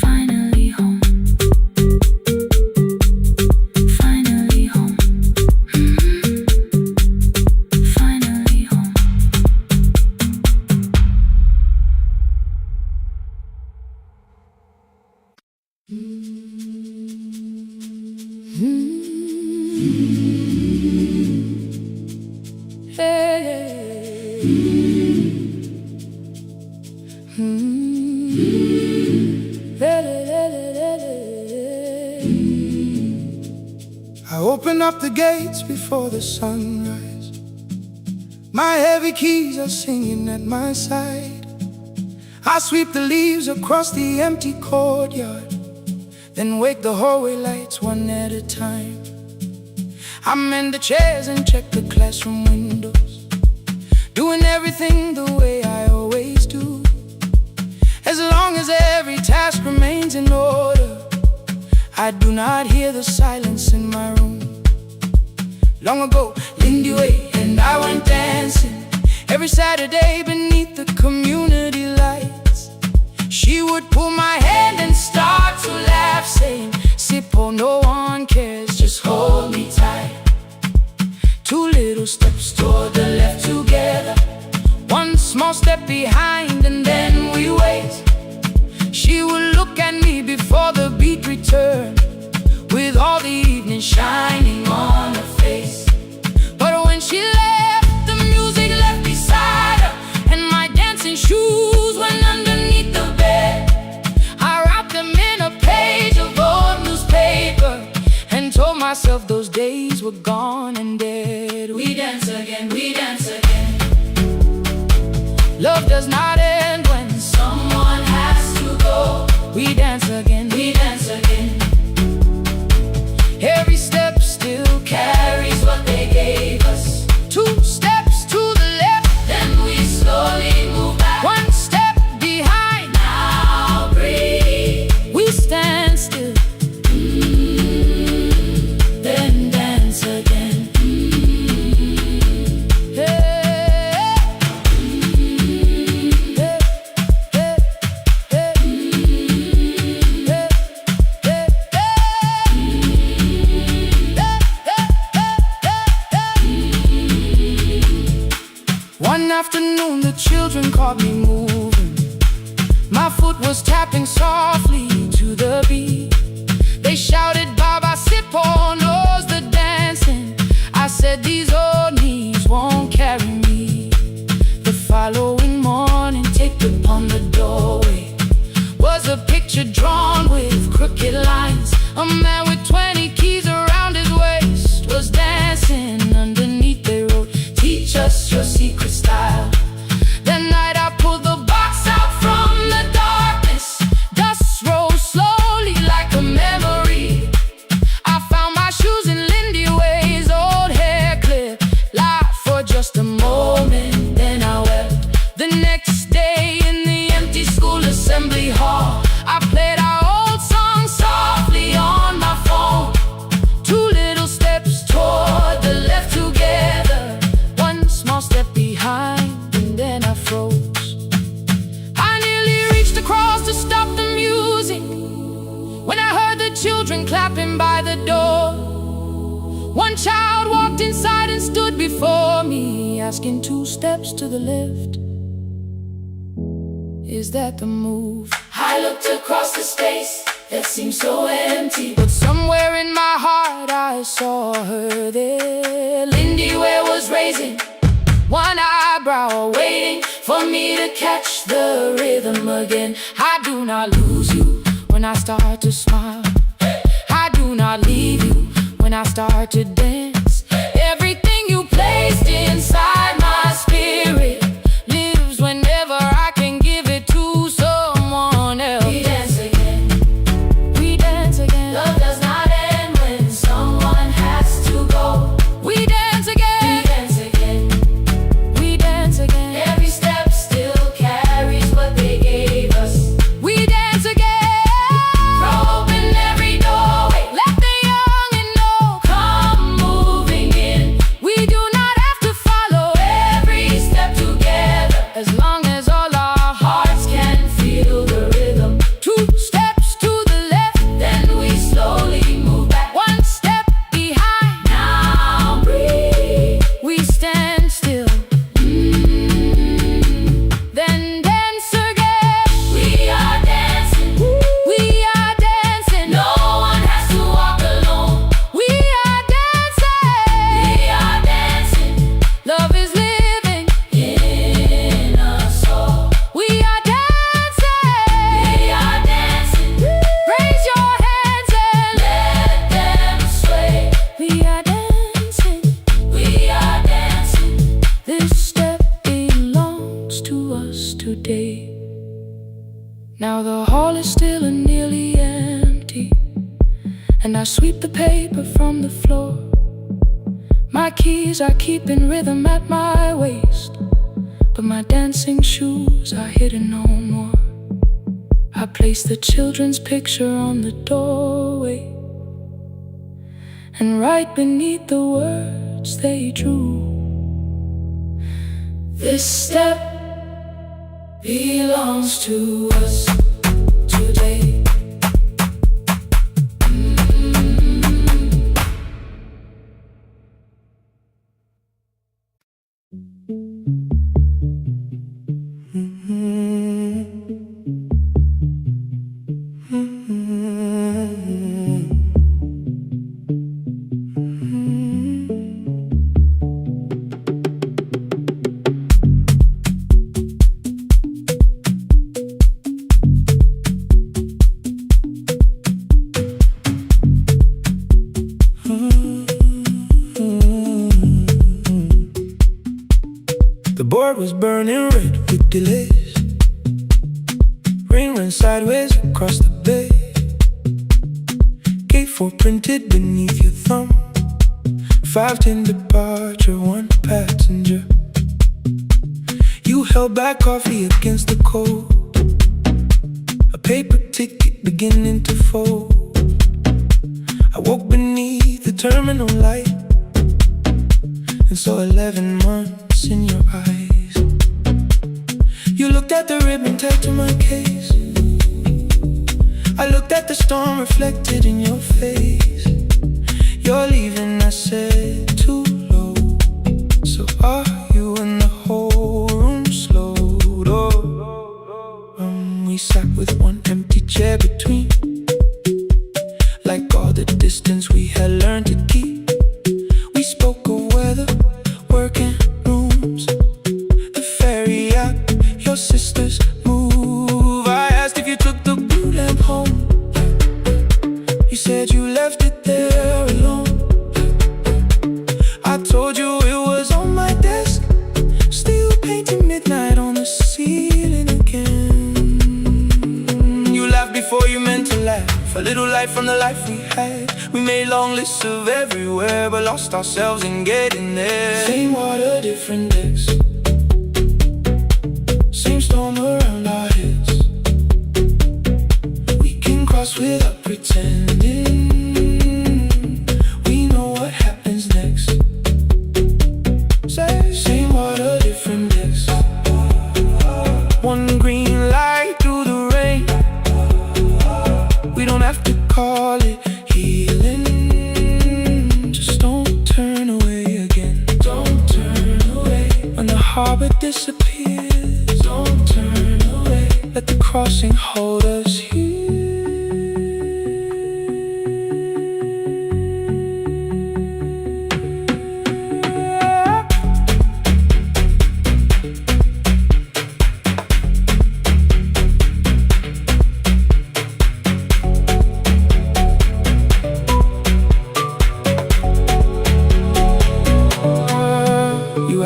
Finally home. Finally home. Finally home. I open up the gates before the sunrise. My heavy keys are singing at my side. I sweep the leaves across the empty courtyard, then wake the hallway lights one at a time. I mend the chairs and check the classroom windows, doing everything the way I always do. As long as every task remains in order, I do not hear the silence in my room. Long ago, Lindy Way and I went dancing every Saturday beneath the community lights. She would pull my hand and start to laugh, saying, "Sippo, no one cares, just hold me tight." little steps toward the left together, one small step behind, and then we wait. She would look at me before the beat returned, with all the evening shining on her face. But when she left, the music left beside her, and my dancing shoes went underneath the bed. I wrapped them in a page of old newspaper and told myself those days were gone and dead. We dance again, we dance again. Love does not end when someone has to go. We dance again, we dance again. Every step still carries what they gave us. Two steps to the left, then we slowly move back. One step behind, now breathe. We stand still, then dance again. One afternoon the children caught me moving. My foot was tapping softly to the beat. They shouted, Baba Sipo knows the dancing. I said, these old knees won't carry me. The following morning, taped upon the doorway was a picture drawn with crooked lines. A man with 20 keys around his waist was dancing. Underneath they wrote, teach us your secret style. That night I pulled the box out from the darkness. Dust rose slowly like a memory. I found my shoes in Lindy Way's old hair clip. Laughed for just a moment, then I wept. The next day in the empty school assembly hall, I played our old song softly on my phone. Two little steps toward the left together, one small step behind, and then I froze. I nearly reached across to stop the music when I heard the children clapping by the door. One child walked inside and stood before me, asking, two steps to the left, is that the move? I looked across the space that seemed so empty, but somewhere in my heart I saw her there. Lindy Ware was raising one eyebrow, waiting for me to catch the rhythm again. I do not lose you when I start to smile. I do not leave you when I start to dance. Everything you placed inside my spirit lives whenever I can give it to someone else. We dance again, we dance again. Love does not end when someone has to go. We dance again, we dance again, we dance again. Every step still carries what they gave us. We dance again, throw open every doorway, let the young and old come moving in. We do not have to follow every step together, as long as all our hearts can feel the rhythm. Two steps to the left, then we slowly move back. One step behind, now breathe. We stand still, then dance again. We are dancing, we are dancing. No one has to walk alone. We are dancing, we are dancing. Love is living in us all. We are dancing, we are dancing. Raise your hands and let them sway. We are dancing, we are dancing. This step belongs to us today. Now the hall is still and nearly empty, and I sweep the paper from the floor. My keys I keep in rhythm at my waist, but my dancing shoes are hidden no more. I place the children's picture on the doorway, and right beneath the words they drew, this step belongs to us today. board was burning red with delays. Rain ran sideways across the bay. Gate 4 printed beneath your thumb. 5:10 departure, 1 passenger. You held back coffee against the cold. A paper ticket beginning to fold. I woke beneath the terminal light and saw 11 months in your eyes. You looked at the ribbon tied to my case. I looked at the storm reflected in your face. You're leaving, I said, too low. So are you? And the whole room slowed. We sat with one empty chair between, like all the distance we had learned to keep. We spoke of weather, work and rooms, the ferry out, your sister's move. I asked if you took the blue lamp home. You said you left it there alone. I told you it was on my desk, still painting midnight on the ceiling again. You laughed before you meant to laugh, a little light from the life we had. We made long lists of everywhere, but lost ourselves in getting there. Same water, different decks, same storm around our heads. We can cross without pretending. We know what happens next. Same water, different decks. One green light through the rain. We don't have to call it healing. Just don't turn away again. Don't turn away. When the harbor disappears, don't turn away. Let the crossing hold us here.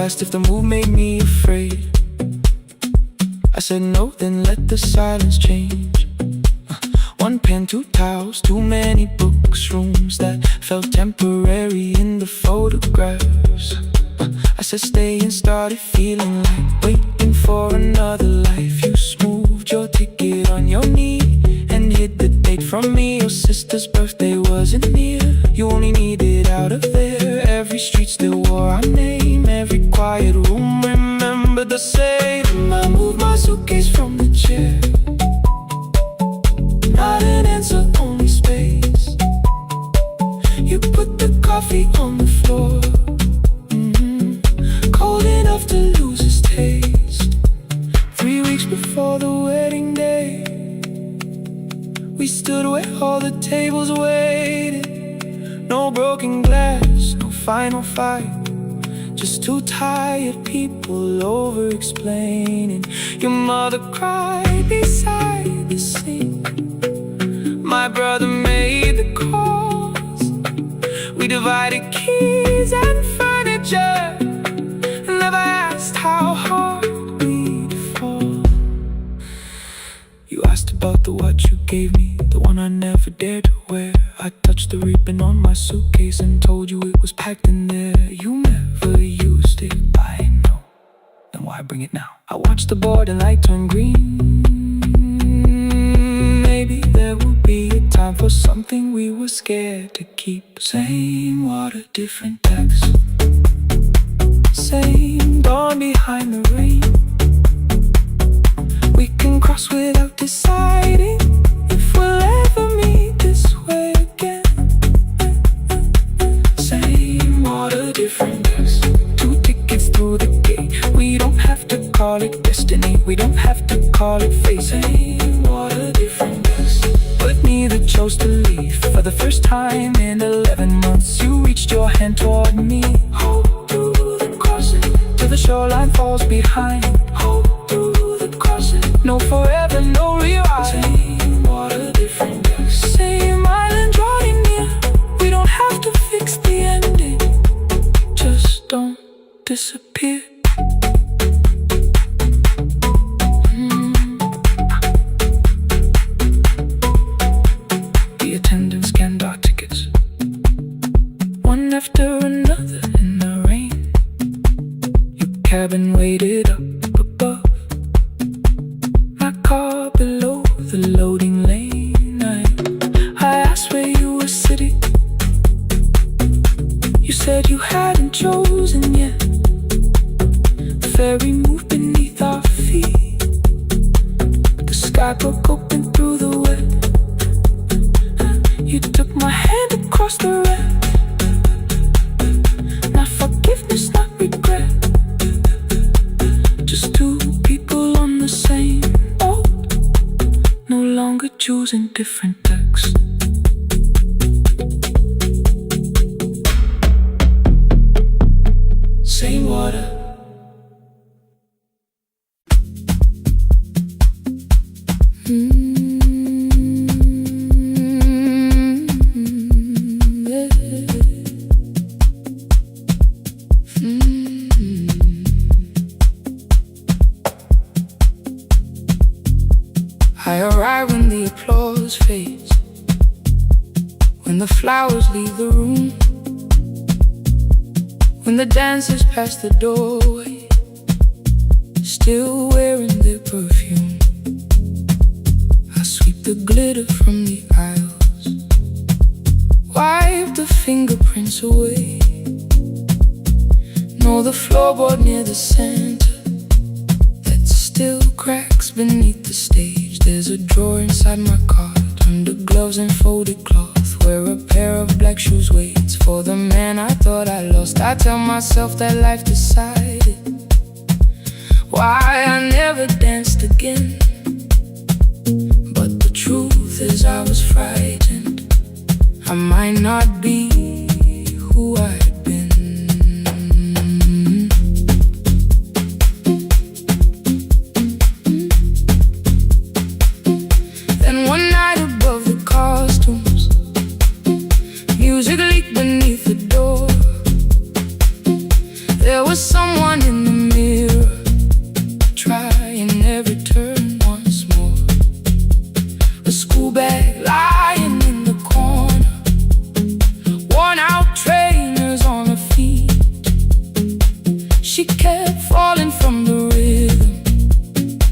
Asked if the move made me afraid. I said no, then let the silence change. One pen, 2 towels, too many books, rooms that felt temporary in the photographs. I said stay and started feeling like waiting for another life. You smoothed your ticket on your knee and hid the date from me. Your sister's birthday wasn't near. You only needed out of there. Every street still wore our name. Every quiet room remembered the same. I moved my suitcase from the chair. Not an answer, only space. You put the coffee on the floor, cold enough to lose its taste. 3 weeks before the wedding day, we stood where all the tables waited. No broken glass, no final fight, just 2 tired people over-explaining. Your mother cried beside the sink. My brother made the calls. We divided keys and furniture, never asked how hard we'd fall. You asked about the watch you gave me, the one I never dared to wear. I touched the ribbon on my suitcase and told you it was packed in there. You never used it, I know. Then why bring it now? I watched the board and light turn green. Maybe there will be a time for something we were scared to keep. Same water, different decks. Same dawn behind the rain. We can cross without deciding if we'll ever meet this way again. Same water, different decks. 2 tickets through the gate. We don't have to call it destiny. We don't have to call it fate. Same water, different decks. But neither chose to leave. For the first time in 11 months, you reached your hand toward me. Hold through the crossing till the shoreline falls behind. Hold through the crossing. No forever, no rewrite. Same water, different decks. Same island drawing near. We don't have to fix the ending. Just don't disappear. up above, my car below the loading lane. I asked where you were sitting. You said you hadn't chosen yet. The ferry moved beneath our feet. The sky broke open through the wet. You took my hand across the red. Not forgiveness, not regret. Just two people on the same boat, no longer choosing different decks. Same water. I arrive when the applause fades, when the flowers leave the room, when the dancers pass the doorway, still wearing their perfume. I sweep the glitter from the aisles, wipe the fingerprints away. Know the floorboard near the center that still cracks beneath the stage. There's a drawer inside my car, under gloves and folded cloth, where a pair of black shoes waits for the man I thought I lost. I tell myself that life decided why I never danced again. But the truth is I was frightened. I might not be who I had been. Then one night above the costumes, music leaked beneath the door. There was someone in the mirror, trying every turn once more. A school bag lying in the corner, worn out trainers on her feet. She kept falling from the rhythm,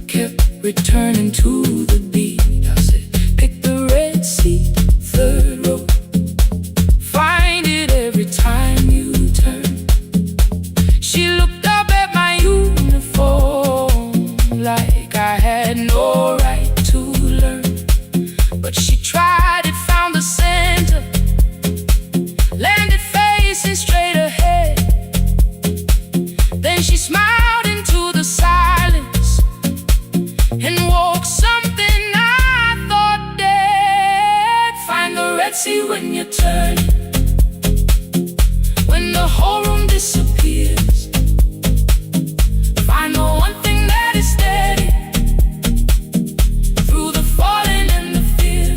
kept returning to the beat. I said, pick the red seat, third row. Find it every time you turn. She looked up at my uniform like I had no right to learn. But she tried it, found the center, landed facing straight ahead. Then she smiled into the silence and woke something I thought dead. Find the red sea when you turn, when the whole room disappears. Find the one thing that is steady through the falling and the fear.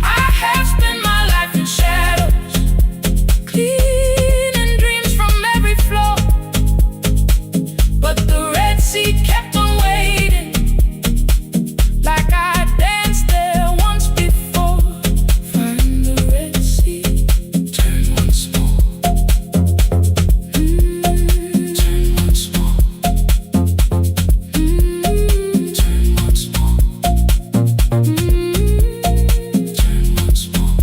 I have spent my life in shadows, cleaning dreams from every floor. But the red sea kept on waiting, like I danced there once before. Find the red sea, turn once more. Turn once more. Turn once more. Turn once more.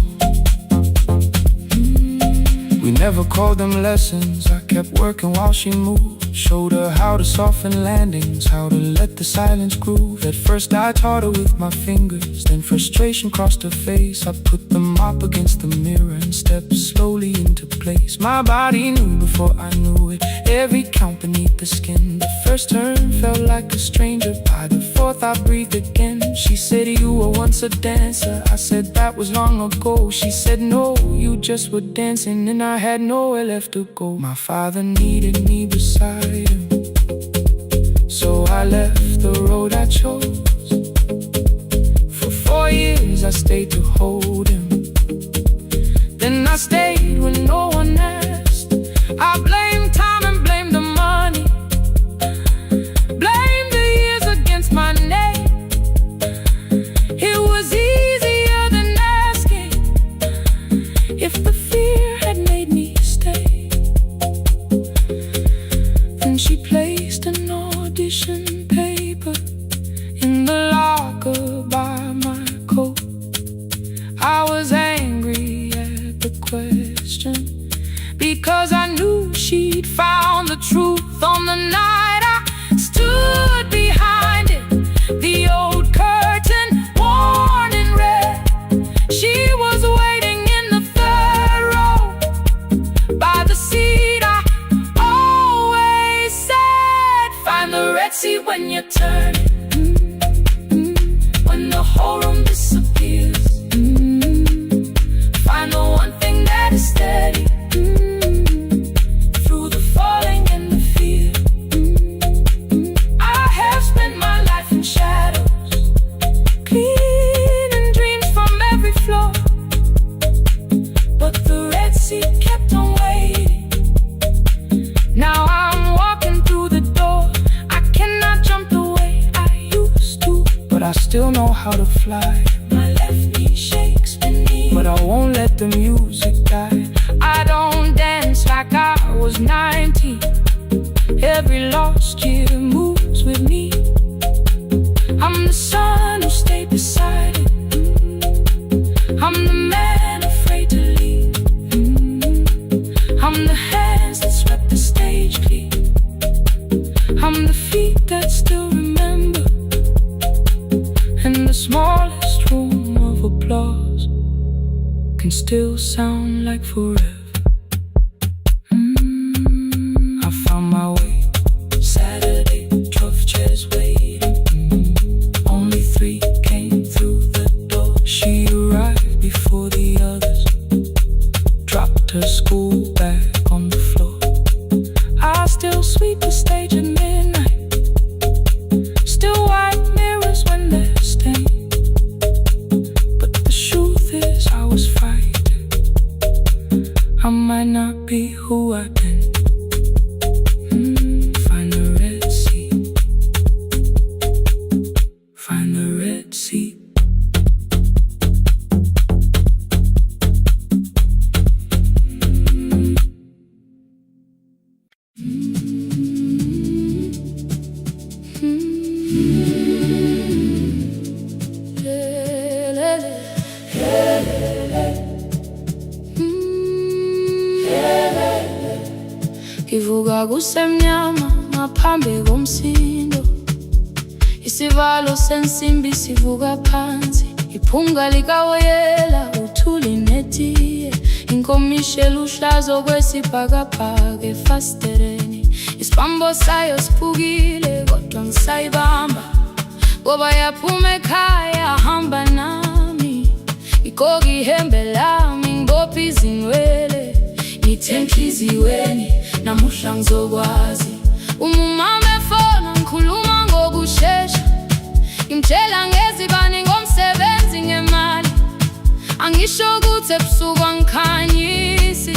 We never called them lessons. I kept working while she moved, showed her how to soften landings, how to let the silence groove. At first I taught her with my fingers, then frustration crossed her face. I put the mop against the mirror and stepped slowly into place. My body knew before I knew it, every count beneath the skin. The first turn felt like a stranger, by the fourth I breathed again. She said, you were once a dancer. I said, that was long ago. She said, no, you just were dancing, and I had nowhere left to go. My father needed me beside him, so I left the road I chose. For 4 years I stayed to hold him, then I stayed when no one asked. I blamed time and blamed the money, blamed the years against my name. It was easier than asking if the fear had made me stay. Then she played placed an audition paper in the locker by my coat. I was angry at the question because I knew she'd found the truth on the night I stood behind it. The old curtain worn in red. She was waiting in the third row by the seat I always said, find the red seat when you turn it. When the whole room disappears, find the one thing that is steady through the falling and the fear. I have spent my life in shadows, cleaning dreams from every floor, but the red seat kept on waiting. Now I'm walking through the door. I cannot jump the way I used to, but I still know how to fly. My left knee shakes beneath, but I won't let the music die. I don't dance like I was 19. Every lost year moves with me. I'm the son who stayed beside it. I'm the man afraid to leave. I'm the hands that swept the stage clean. I'm the feet that still remember, and the smallest room of applause can still sound like forever. I found my way. Saturday, 12 chairs waiting. Only 3 came through the door. She arrived before the others, dropped her school bag on the floor. I still sweep the stage at midnight, still wipe mirrors when they're stained. But the truth is I was frightened. I might not be who I've been. Find the red seat. Find the red seat. Ivuga kusemnyama ngaphambi komsindo, isivalo sensimbi sivuka phansi, iphunga likawoyela uthuli netiye, inkomishe luhlazo kwesibhakabhaka efasitereni. Isibambo sayo siphukile kodwa ngisayibamba, ngoba yaphuma ekhaya hamba nami. Ikoki ihembe lami ngibopha izinwele, ngithe enhliziyweni namuhla ngizokwazi. Umama efona ngikhuluma ngokushesha, ngimtshela ngezibani ngomsebenzi ngemali. Angisho ukuthi ebusuku angikhanyisi,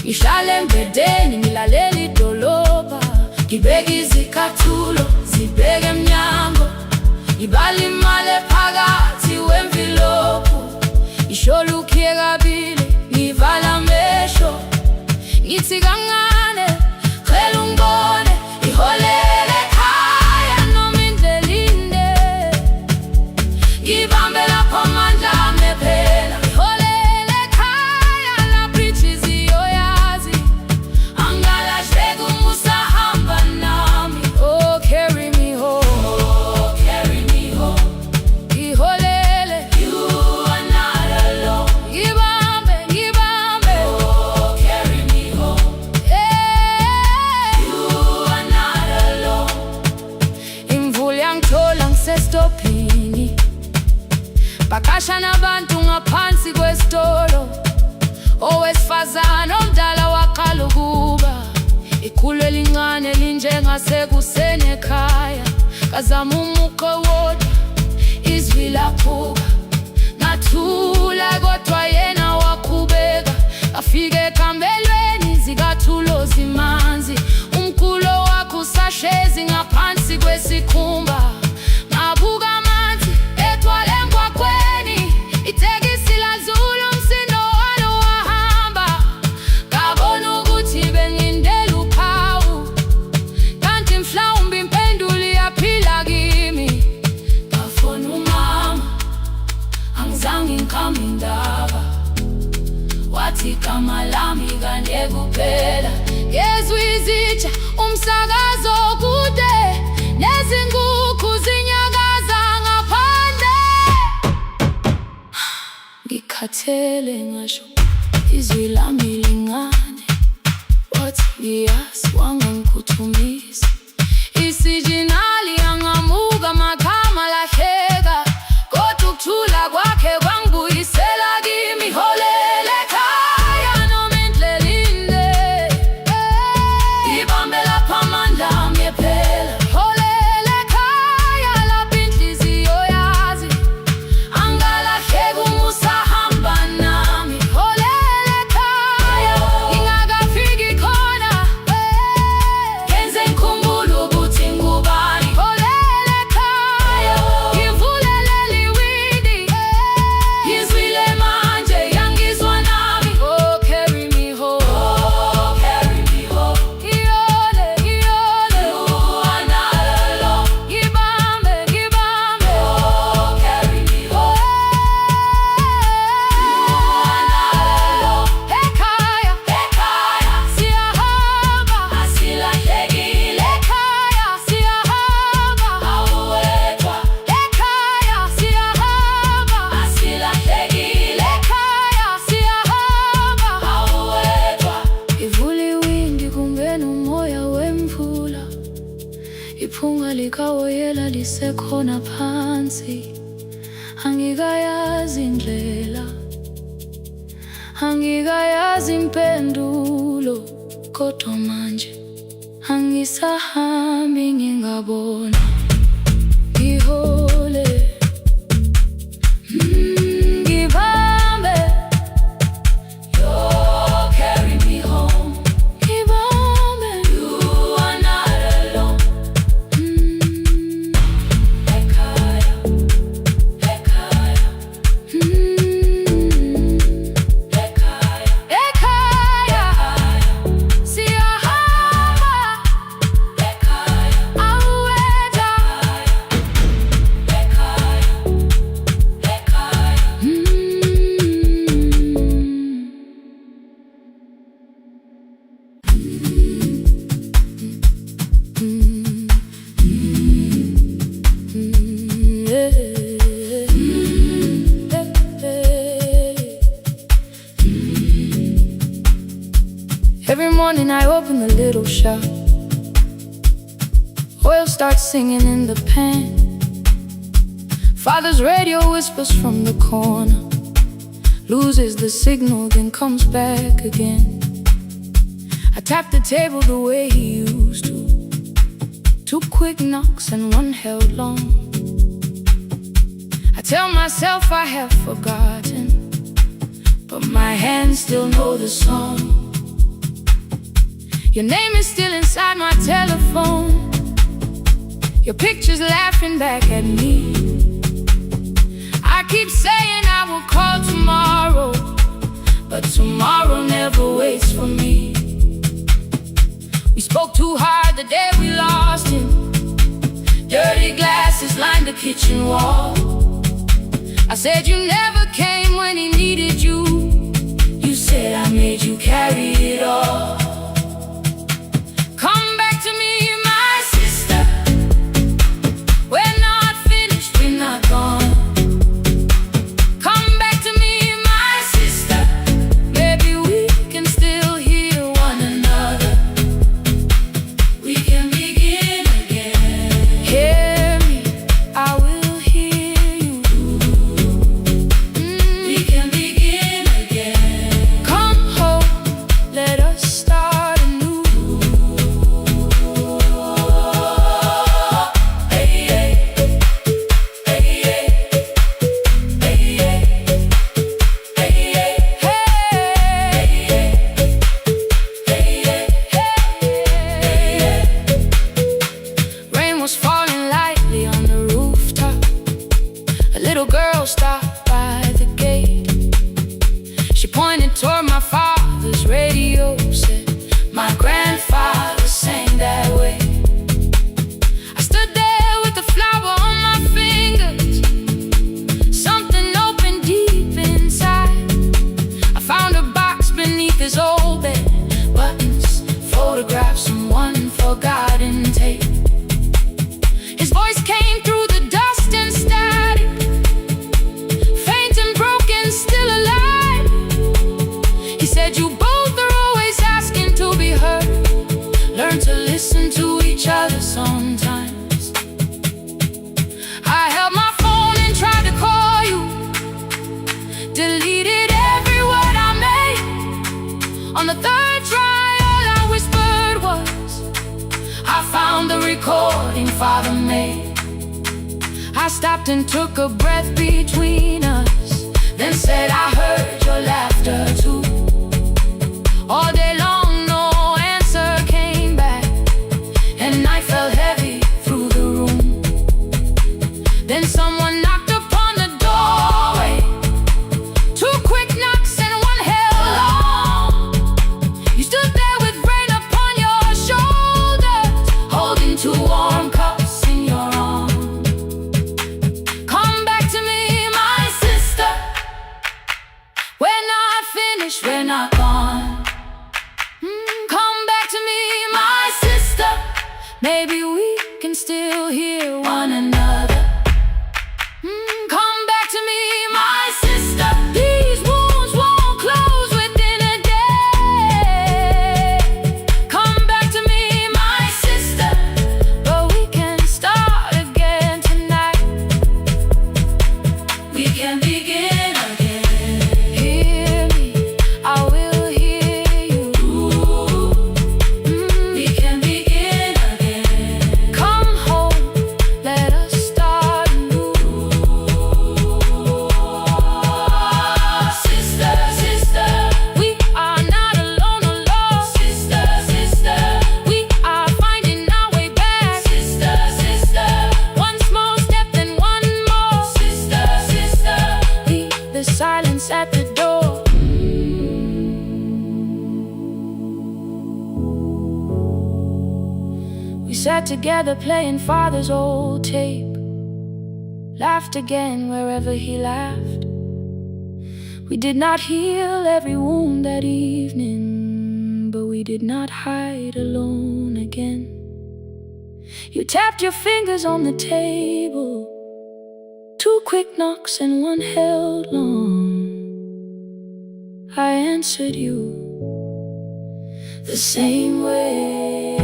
ngihlala embedeni ngilalela idolobha, ngibeka izicathulo zibheke emnyango, ngibala imali ephakathi wemvilophu. Isholukhiye kabili ngivala amehlo, ngithi kancane cela ungibone, iholele ekhaya noma indlela inde. Ngibambe lapho amandla ami phela, iholele ekhaya lapho inhliziyo yazi. Angalahleki uma usahamba nami. Oh, carry me home. Oh, carry me home. Iholele, you are not alone. Ngibambe, ngibambe. Oh, carry me home. Yeah, you are not alone. Imvula yangithola ngisestopini, bakasha nabantu ngaphansi kwesitolo. Owesifazane omdala waqala ukuba, ikhulu elincane linjengasekuseni ekhaya. Kazama umuqo wodwa, izwi laphuka, ngathula kodwa yena waqhubeka. Afike ekambelweni zikathulo zimanzi, umkhulo wakhe usahlezi ngaphansi kwesikhumba. Ngabuka amanzi etwala emgwaqweni, itekisi ladlula umsindo walo wahamba. Ngabona ukuthi bengindela uphawu, kanti umsakazo kude, nezinguku zinyakaza ngaphandle. Ngikhathele ngasho izwi lami lingane, wathi yes wangangikhuthumisa. Isijinali angamuka makhama lahleka, kodwa ukuthula kwakhe kwangibuyisela kimi. Holele ekhaya noma indlela inde, ibambe lapha amandla ami ephela. Holele ekhaya lapho inhliziyo yazi angalahleki uma usahamba nami. Holele ekhaya ngingakafiki khona, kenze ngikhumbule ukuthi ngubani. Holele ekhaya ngivulele liwindi, ngizwile manje yangizwa nami. Oh carry me home, oh carry me home. Iyole, iyole, you are not alone. Ngibambe, ngibambe, oh carry me home. Ekhaya, ekhaya siyahamba, asilahlekile. Ekhaya siyahamba, awuwedwa. Ekhaya siyahamba, asilahlekile. Ekhaya siyahamba, awuwedwa. Ivula iwindi kungena umoya wemvula, iphunga likawoyela lisekhona phansi. Angikayazi indlela, angikayazi impendulo, kodwa manje angisahambi ngingabona. Ngihole, ngibambe, you carry me home. Ngibambe, you are not alone. Ekhaya, ekhaya, ekhaya, ekhaya siyahamba. Ekhaya, awuwedwa. Ekhaya, ekhaya. Every morning I open the little shop, oil starts singing in the pan. Father's radio whispers from the corner, loses the signal then comes back again. I tap the table the way he used to, 2 quick knocks and 1 held long. I tell myself I have forgotten, but my hands still know the song. Your name is still inside my telephone, your picture's laughing back at me. I keep saying I will call tomorrow, but tomorrow never waits for me. We spoke too hard the day we lost him, dirty glasses lined the kitchen wall. I said you never came when he needed you, you said I made you carry it all. Come back to me, my sister, we're not finished, we're not gone. Come back to me, my sister, maybe we can still hear one another. We can begin again. Hear me, I will hear you. We can begin again. Come home, let us start father made. I stopped and took a breath between us, then said I heard your laughter too. All day long no answer came back, and night fell heavy through the room. Then someone knocked upon the doorway. Two quick knocks and one held long. You stood there with rain upon your shoulders, holding two warm cups in your arms. Come back to me, my sister. We're not finished, we're not gone. Come back to me, my sister. Maybe we can still hear one another. Come back to me, my sister. These wounds won't close within a day. Come back to me, my sister. But we can start again tonight. We can begin again. Hear me, I will hear you. We can begin again. Come home, let us start anew. Sister, sister, we are not alone, alone. Sister, sister, we are finding our way back. Sister, sister, one small step then one more. Sister, sister, leave the silence at the door. We sat together playing father's old tape, laughed again wherever he laughed. We did not heal every wound that evening, but we did not hide alone again. You tapped your fingers on the table, two quick knocks and one held long. I answered you the same way.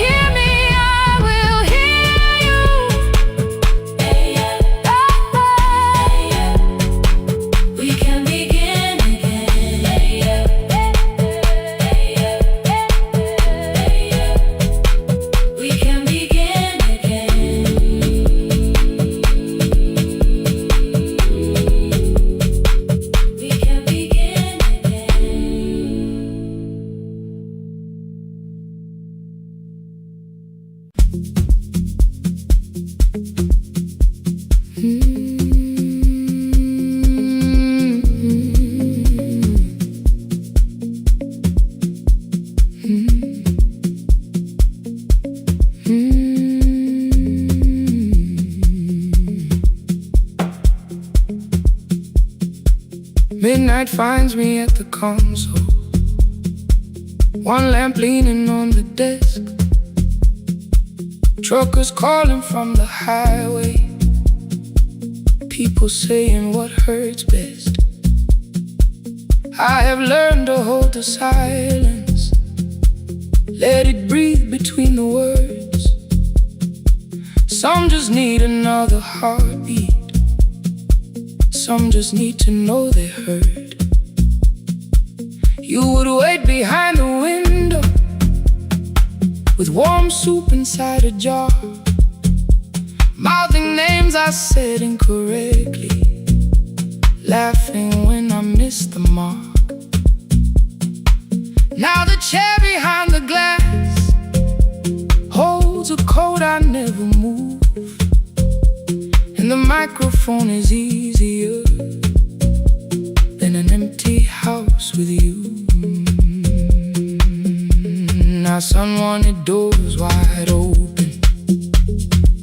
Hear me, I will hear you. We can begin again. We can begin again. We can begin Midnight finds me at the console, one lamp leaning on the desk. Truckers calling from the highway, people saying what hurts best. I have learned to hold the silence, let it breathe between the words. Some just need another heartbeat, some just need to know they heard. You would wait behind the window with warm soup inside a jar, mouthing names I said incorrectly, laughing when I missed the mark. Now the chair behind the glass holds a coat I never move, and the microphone is easier than an empty house with you. Now son wanted doors wide open,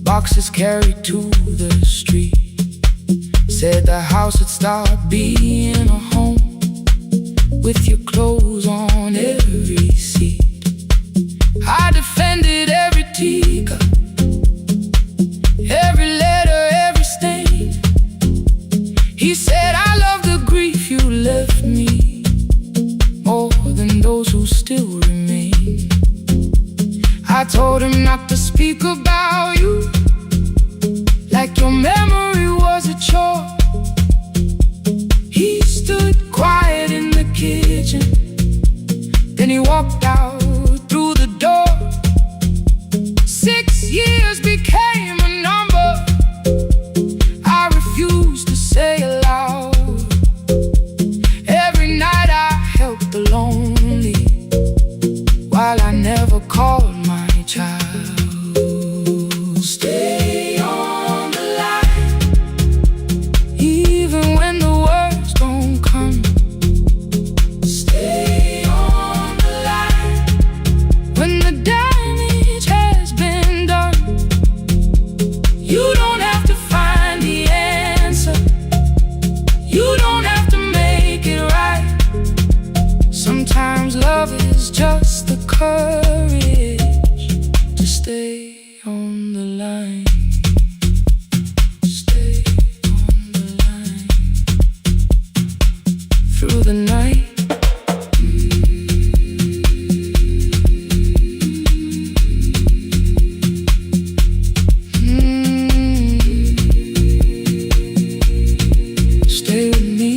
boxes carried to the street. Said the house would start being a home, with your clothes on every seat. I defended every teacup, every letter, every stain. He said I love the grief you left me more than those who still remain. I told him not to speak about you like your memory was a chore. He stood quiet in the kitchen, then he walked out through the door. 6 years became a number I refused to say aloud. Every night I helped the lonely, while I never called my child. Stay on the line, even when the words don't come. Stay on the line, when the damage has been done. You don't have to find the answer, you don't have to make it right. Sometimes love is just the courage to stay on the line. Stay on the line through the night. Stay with me.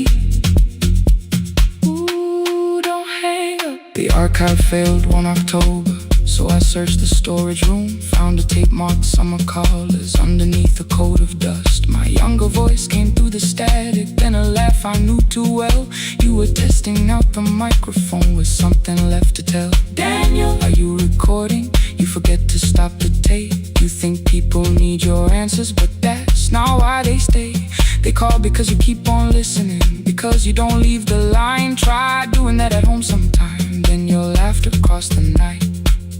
Ooh, don't hang up. The archive failed one October, so I searched the storage room, found a tape marked summer callers underneath a coat of dust. My younger voice came through the static, then a laugh I knew too well. You were testing out the microphone with something left to tell. Daniel, are you recording? You forget to stop the tape. You think people need your answers, but that's not why they stay. They call because you keep on listening, because you don't leave the line. Try doing that at home sometime, then you'll laugh across the night.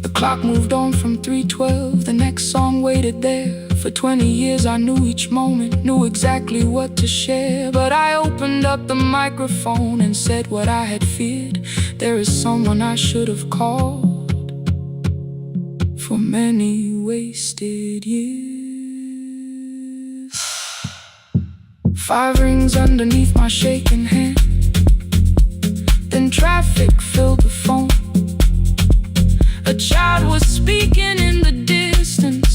The clock moved on from 3:12, the next song waited there. For 20 years I knew each moment, knew exactly what to share. But I opened up the microphone and said what I had feared. There is someone I should have called for many wasted years. 5 rings underneath my shaking hand, then traffic filled the phone. A child was speaking in the distance,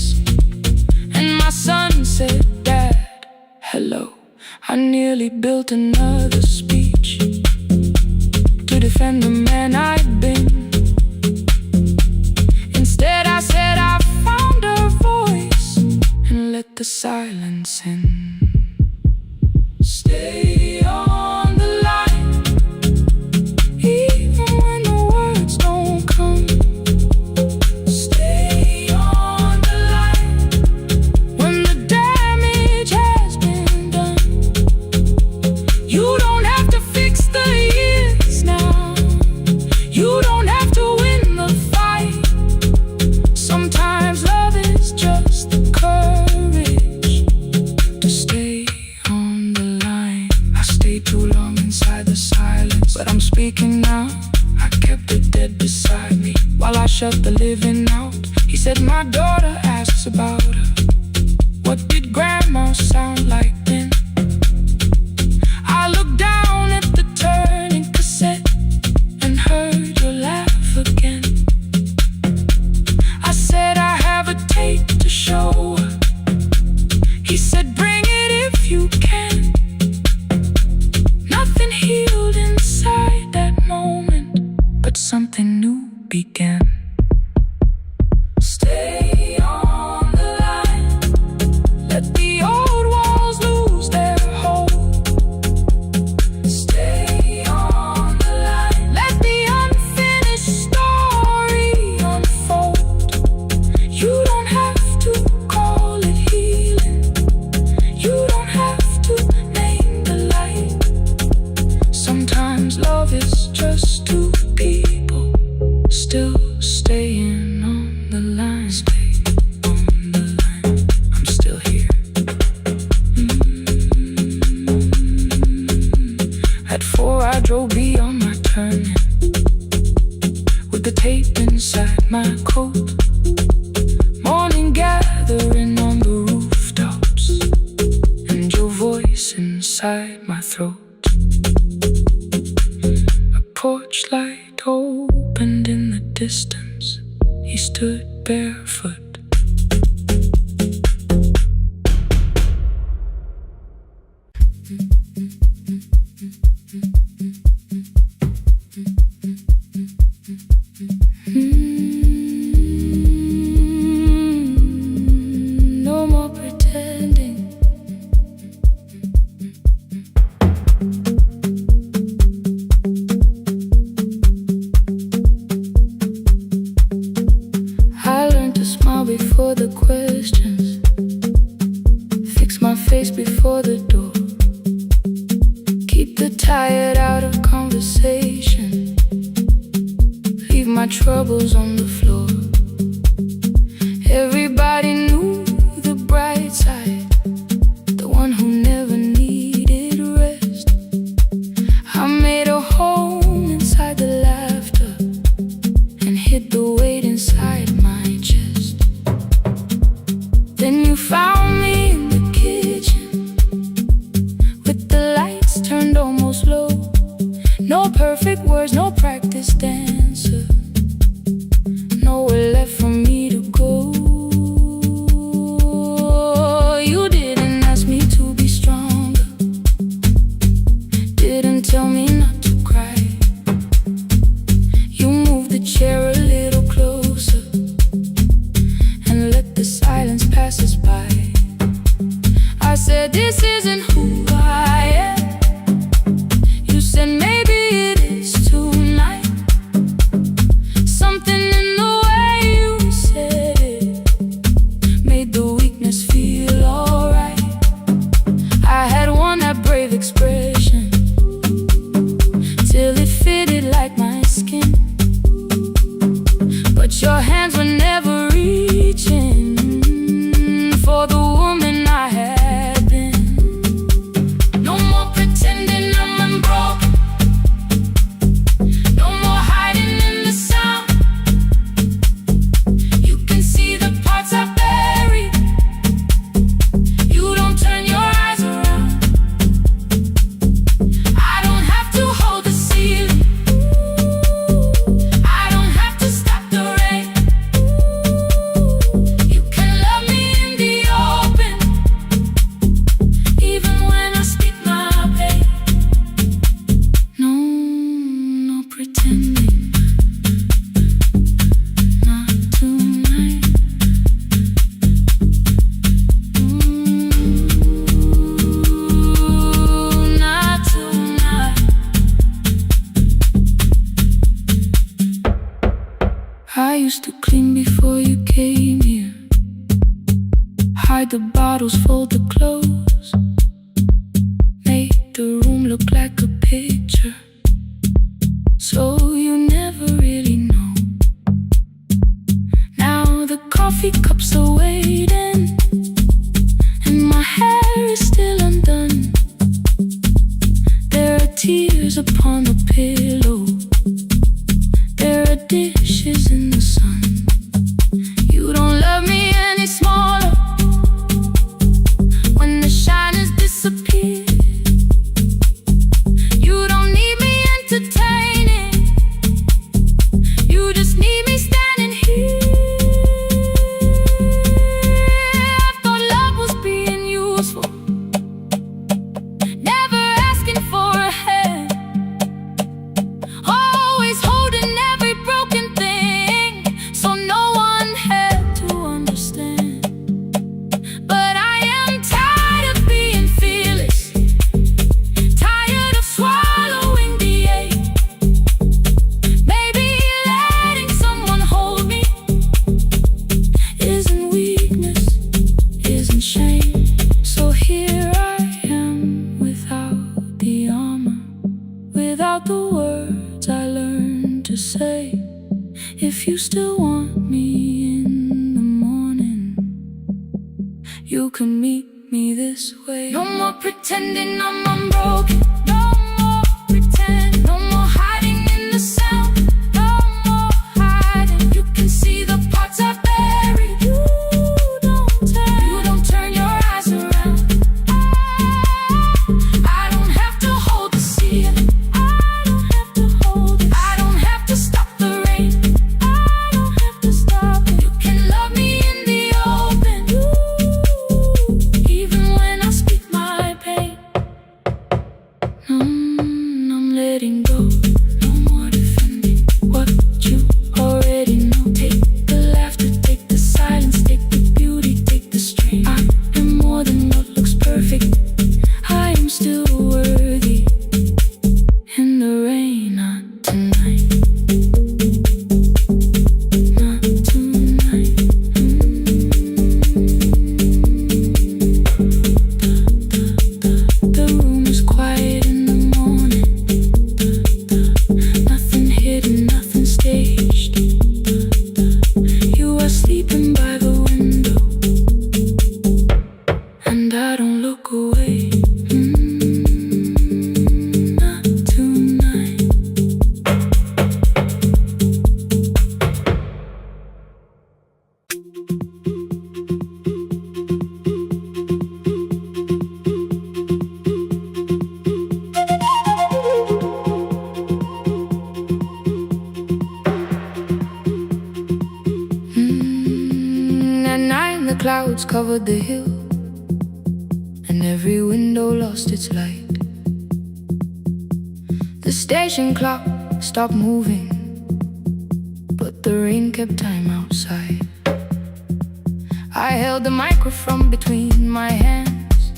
and my son said, "Dad, hello." I nearly built another speech to defend the man I'd been. Instead I said I found a voice and let the silence in. Stay on the line, even when the words don't come. Stay on the line, when the damage has been done. You don't have to fix the years now, you don't have to win the fight. Sometimes love is just the courage to stay on the line. I stayed too long inside the silence, but I'm speaking now. I kept it dead beside me while I shut the living out. He said, "My daughter asks about her. What did grandma sound like then?" I looked down at the turning cassette and heard your laugh again. I said, "I have a tape to show her." He said, "Bring it if you can." Nothing healed inside that moment, but something new began. Stay on the line, let the old walls lose their hold. Stay on the line, let the unfinished story unfold. You don't have to call it healing, you don't have to name the light. Sometimes love is just two people still staying on the line. Stay on the line, I'm still here. At 4 I drove beyond my turning, with the tape inside my coat. Morning gathering on the rooftops, and your voice inside my throat. A porch light opened in the distance, he stood barefoot. before the questions. Fix my face before the door. Keep the tired out of conversation. Leave my troubles on the floor. Everybody knew the bright side, the one who never needed rest. I made a home inside the laughter and hid the weight inside my chest. Then you found me in the kitchen with the lights turned almost low. No perfect words, no practice dancer, nowhere left for me to go. You didn't ask me to be stronger, didn't tell me not to cry. You moved the chair a little closer and let the silence pass us by. I said, this isn't who I am. You said, maybe it is tonight. Something in the way you said it made the weakness feel alright. I had worn that brave expression till it fitted like my skin, but your hands were never reaching for the woman I had been. No more pretending I'm unbroken, no more hiding in the sound. You can see the parts I buried. You don't turn your eyes around. I don't have to hold the ceiling, I don't have to stop the rain. You can love me in the open, even when I speak my pain. No pretending, not tonight. Not tonight. I used to clean before you came here, hide the bottles, fold the clothes, make the room look like a picture, so you never really know. Now the coffee cups are waiting and my hair is still undone. There are tears upon the pillow, there are dishes in the sun. You don't love me any smaller when the shine has disappeared. You don't need me entertaining, you just need me standing here. I thought love was being useful, never asking for a hand, always holding every broken thing, so no one had to understand. But I am tired of being fearless, tired of swallowing the ache. Maybe letting someone hold me isn't weakness, isn't shame. So here I am without the armor, without the words I learned to say. If you still want me in the morning, you can meet me this way. No more pretending I'm unbroken, no more pretend, no more hiding in the sound, no more hiding. You can see the parts I buried. You don't turn your eyes around. I don't have to hold the ceiling, I don't have to hold it. I don't have to stop the rain, I don't have to stop it. You can love me in the open, even when I speak my pain. 9, the clouds covered the hill, and every window lost its light. The station clock stopped moving, but the rain kept time outside. I held the microphone between my hands.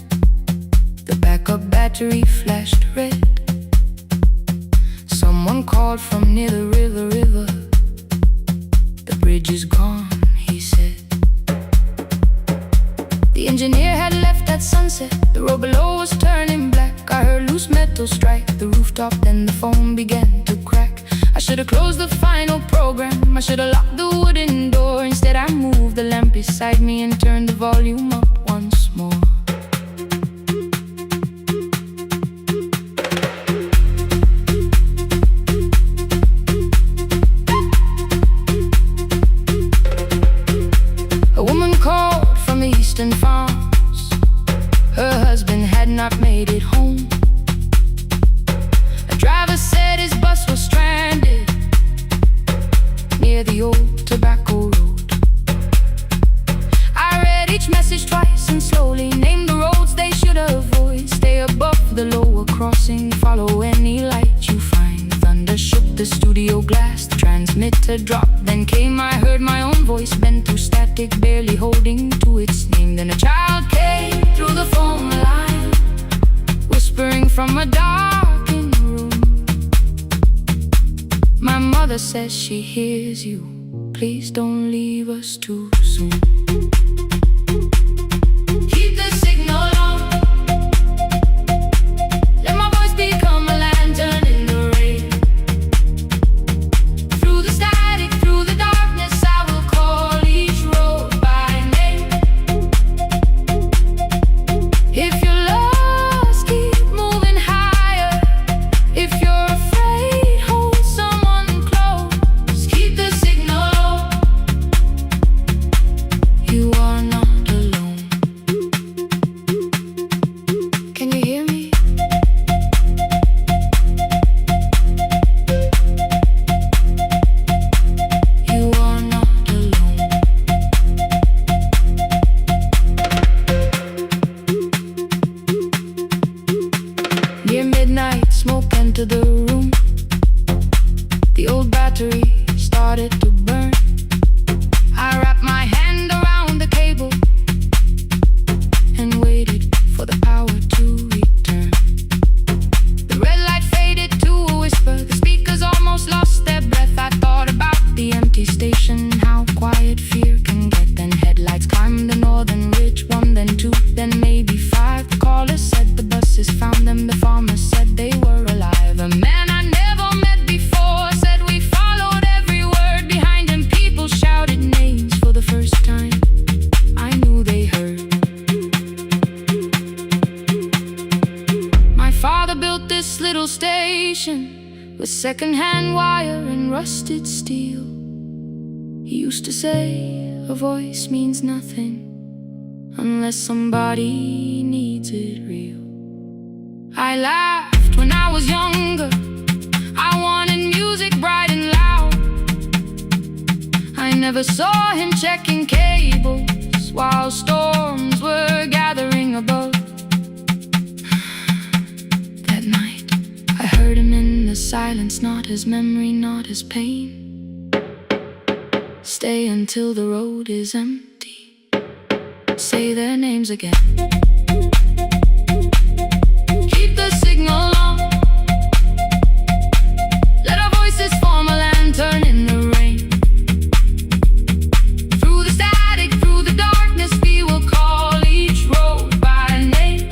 The backup battery flashed red. Someone called from near the river. The bridge is gone, he said. The engineer had left at sunset. The road below was turning black. I heard loose metal strike the rooftop, then the phone began to crack. I should have closed the final program. I should have locked the wooden door. Instead I moved the lamp beside me and turned the volume up once more. A woman called from the eastern farms. Her husband had not made it home. A driver said his bus was stranded near the old tobacco road. I read each message twice and slowly named the roads they should avoid. Stay above the lower crossing, follow any light you find. Thunder shook the studio glass, the transmitter dropped. Then came, I heard my own voice bent through static, barely holding to its name. Then a child came through the phone line, whispering from a darkened room. My mother says she hears you. Please don't leave us too soon. Keep the signal on. Let my voice become a lantern in the rain. Through the static, through the darkness, I will call each road by name. If you're lost, keep moving higher. If you're afraid, hold someone close. Keep the signal on. You are not alone. Can you hear me? You are not alone. Near midnight, smoke entered the room. The old battery started to burn. I wrapped my hand around the cable and waited for the power to return. The red light faded to a whisper. The speakers almost lost their breath. I thought about the empty station, how quiet fear can get. Then headlights climbed the northern ridge. 1, then 2, then maybe 5. The caller said the buses found them. The farmer said they were alive. A man I never met before said we followed every word behind him. People shouted names for the first time. I knew they heard. My father built this little station with second-hand wire and rusted steel. He used to say a voice means nothing unless somebody needs it real. I laughed when I was younger. I wanted music bright and loud. I never saw him checking cables while storms were gathering above. That night, I heard him in the silence, not his memory, not his pain. Stay until the road is empty. Say their names again. Keep the signal on. Let our voices form a lantern in the rain. Through the static, through the darkness, we will call each road by name.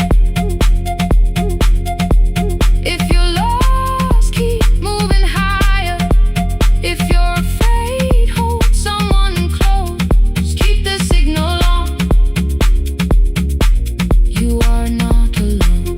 If you're lost, keep moving higher. If you're afraid, hold someone close. Keep the signal on. You are not alone.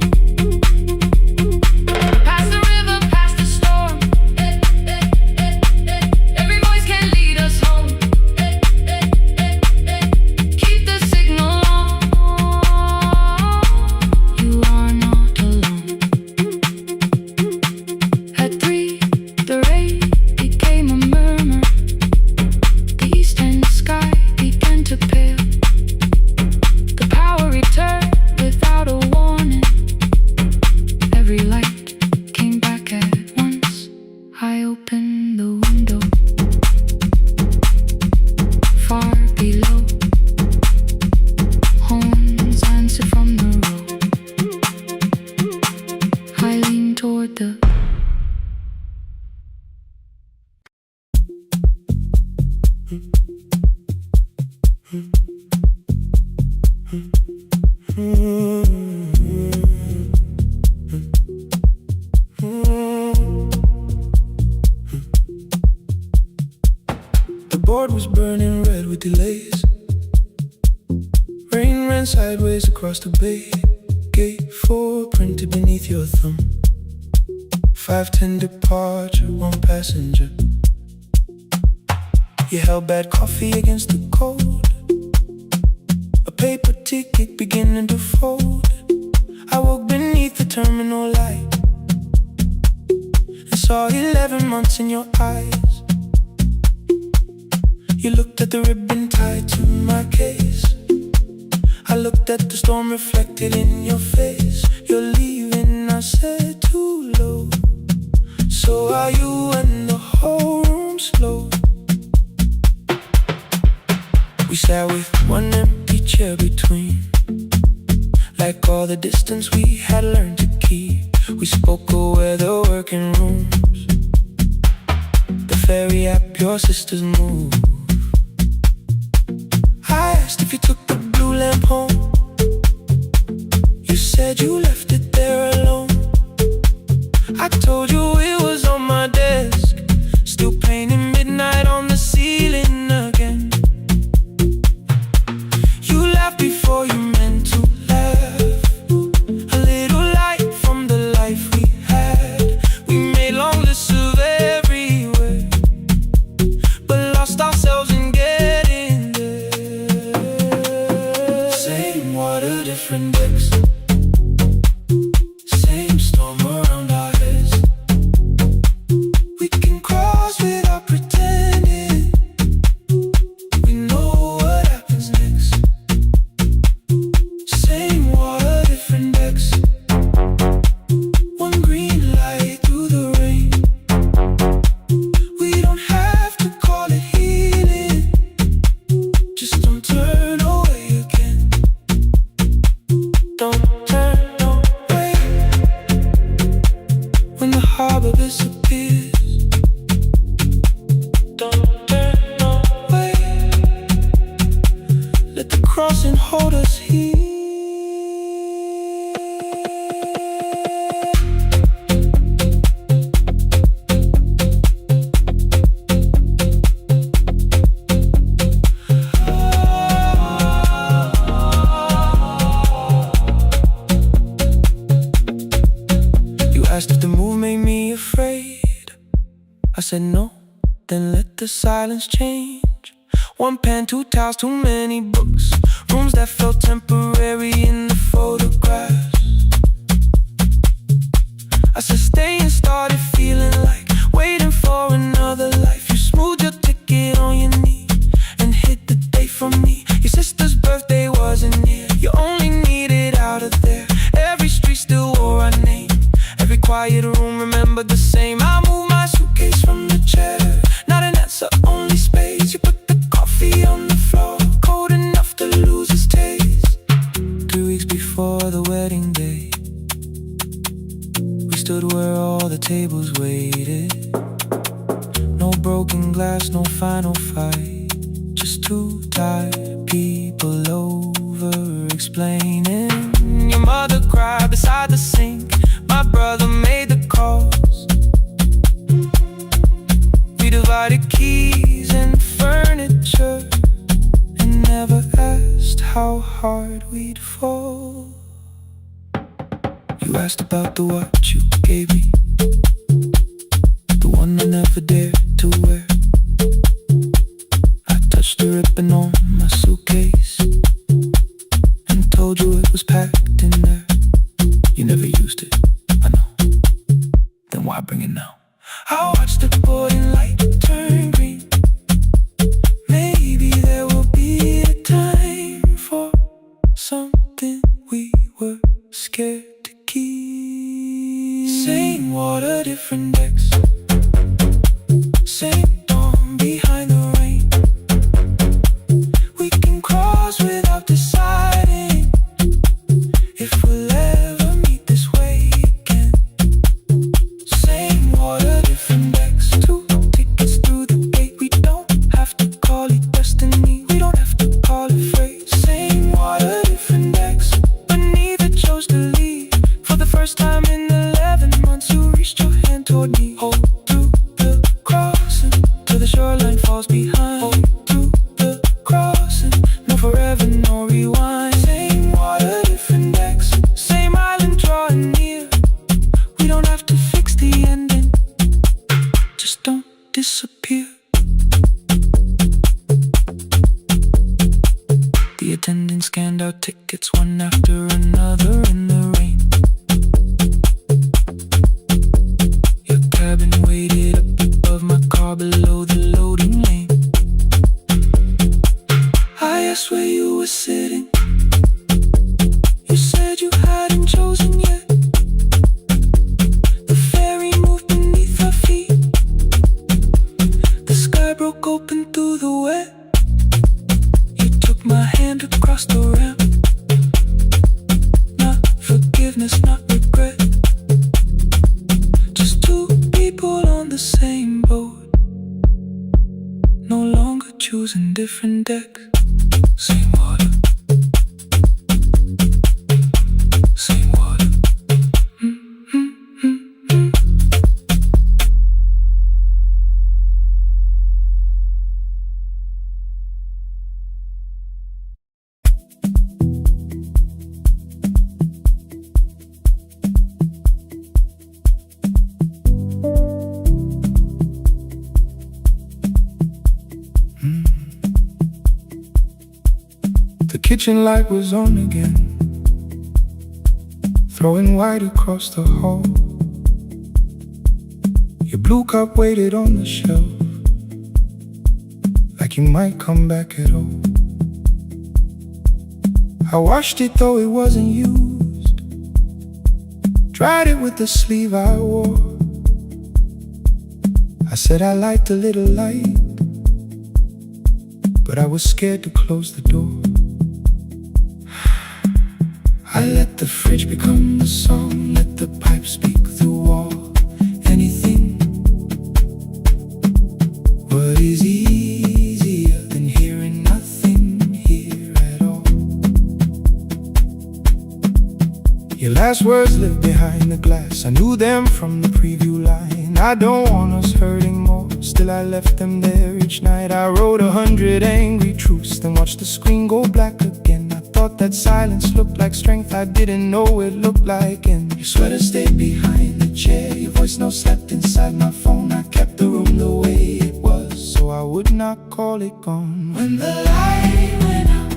The board was burning red with delays. Rain ran sideways across the bay. Gate 4 printed beneath your thumb. 5:10 departure, 1 passenger. You held bad coffee against the cold. A paper ticket beginning to fold. I woke beneath the terminal light and saw 11 months in your eyes. You looked at the ribbon tied to my case. I looked at the storm reflected in your face. You're leaving, I said, too low. So are you, and the whole room slowed. We sat with one empty chair between, like all the distance we had learned to keep. We spoke of weather, working rooms, the ferry app, your sister's move. I asked if you took the blue lamp home. You said you left it there alone. I told you it was on my desk, still painting midnight on the ceiling again. You laughed before you meant to laugh. A little light from the life we had. We made long lists of everywhere, but lost ourselves in getting there. Same water, different decks. Same storm around our heads. We can cross without pretending. We know what happens next. Same water, different decks. One green light through the rain. We don't have to call it healing. Just don't turn away again. Don't turn away. When the harbor disappears, don't turn away. Let the crossing hold us here. You asked if the move made me afraid. I said no, then let the silence change. One pen, 2 towels, too many books. Rooms that felt temporary in the photographs. I said stay and started feeling like waiting for another life. You smoothed your ticket on your knee and hid the date from me. Your sister's birthday wasn't near. You only needed out of there. Every street still wore our name. Every quiet room remembered the same. I moved my suitcase from the chair. Not an answer, only space. You put the coffee on the floor, cold enough to lose its taste. 3 weeks before the wedding day, we stood where all the tables waited. No broken glass, no final fight. Just 2 tired people over explaining. Your mother cried beside the sink. My brother made the calls. We divided keys and furniture and never asked how hard we'd fall. You asked about the watch you gave me, the one I never dared to wear. I touched the ribbon on my suitcase and told you it was packed in there. You never used it, I know. Then why bring it now? I watched the boarding light turn green. Maybe there will be a time for something we were scared to keep. Same water, different decks. Same never no rewind. Same water, different decks, same island drawing near. We don't have to fix the ending, just don't disappear. The attendant scanned our tickets one after another in the rain. Your cabin waited up above my car below the loading lane. I asked where you were sitting. You said you hadn't chosen yet. The ferry moved beneath our feet. The sky broke open through the wet. You took my hand across the ramp. Not forgiveness, not regret. Just two people on the same boat, no longer choosing different decks. Same water, same water. The kitchen light was on again, throwing white across the hall. Your blue cup waited on the shelf, like you might come back at all. I washed it though it wasn't used, dried it with the sleeve I wore. I said I liked a little light, but I was scared to close the door. I let the fridge become the song, let the pipe speak the wall. Anything. What is easier than hearing nothing here at all? Your last words lived behind the glass. I knew them from the preview line. I don't want us hurting more, still I left them there each night. I wrote 100 angry truths, then watched the screen go black again. I thought that silence looked like strength, I didn't know it looked like end. Your sweater stayed behind the chair, your voice note slept inside my phone. I kept the room the way it was, so I would not call it gone. When the light went out,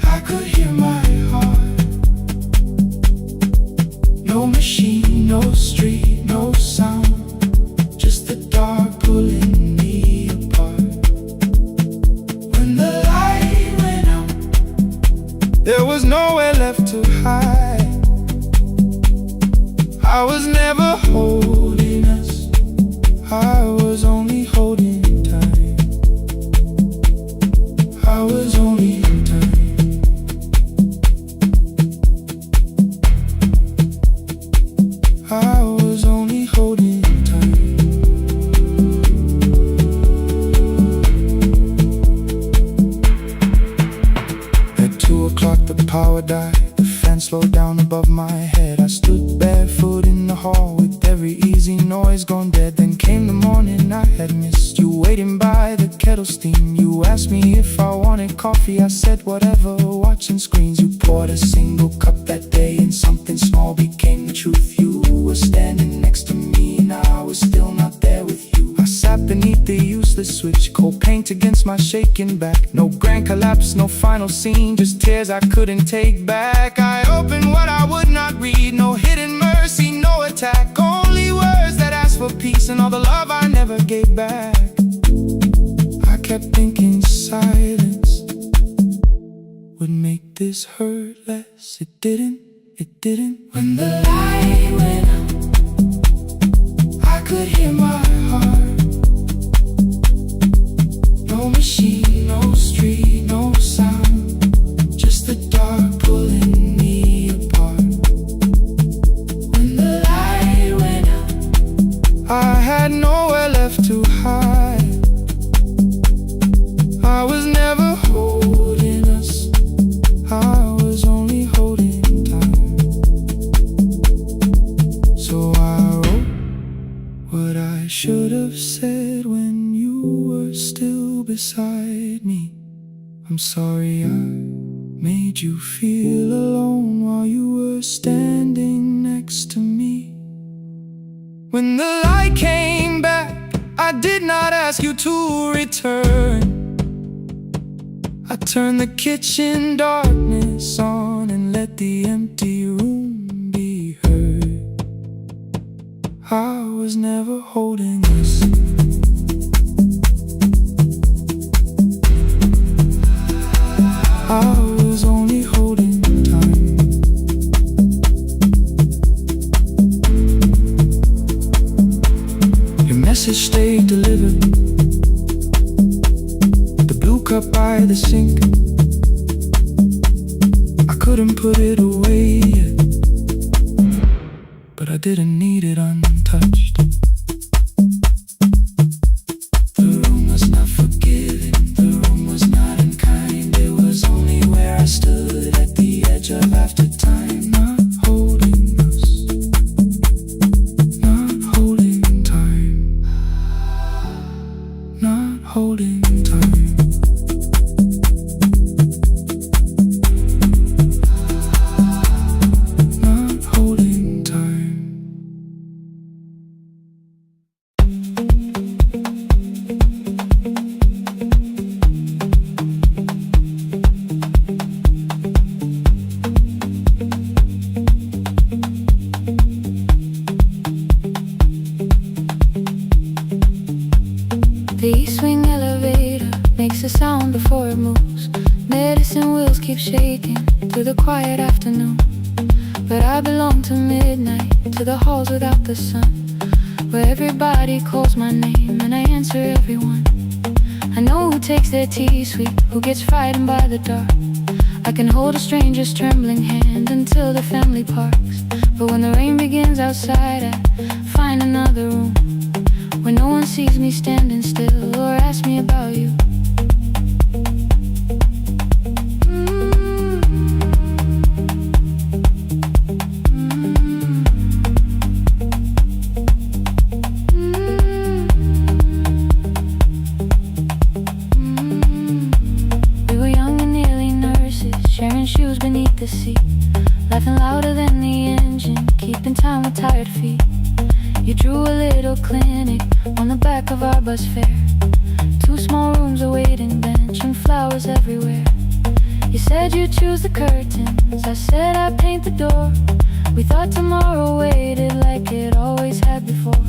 I could hear my heart. No machine, no street, no sound, just the dark pulling me apart. When the light went out, there was nowhere left to hide. I was never holding us, I was only holding time. I was only in time. I was only holding time. At 2 o'clock the power died, the fan slowed down above my head. I stood barefoot in the hall with every easy noise gone dead. Then came the morning I had missed, you waiting by the kettle steam. You asked me if I wanted coffee, I said whatever, watching screens. You poured a single cup that day and something small became the truth. You were standing next to me and I was still not there with you. I sat beneath the useless switch, cold paint against my shaking back. No grand collapse, no final scene, just tears I couldn't take back. I opened what I would not read, no hidden mercy, no attack, only words that asked for peace and all the love I never gave back. I kept thinking silence would make this hurt less. It didn't, it didn't. When the light went out, I could hear my heart. No machine, no street, no sound, just the dark pulling me apart. When the light went out, I had nowhere left to hide. I was never holding us, I was only holding time. So I wrote what I should have said when you were still beside me. sorry I made you feel alone while you were standing next to me. When the light came back, I did not ask you to return. I turned the kitchen darkness on and let the empty room be heard. I was never holding us. I was only holding time. Your message stayed delivered. The blue cup by the sink, I couldn't put it away yet, but I didn't need it untouched. The room was not forgiving, the room was not unkind. It was only where I stood at the edge of after time. Not holding us, not holding time, not holding time. Not holding time. The east wing elevator makes a sound before it moves. Medicine wheels keep shaking through the quiet afternoon. But I belong to midnight, to the halls without the sun, where everybody calls my name and I answer everyone. I know who takes their tea sweet, who gets frightened by the dark. I can hold a stranger's trembling hand until the family parks. But when the rain begins outside, I find another room where no one sees me standing still or asks me about you. We were young and nearly nurses, sharing shoes beneath the seat, laughing louder than the engine, keeping time with tired feet. You drew a little clinic on the back of our bus fare. 2 small rooms, a waiting bench, and flowers everywhere. You said you'd choose the curtains, I said I'd paint the door. We thought tomorrow waited like it always had before.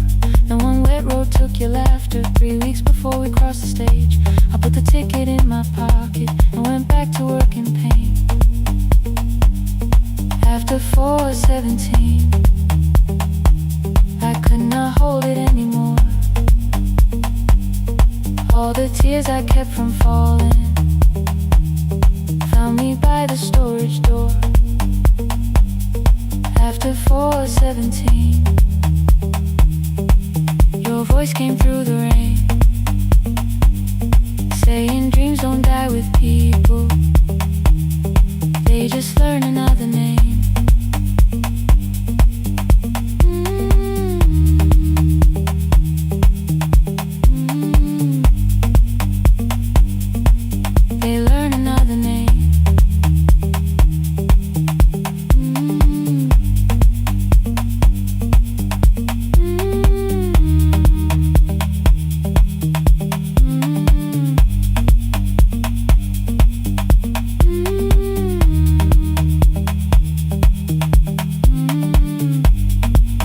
Then one wet road took your laughter. 3 weeks before we crossed the stage, I put the ticket in my pocket and went back to work in pain. After 4:17, I could not hold it anymore. All the tears I kept from falling found me by the storage door. After 4:17, your voice came through the rain, saying dreams don't die with people, they just learn another name. They learn another name.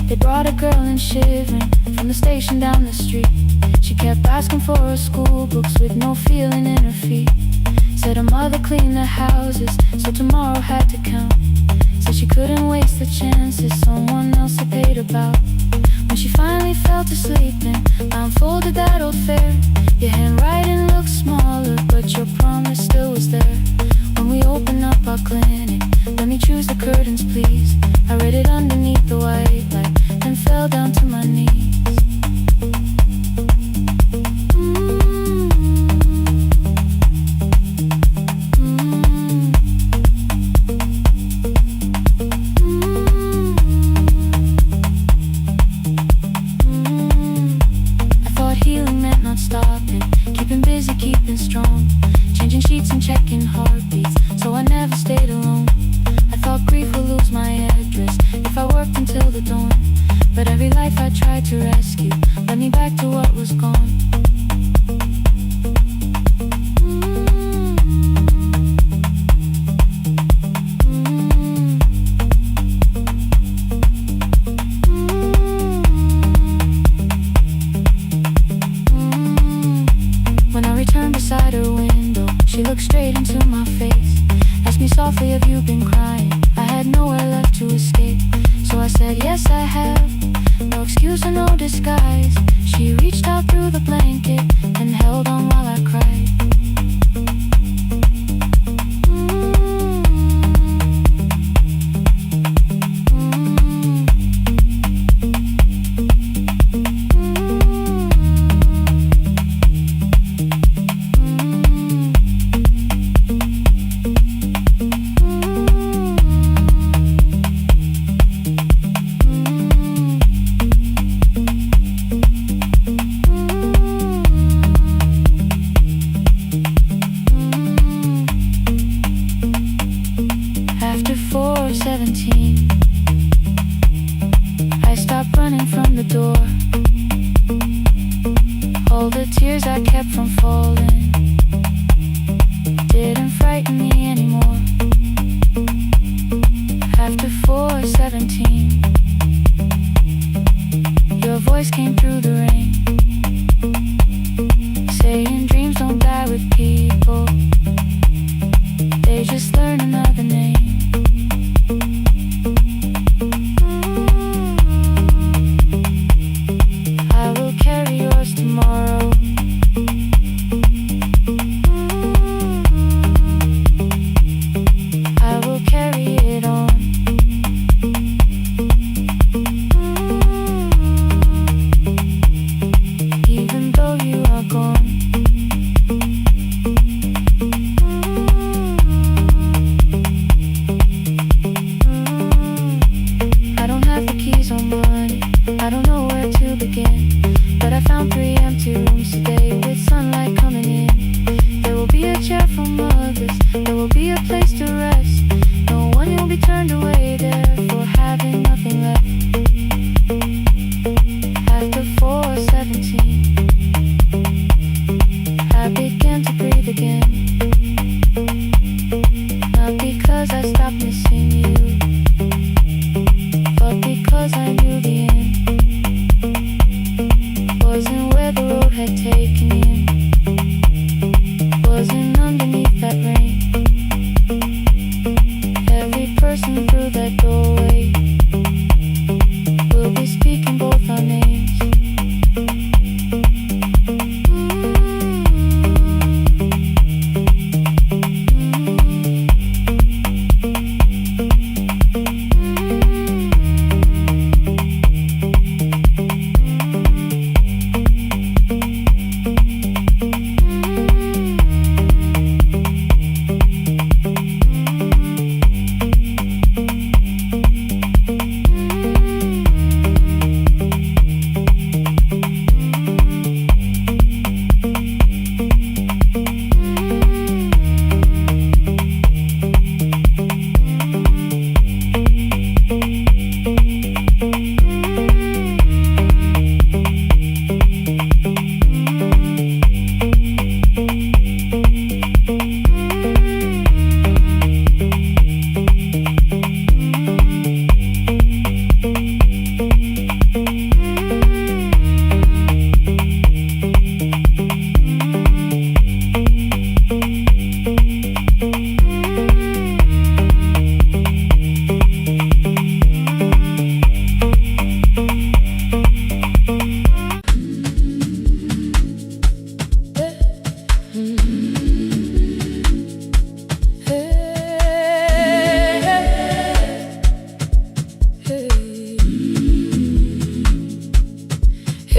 They brought a girl in shivering from the station down the street. She kept asking for her school books with no feeling in her feet. Said her mother cleaned the houses, so tomorrow had to count. Said she couldn't waste the chances someone else had paid about. When she finally fell to sleep and unfolded that old fare, your handwriting looked smaller, but your promise still was there. When we opened up our clinic, let me choose the curtains please. I read it underneath the white light, then fell down to my knees. I thought healing meant not stopping, keeping busy, keeping strong, changing sheets and checking home. into my face. Asked me softly if you've been crying. I had nowhere left to escape, so I said yes I have. No excuse or no disguise. She reached out through the blanket and held on while I cried. After 4:17, I stopped running from the door. All the tears I kept from falling didn't frighten me anymore. After 4:17, your voice came through the rain, saying dreams don't die with people, they just learn another name. I will carry yours tomorrow. I will carry it on. Even though you are gone. I don't have the keys or money, I don't know where to begin, but I found 3 empty rooms today with sunlight coming in. There will be a chair for mothers, there will be a place to rest. No one will be turned away there for having nothing left. After 4:17, I began to breathe again. Not because I stopped missing you, but because I knew the end wasn't where the road had taken him, wasn't underneath that rain. Every person through that doorway will be speaking both our names.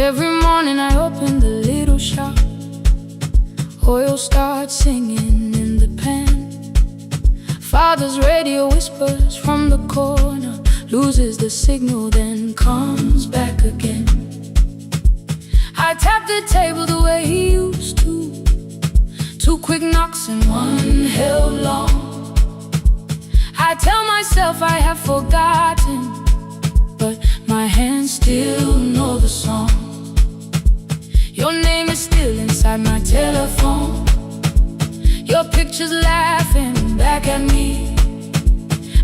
Every morning I open the little shop, oil starts singing in the pan. Father's radio whispers from the corner, loses the signal then comes back again. I tap the table the way he used to, 2 quick knocks and 1 held long. I tell myself I have forgotten, but my hands still know the song. Your name is still inside my telephone, your picture's laughing back at me.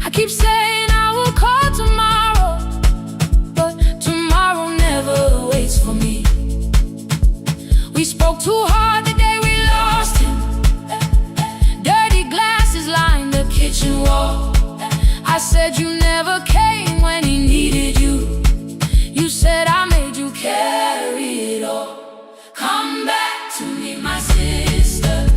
I keep saying I will call tomorrow, but tomorrow never waits for me. We spoke too hard the day we lost him, dirty kitchen wall. I said you never came when he needed you. You said I made you carry it all. Come back to me, my sister.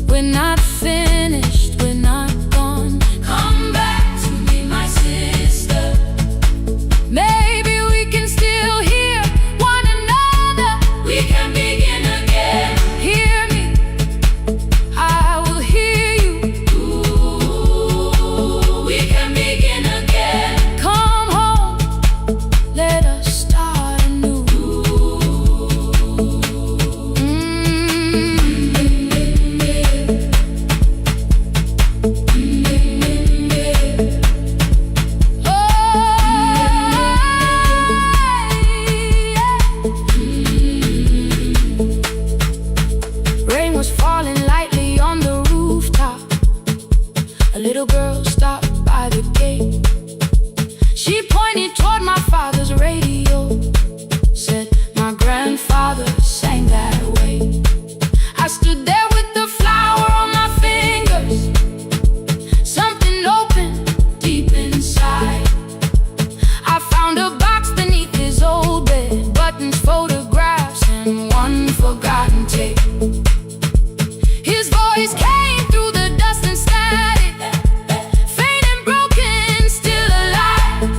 We're not finished, we're not gone. Come back to me, my sister. Maybe we can still hear one another. We can begin again. Hear me, I will hear you. Ooh, we can begin again. Come home, let us start anew. Rain was falling lightly on the rooftop. A little girl stopped by the gate. She pointed toward my father's radio. Said my grandfather sang that way. I stood there with the flower on my fingers. Something opened deep inside. I found a box beneath his old bed. Buttons, photographs, and one forgotten tape. His voice came through the dust and static. Faint and broken, still alive.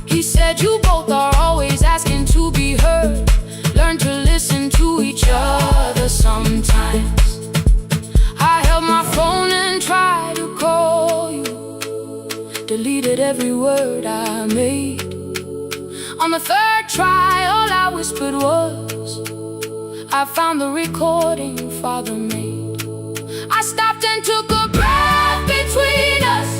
He said you both are always asking to be heard. Learn to listen to each other sometimes. I held my phone and tried to call you. Deleted every word I made. On the third try, all I whispered was, I found the recording Father made. I stopped and took a breath between us,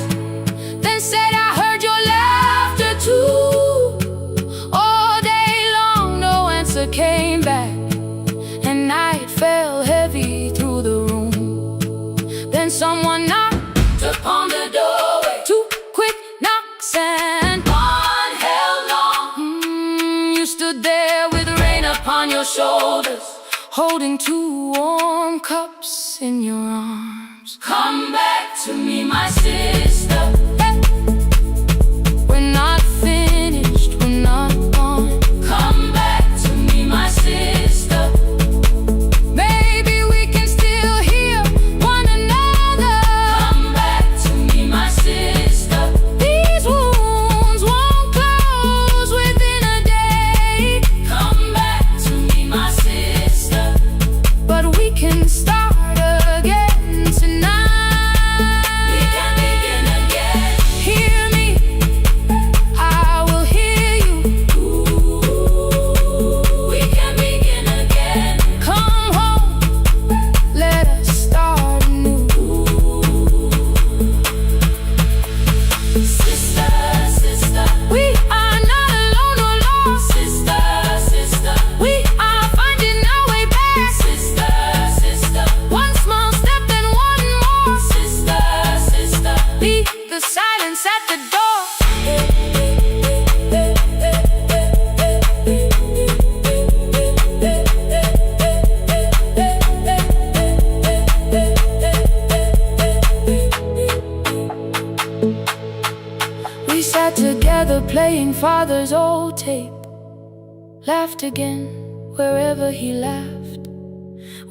then said I heard your laughter too. All day long no answer came back, and night fell heavy through the room. Then someone knocked upon the doorway. Two quick knocks and one held long. You stood there with rain upon your shoulders, holding two warm cups in your arms. Come back to me, my sister. Hey. We're not finished, we're not gone. Come back to me, my sister. Maybe we can still hear one another. Come back to me, my sister. These wounds won't close within a day. Come back to me, my sister. But we can start again tonight. We can begin again. Hear me, I will hear you. Ooh, we can begin again. Come home, let us start anew. Sister, sister, we are not alone or lost. Sister, sister, we are finding our way back. Sister, sister, one small step and one more. Sister, sister, leave the silence at the door. We sat together playing Father's old tape. Laughed again wherever he laughed.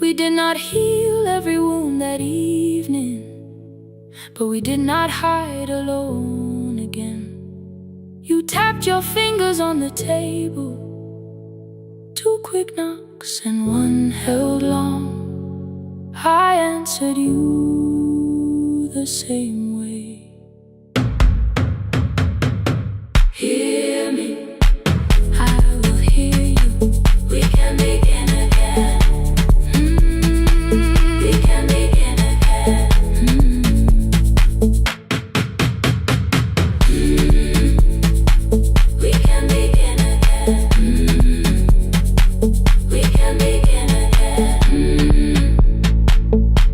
We did not heal every wound that evening, but we did not hide alone again. You tapped your fingers on the table. Two quick knocks and one held long. I answered you the same way. Hear me, I will hear you. We can begin again. We can begin again. We can begin again. We can begin again.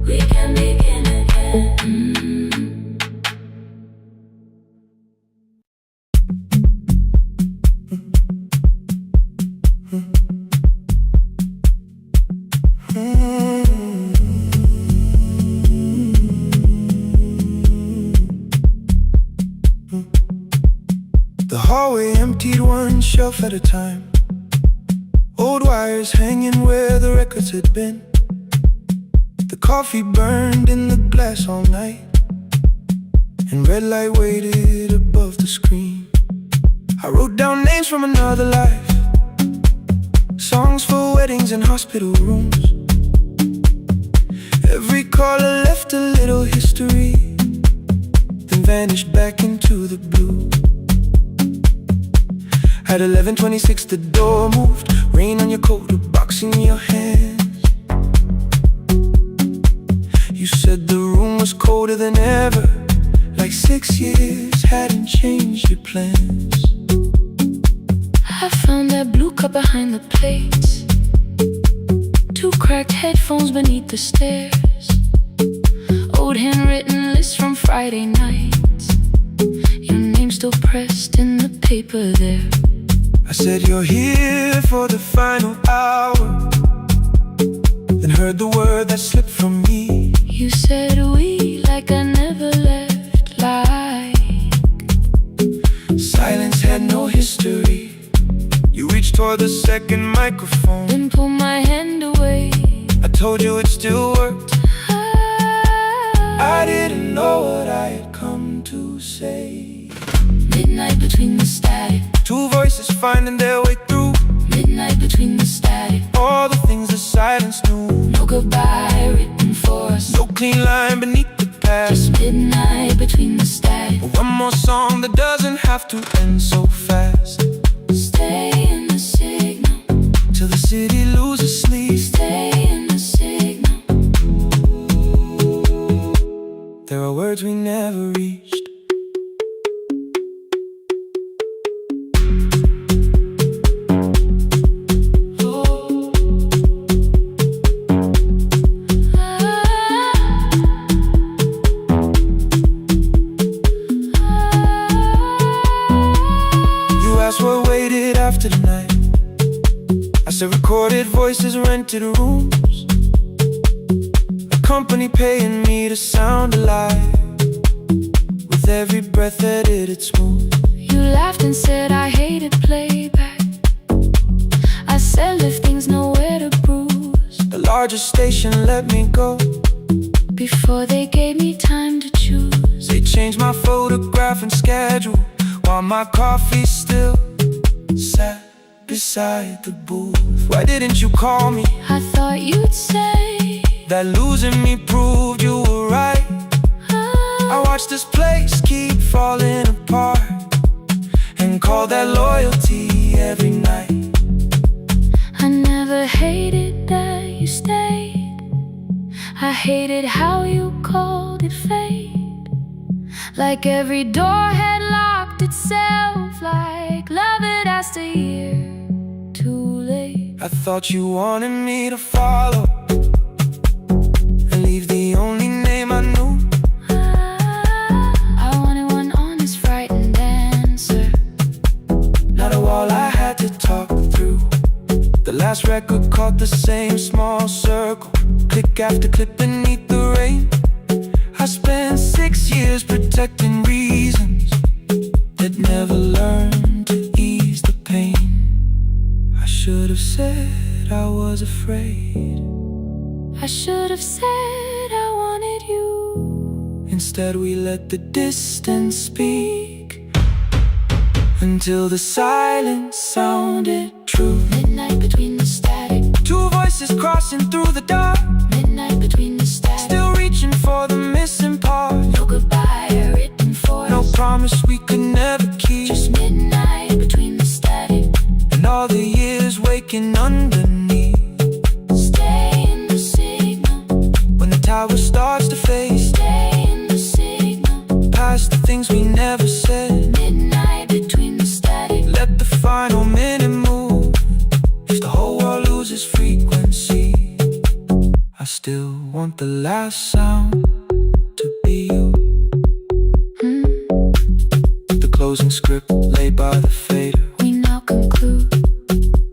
We can begin again. one shelf at a time. Old wires hanging where the records had been. The coffee burned in the glass all night, and red light waited above the screen. I wrote down names from another life, songs for weddings and hospital rooms. Every caller left a little history, then vanished back into the blue. At 11:26 the door moved, rain on your coat, a box in your hands. You said the room was colder than ever, like 6 years hadn't changed your plans. I found that blue cup behind the plates, 2 cracked headphones beneath the stairs, old handwritten lists from Friday nights, your name still pressed in the paper there. I said you're here for the final hour, then heard the word that slipped from me. You said we like I never left, like silence had no history. You reached toward the second microphone, then pulled my hand away. I told you it still worked. I didn't know what I had come to say. Midnight between the static, 2 voices finding their way through. midnight between the static, All the things the silence knew. no goodbye written for us, No clean line beneath the past. just midnight between the static. One more song that doesn't have to end so fast. Stay in the signal, Till the city loses sleep. stay in the signal. There are words we never reached. What waited after the night? I said recorded voices, rented rooms, a company paying me to sound alive, with every breath edited smooth. You laughed and said I hated playback. I said if things nowhere to bruise, The largest station let me go before they gave me time to choose. They changed my photograph and schedule, while my coffee still sat beside the booth. Why didn't you call me? I thought you'd say That losing me proved you were right. I watched this place keep falling apart, and call that loyalty every night. I never hated that you stayed, I hated how you called it fate, like every door had locked itself, like love had asked a year too late. I thought you wanted me to follow and leave the only name I knew. I wanted one honest, frightened answer, Not a wall I had to talk through. The last record caught the same small circle, click after click beneath the rain. I spent 6 years protecting reasons that never learned to ease the pain. I should have said I was afraid. I should have said I wanted you. Instead we let the distance speak, until the silence sounded true. Midnight between the static, 2 voices crossing through the dark, midnight between the static, still reaching for the missing part. no goodbye written for No us, promise we could never keep. just midnight between the static. And all the years waking underneath. Stay in the signal, When the tower starts to fade, stay in the signal. past the things we never said. Midnight between the static, Let the final minute move. If the whole world loses frequency, I still want the last sound to be you. The closing script laid by the fader, we now conclude.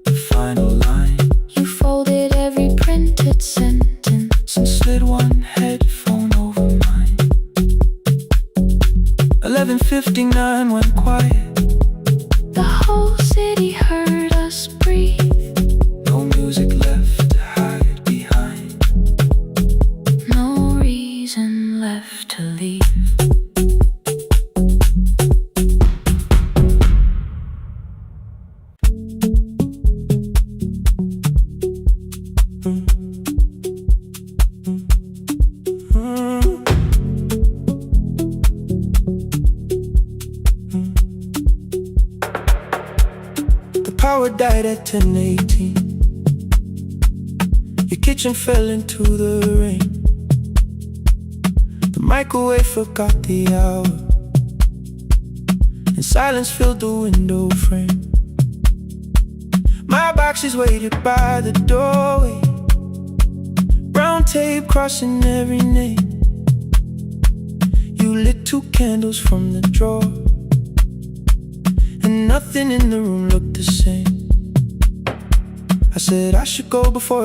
the final line. You folded every printed sentence And slid one headphone over mine. 11:59 went quiet. The whole city nothing left to leave. The power died at 10:18. Your kitchen fell into the rain. The microwave forgot the hour, and silence filled the window frame. My boxes waited by the doorway, brown tape crossing every name. You lit 2 candles from the drawer, and nothing in the room looked the same. I said I should go before